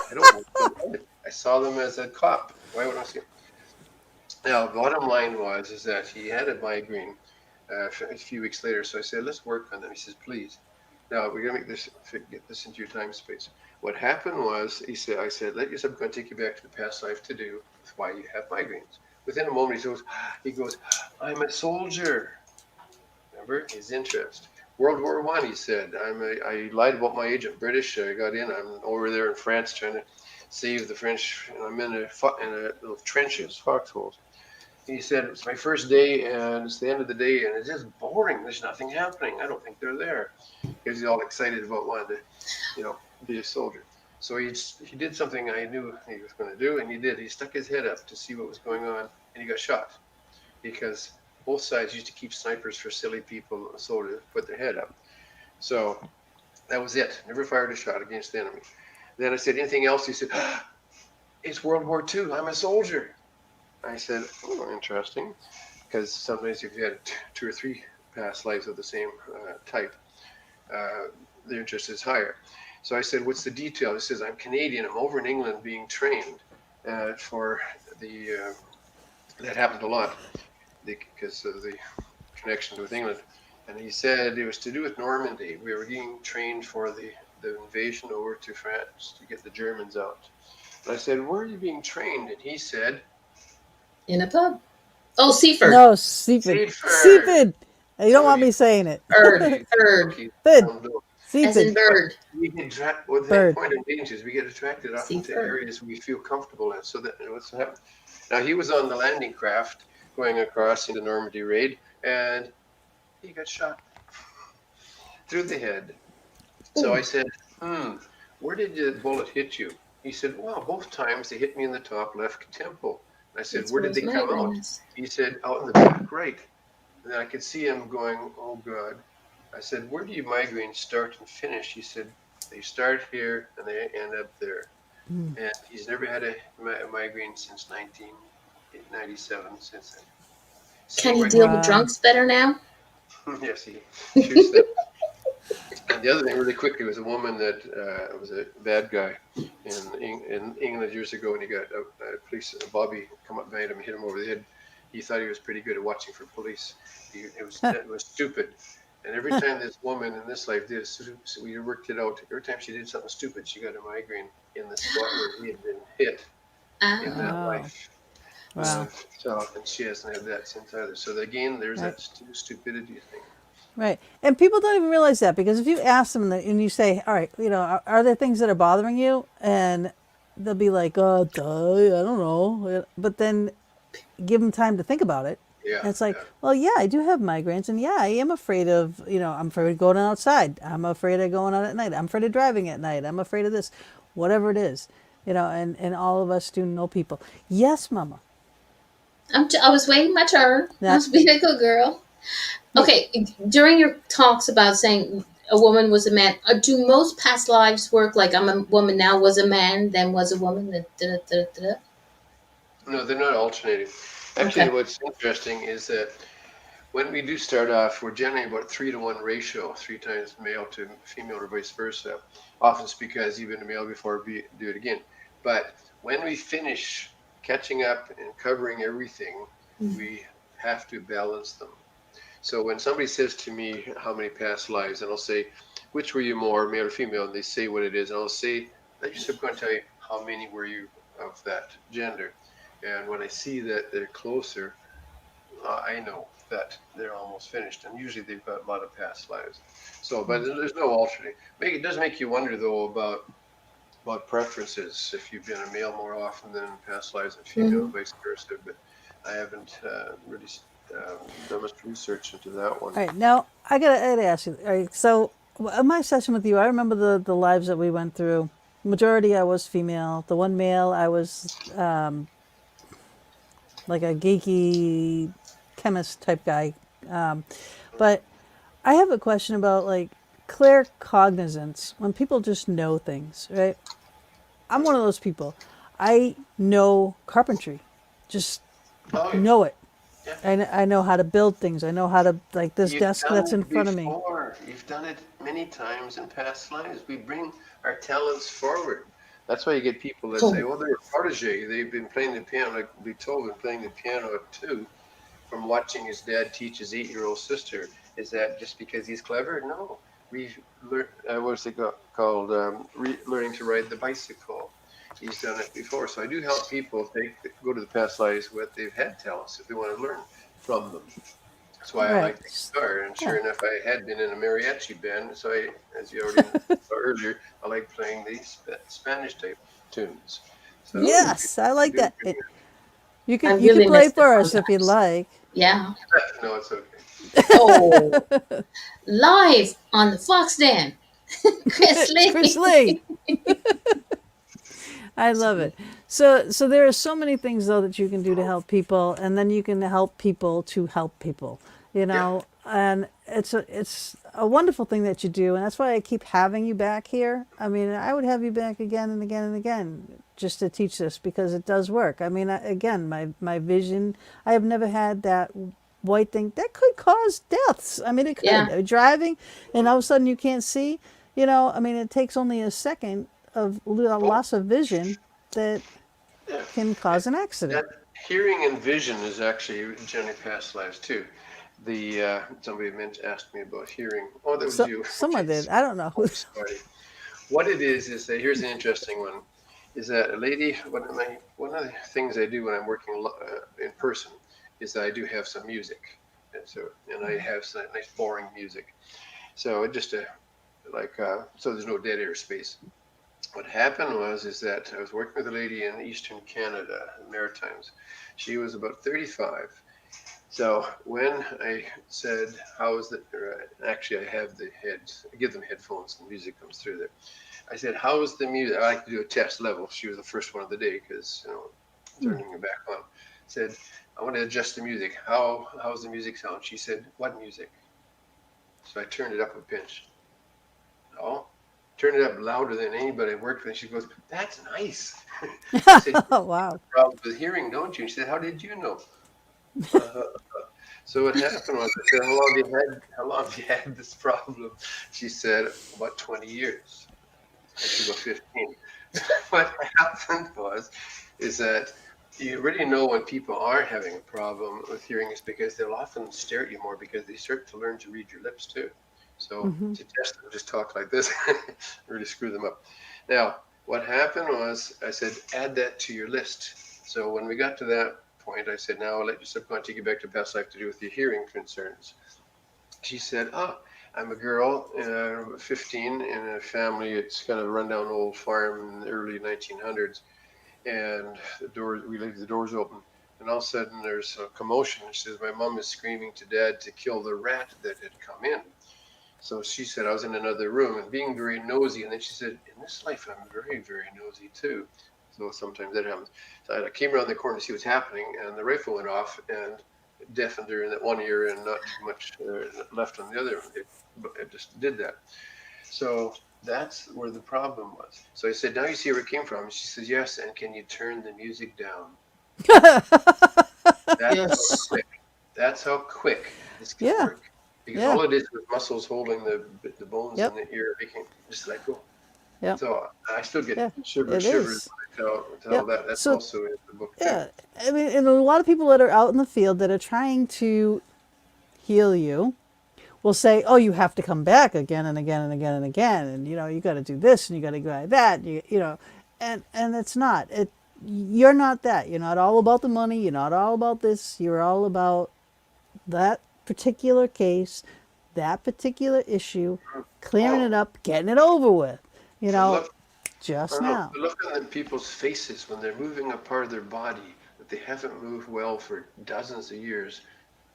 I don't like them. I saw them as a cop. Why would I see them? Now, bottom line is that he had a migraine a few weeks later. So I said, let's work on them. He says, please. Now, we're going to get this into your time space. What happened was, I said, let your subconscious take you back to the past life to do with why you have migraines. Within a moment, he goes, I'm a soldier. Remember his interest. World War I, he said, I lied about my age. I'm British. I got in. I'm over there in France trying to save the French. I'm in a little trenches, foxholes. He said, it's my first day, and it's the end of the day, and it's just boring. There's nothing happening. I don't think they're there. Because he's all excited about wanting to, be a soldier. So he did something I knew he was going to do, and he did. He stuck his head up to see what was going on, and he got shot because both sides used to keep snipers for silly people, so to put their head up. So that was it. Never fired a shot against the enemy. Then I said, anything else? He said, it's World War II. I'm a soldier. I said, oh, interesting. Because sometimes if you had 2 or 3 past lives of the same type, the interest is higher. So I said, what's the detail? He says, I'm Canadian. I'm over in England being trained for the, that happened a lot because of the connection with England. And he said it was to do with Normandy. We were being trained for the invasion over to France to get the Germans out. And I said, where are you being trained? And he said, In a pub. Oh, Seaford. No, Seaford. Seaford. You don't want me saying it. Bird. Bird. As in bird. We get well, the point of danger is we get attracted often to Seaford. areas we feel comfortable in. So that what's happened. Now he was on the landing craft going across into Normandy raid, and he got shot through the head. So I said, where did the bullet hit you? He said, well, both times they hit me in the top left temple. I said, where did they come out? He said, out in the back right. And then I could see him going, oh God. I said, where do you migraines start and finish? He said, they start here and they end up there. And he's never had a migraine since 1997. Since then. Can he deal with drunks better now? Yes, he shoots them. And the other thing, really quickly, was a woman that was a bad guy in England years ago, and he got a bobby come up behind him and hit him over the head. He thought he was pretty good at watching for police. It was stupid. And every time this woman in this life did, so we worked it out. Every time she did something stupid, she got a migraine in the spot where he had been hit in that life. Wow. And she hasn't had that since either. So again, there's that stupidity thing. Right. And people don't even realize that, because if you ask them and you say, all right, are there things that are bothering you? And they'll be like, oh, duh, I don't know. But then give them time to think about it. Yeah. And it's like, well, yeah, I do have migraines. And yeah, I am afraid of, I'm afraid of going outside. I'm afraid of going out at night. I'm afraid of driving at night. I'm afraid of this, whatever it is, and all of us do know people. Yes, Mama. I was waiting my turn. I was being a good girl. Okay, during your talks about saying a woman was a man, do most past lives work like I'm a woman now, was a man, then was a woman? No, they're not alternating. Actually, what's interesting is that when we do start off, we're generally about 3-to-1 ratio, 3 times male to female or vice versa. Often it's because you've been a male before, do it again. But when we finish catching up and covering everything, we have to balance them. So when somebody says to me, how many past lives, and I'll say, which were you more, male or female? And they say what it is. And I'll say, I'm just going to tell you, how many were you of that gender? And when I see that they're closer, I know that they're almost finished. And usually they've got a lot of past lives. So, but there's no alternate. It does make you wonder, though, about preferences, if you've been a male more often than in past lives and female, vice versa. But I haven't really done much research into that one. All right, now I gotta ask you. All right, so in my session with you, I remember the lives that we went through. Majority, I was female. The one male, I was like a geeky chemist type guy. But I have a question about like claircognizance, when people just know things, right? I'm one of those people. I know carpentry, just know it. I know how to build things. I know how to, like this desk that's in front of me. You've done it many times in past lives. We bring our talents forward. That's why you get people that say, well, they're a protege. They've been playing the piano, like Beethoven playing the piano at 2 from watching his dad teach his 8-year-old sister. Is that just because he's clever? No. We've learned, what's it called? Learning to ride the bicycle. He's done it before. So I do help people go to the past lives with they've had talents if they want to learn from them. That's why I like the guitar. And sure enough, I had been in a mariachi band. So as you already saw earlier, I like playing these Spanish type tunes. So yes, I like that. You can play for us if you'd like. Yeah. No, it's okay. Oh, live on the Fox Den. Chris Lee. Chris Lee. I love it. So there are so many things though that you can do to help people, and then you can help people to help people. You Yeah. know, and it's a wonderful thing that you do, and that's why I keep having you back here. I mean, I would have you back again and again and again just to teach this because it does work. I mean, again, my vision. I have never had that white thing that could cause deaths. I mean, it could. Yeah. Driving, and all of a sudden you can't see. You know, I mean, it takes only a second of loss of vision that Yeah. can cause an accident. That hearing and vision is actually generally past lives too. The somebody asked me about hearing. Oh, that was So you. someone Okay, did. I don't know who. sorry. What it is that here's an interesting one. Is that a lady? One of the things I do when I'm working in person is that I do have some music, and I have some nice boring music. So just so there's no dead air space. What happened is that I was working with a lady in Eastern Canada, the Maritimes. She was about 35. So when I said, "How is it?" Actually, I have I give them headphones, and music comes through there. I said, "How is the music?" I like to do a test level. She was the first one of the day because turning it back on. I said, "I want to adjust the music. How's the music sound?" She said, "What music?" So I turned it up a pinch. Oh, turned it up louder than anybody I worked with. She goes, "That's nice." I said, "You Oh wow. have problems with hearing, don't you?" She said, "How did you know?" Uh, so what happened was I said, how long have you had this problem? She said, "About 20 years." I said, "About 15." What happened is that you really know when people are having a problem with hearing is because they'll often stare at you more because they start to learn to read your lips too. So to test them, just talk like this, really screw them up. Now, what happened was I said, add that to your list. So when we got to that point, I said, now I'll let your subconscious take you back to past life to do with your hearing concerns. She said, I'm a girl, 15, in a family. It's kind of a rundown old farm in the early 1900s. And we leave the doors open. And all of a sudden there's a commotion. She says, my mom is screaming to dad to kill the rat that had come in. So she said, I was in another room and being very nosy. And then she said, in this life, I'm very, very nosy too. So sometimes that happens. So I came around the corner to see what's happening, and the rifle went off and deafened her in that one ear and not too much left on the other. It just did that. So that's where the problem was. So I said, now you see where it came from. She says, yes, and can you turn the music down? Yes. That's how quick this can Yeah. work. Because Yeah. all it is muscles holding the bones Yep. in the ear. They can just let go. Yep. So I still get Yeah. shivers It when is. I tell Yep. that. That's So also in the book too. yeah, I mean, and a lot of people that are out in the field that are trying to heal you will say, "Oh, you have to come back again and again and again and again, and you got to do this and you got to go like that." And it's not. You're not that. You're not all about the money. You're not all about this. You're all about that particular case, that particular issue, clearing it up, getting it over with. Look, Just I know, now. the look on people's faces when they're moving a part of their body that they haven't moved well for dozens of years,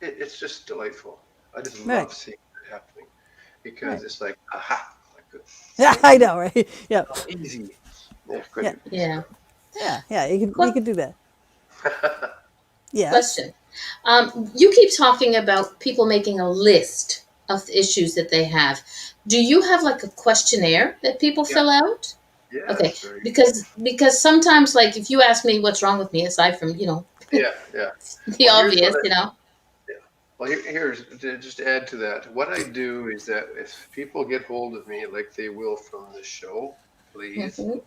it's just delightful. I just Right. love seeing it happening because Right. it's like, aha, like Yeah, so I know, right? Yeah. easy. Yeah, Yeah. good. Yeah. Yeah. You can do that. Yes. Question. You keep talking about people making a list of the issues that they have. Do you have like a questionnaire that people Yeah, fill out? Okay, yes, very good. because sometimes, like, if you ask me what's wrong with me, aside from Yeah, yeah. the Well, here's what obvious, yeah. Well, here's to just add to that. What I do is that if people get hold of me, like they will from the show, please, Mhm.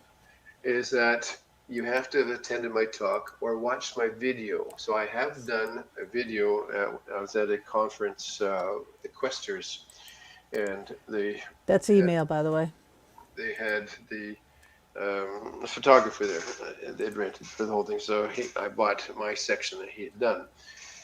is that you have to have attended my talk or watched my video. So I have done a video. I was at a conference, the Questers, and That's had email, by the way. they had the photographer there. They'd rented for the whole thing. So I bought my section that he had done.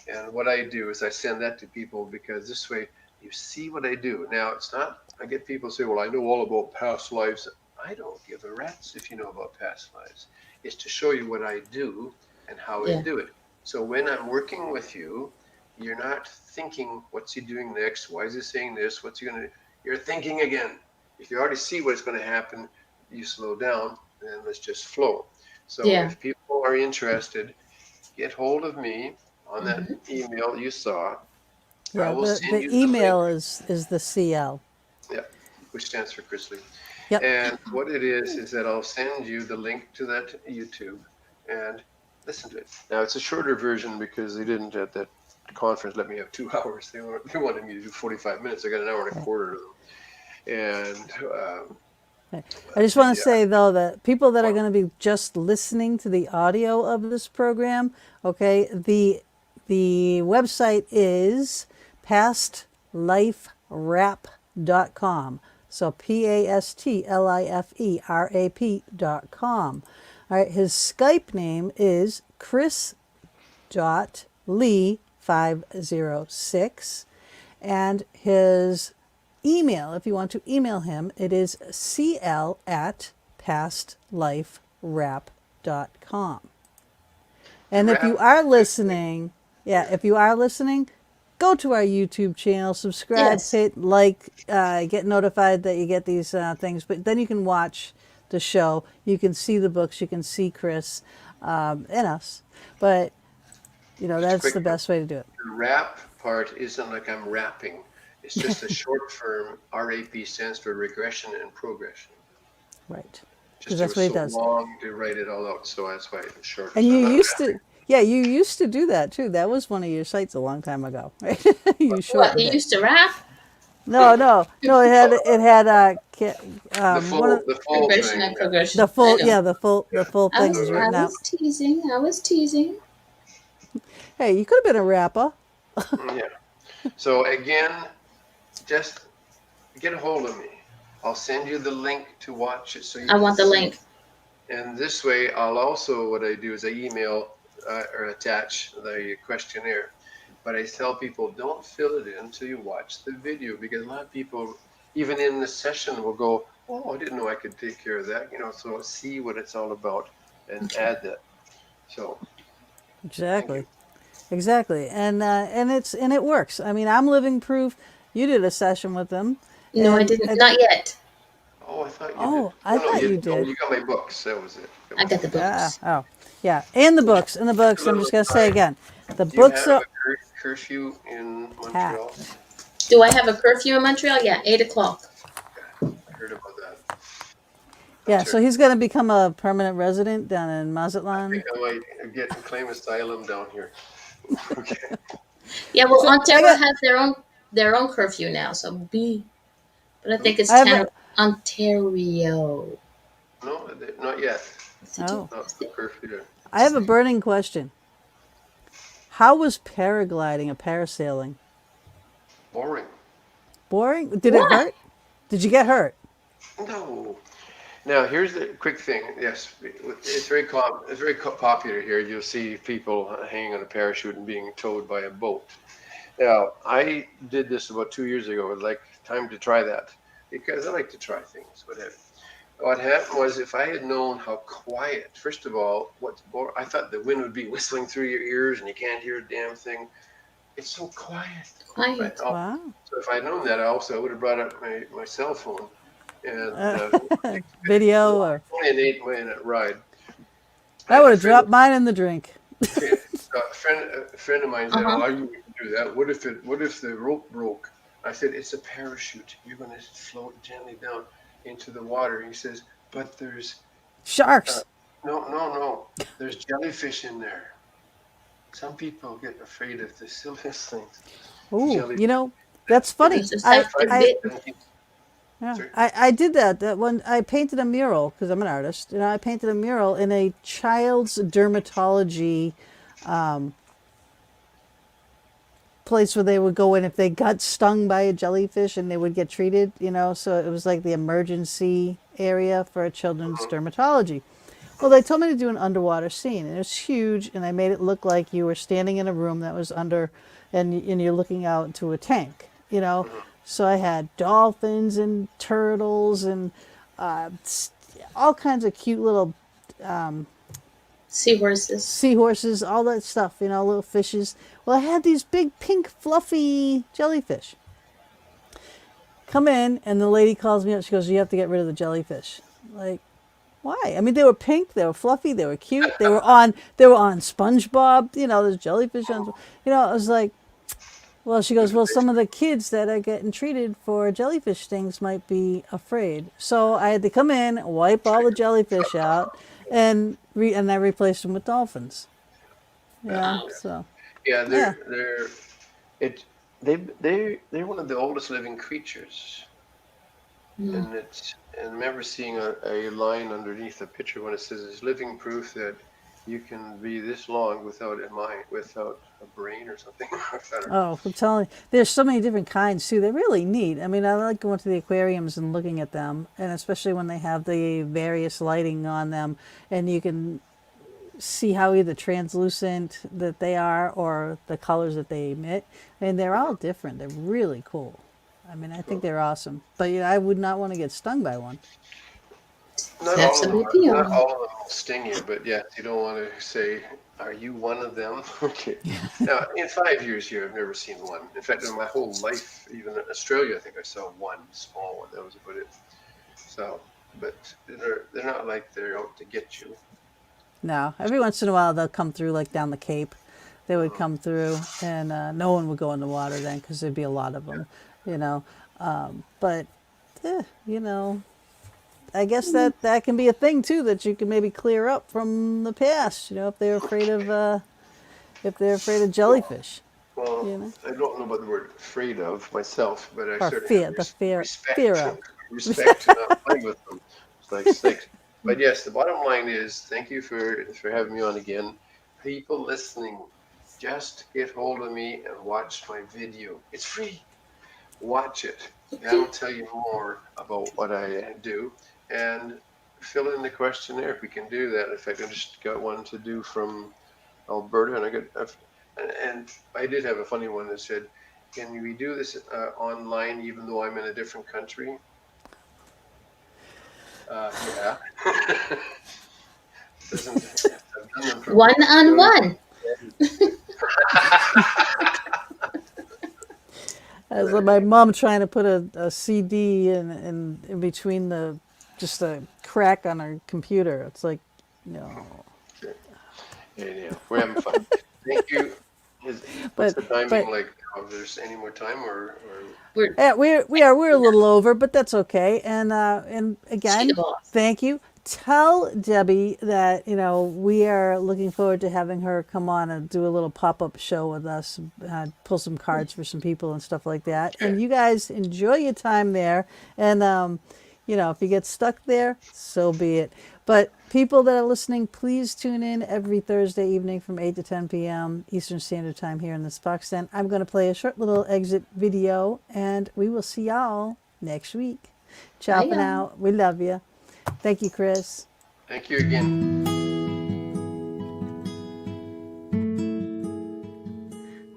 And what I do is I send that to people because this way you see what I do. Now, it's not, I get people say, well, I know all about past lives. I don't give a rat's if you know about past lives. It's to show you what I do and how I Yeah. do it. So when I'm working with you, you're not thinking, what's he doing next? Why is he saying this? What's he going to do? You're thinking again. If you already see what's going to happen, you slow down and let's just flow. So Yeah. if people are interested, get hold of me on that Hmm. email you saw. I Yeah, will send the you the link. email is the CL. Yeah, which stands for Chrisley. Yep. And what it is that I'll send you the link to that YouTube and listen to it. Now it's a shorter version because they didn't at that conference let me have 2 hours. They wanted me to do 45 minutes. I got an hour and a Right. quarter of them. And Okay. I just want to yeah, say though that people that are well, going to be just listening to the audio of this program, okay, the website is pastliferap.com. So pastliferap.com. All right, his Skype name is Chris.Lee506, and his email, if you want to email him, it is cl@pastliferap.com. the And if you rap, are listening, yeah, if you are listening, go to our YouTube channel, subscribe, Yes. hit like, get notified that you get these things. But then you can watch the show. You can see the books. You can see Chris and us. But, just a that's quick the one. best way to do it. The rap part isn't like I'm rapping. It's just a short form. RAP stands for regression and progression. Right. Because Just it that's was what he so does. long to write it all out, so that's why it's short. And So you I'm not used rapping. to, yeah, you used to do that too. That was one of your sites a long time ago, right? You What, shortened you it. used to rap? No, no, no. It had The one of full, the full Regression thing. and Yeah. progression. the I full, know. yeah, the full Yeah. I thing was was So I written out. was teasing. I was teasing. Hey, you could have been a rapper. yeah. So again, just get a hold of me. I'll send you the link to watch it so you I can want the see. link. And this way, I'll also what I do is I email or attach the questionnaire. But I tell people don't fill it in until you watch the video because a lot of people, even in the session, will go, "Oh, I didn't know I could take care of that." So see what it's all about and Okay. add that. So thank you. Exactly, exactly, and it works. I mean, I'm living proof. You did a session with them, No, I didn't. Not yet. Oh, I thought you did. oh, I Oh no, thought you you no, did. you got my books. That was it. Got I my got the books. Yeah. books. Oh, yeah. And the books. And the Just a books. I'm little just gonna say aside. again, the Do you books have a are curfew in Montreal? packed. Do I have a curfew in Montreal? Yeah, 8 o'clock. I heard about that. Yeah. So Ontario. he's gonna become a permanent resident down in I think Mazatlan. I might get and claim asylum down here. Okay. Yeah, well, So I Ontario got. has their own curfew now. So but I think it's I have. 10. Ontario. No, not yet. Yes, they do. Oh, Not Yes, the they- curfew. I have a burning question. How was paragliding or parasailing? Boring. Boring? Did it Why? hurt? Did you get hurt? No. Now here's the quick thing. Yes, it's very popular here. You'll see people hanging on a parachute and being towed by a boat. Now I did this about 2 years ago. I'd like time to try that because I like to try things. Whatever. What happened was if I had known how quiet, first of all, I thought the wind would be whistling through your ears and you can't hear a damn thing. It's so quiet. But Quiet. Wow. so if I'd known that, I would have brought up my cell phone and take Video or only an 8 minute ride. I would A have friend, dropped mine in the drink. a friend of mine said, Uh-huh. "Oh, I wouldn't do that. What if the rope broke?" I said, "It's a parachute. You're going to float gently down into the water." He says, "But there's Sharks. no. There's jellyfish in there." Some people get afraid of the silliest things. Ooh, Jellyfish. that's funny. There's a I stuff tried to I bit. 17 Yeah, Sorry. I did that. That one I painted a mural because I'm an artist. I painted a mural in a child's dermatology place where they would go in if they got stung by a jellyfish and they would get treated. So it was like the emergency area for a children's dermatology. Well, they told me to do an underwater scene, and it was huge, and I made it look like you were standing in a room that was under, and you're looking out to a tank. So I had dolphins and turtles and all kinds of cute little Seahorses. seahorses, all that stuff, little fishes. Well, I had these big pink fluffy jellyfish come in, and the lady calls me up. She goes, "You have to get rid of the jellyfish." Like, Why? I mean, they were pink, they were fluffy, they were cute, they were on SpongeBob. There's jellyfish on. I was like, well, she goes, well, some of the kids that are getting treated for jellyfish stings might be afraid. So I had to come in, wipe all the jellyfish out, and I replaced them with dolphins. Yeah. So. Yeah, Yeah. they're one of the oldest living creatures, Mm. and I remember seeing a line underneath the picture when it says it's living proof that you can be this long without a brain or something. I don't know. Oh, I'm telling you, there's so many different kinds too. They're really neat. I mean, I like going to the aquariums and looking at them, and especially when they have the various lighting on them, and you can see how either translucent that they are or the colors that they emit. And they're all different. They're really cool. I mean, I think they're awesome. But I would not want to get stung by one. That's a big deal. Not all of them will sting you, but yes, you don't want to say, "Are you one of them?" Okay. Now, in 5 years here, I've never seen one. In fact, in my whole life, even in Australia, I think I saw one small one. That was about it. So, but they're not like they're out to get you. No, every once in a while they'll come through, like down the Cape. They would come through, and no one would go in the water then because there'd be a lot of them, you know. But, I guess that can be a thing too that you can maybe clear up from the past. If they're afraid of jellyfish. Well, You know? I don't know about the word "afraid of" myself, but I Or certainly fear, have the fear respect of. respect to not playing with them. It's like snakes. But yes, the bottom line is thank you for having me on again. People listening, just get hold of me and watch my video. It's free. Watch it. That'll tell you more about what I do. And fill in the questionnaire if we can do that. In fact, I just got one to do from Alberta, and I did have a funny one that said, "Can we do this online even though I'm in a different country?" Yeah. I've done them from One on one. As like my mom trying to put a CD in between just a crack on her computer. It's like, no. Yeah, we're having fun. Thank you. What's the timing but- like? If there's any more time, or Yeah, we're a little over, but that's okay. And again, She the boss. thank you. Tell Debbie that we are looking forward to having her come on and do a little pop-up show with us, pull some cards for some people and stuff like that. And you guys enjoy your time there. And if you get stuck there, so be it. But people that are listening, please tune in every Thursday evening from 8 to 10 p.m. Eastern Standard Time here in the Fox Den. I'm going to play a short little exit video, and we will see y'all next week. Ciao Bye, for now. We love you. Thank you, Chris. thank you again.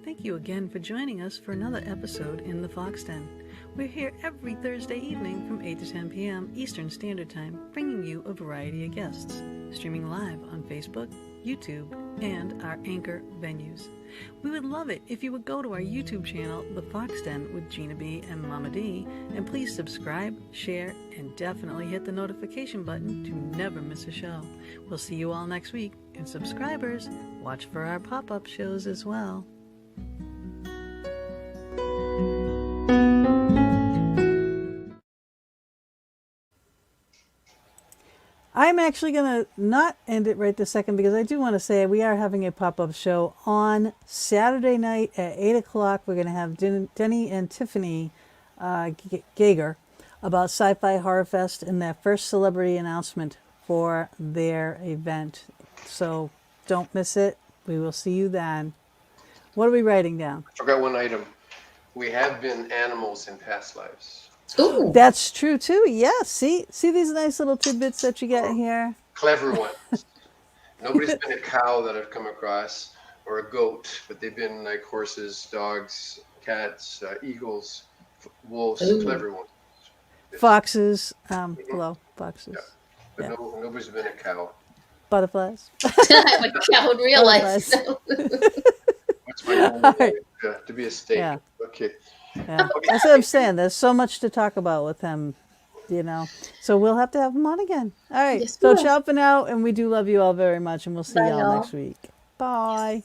Thank you again for joining us for another episode in the Fox Den. We're here every Thursday evening from 8 to 10 p.m. Eastern Standard Time, bringing you a variety of guests, streaming live on Facebook, YouTube, and our Anchor venues. We would love it if you would go to our YouTube channel, The Fox Den with Gina B and Mama D, and please subscribe, share, and definitely hit the notification button to never miss a show. We'll see you all next week, and subscribers, watch for our pop-up shows as well. I'm actually going to not end it right this second because I do want to say we are having a pop-up show on Saturday night at 8 o'clock. We're going to have Denny and Tiffany Gager about Sci-Fi Horror Fest and their first celebrity announcement for their event. So don't miss it. We will see you then. What are we writing down? I forgot one item. We have been animals in past lives. Ooh. That's true too. Yeah. See these nice little tidbits that you get here. Clever ones. Nobody's been a cow that I've come across, or a goat, but they've been like horses, dogs, cats, eagles, wolves. Ooh. Clever ones. Foxes. Hello, foxes. Yeah. But Yeah. Nobody's been a cow. Butterflies. I would realize. What's my goal? right. To be a steak. Yeah. Okay. Yeah. That's what I'm saying. There's so much to talk about with him. you know. So we'll have to have him on again. All right. Yes, we So will. ciao for now, and we do love you all very much, and we'll see Bye, y'all y'all. next week. Bye.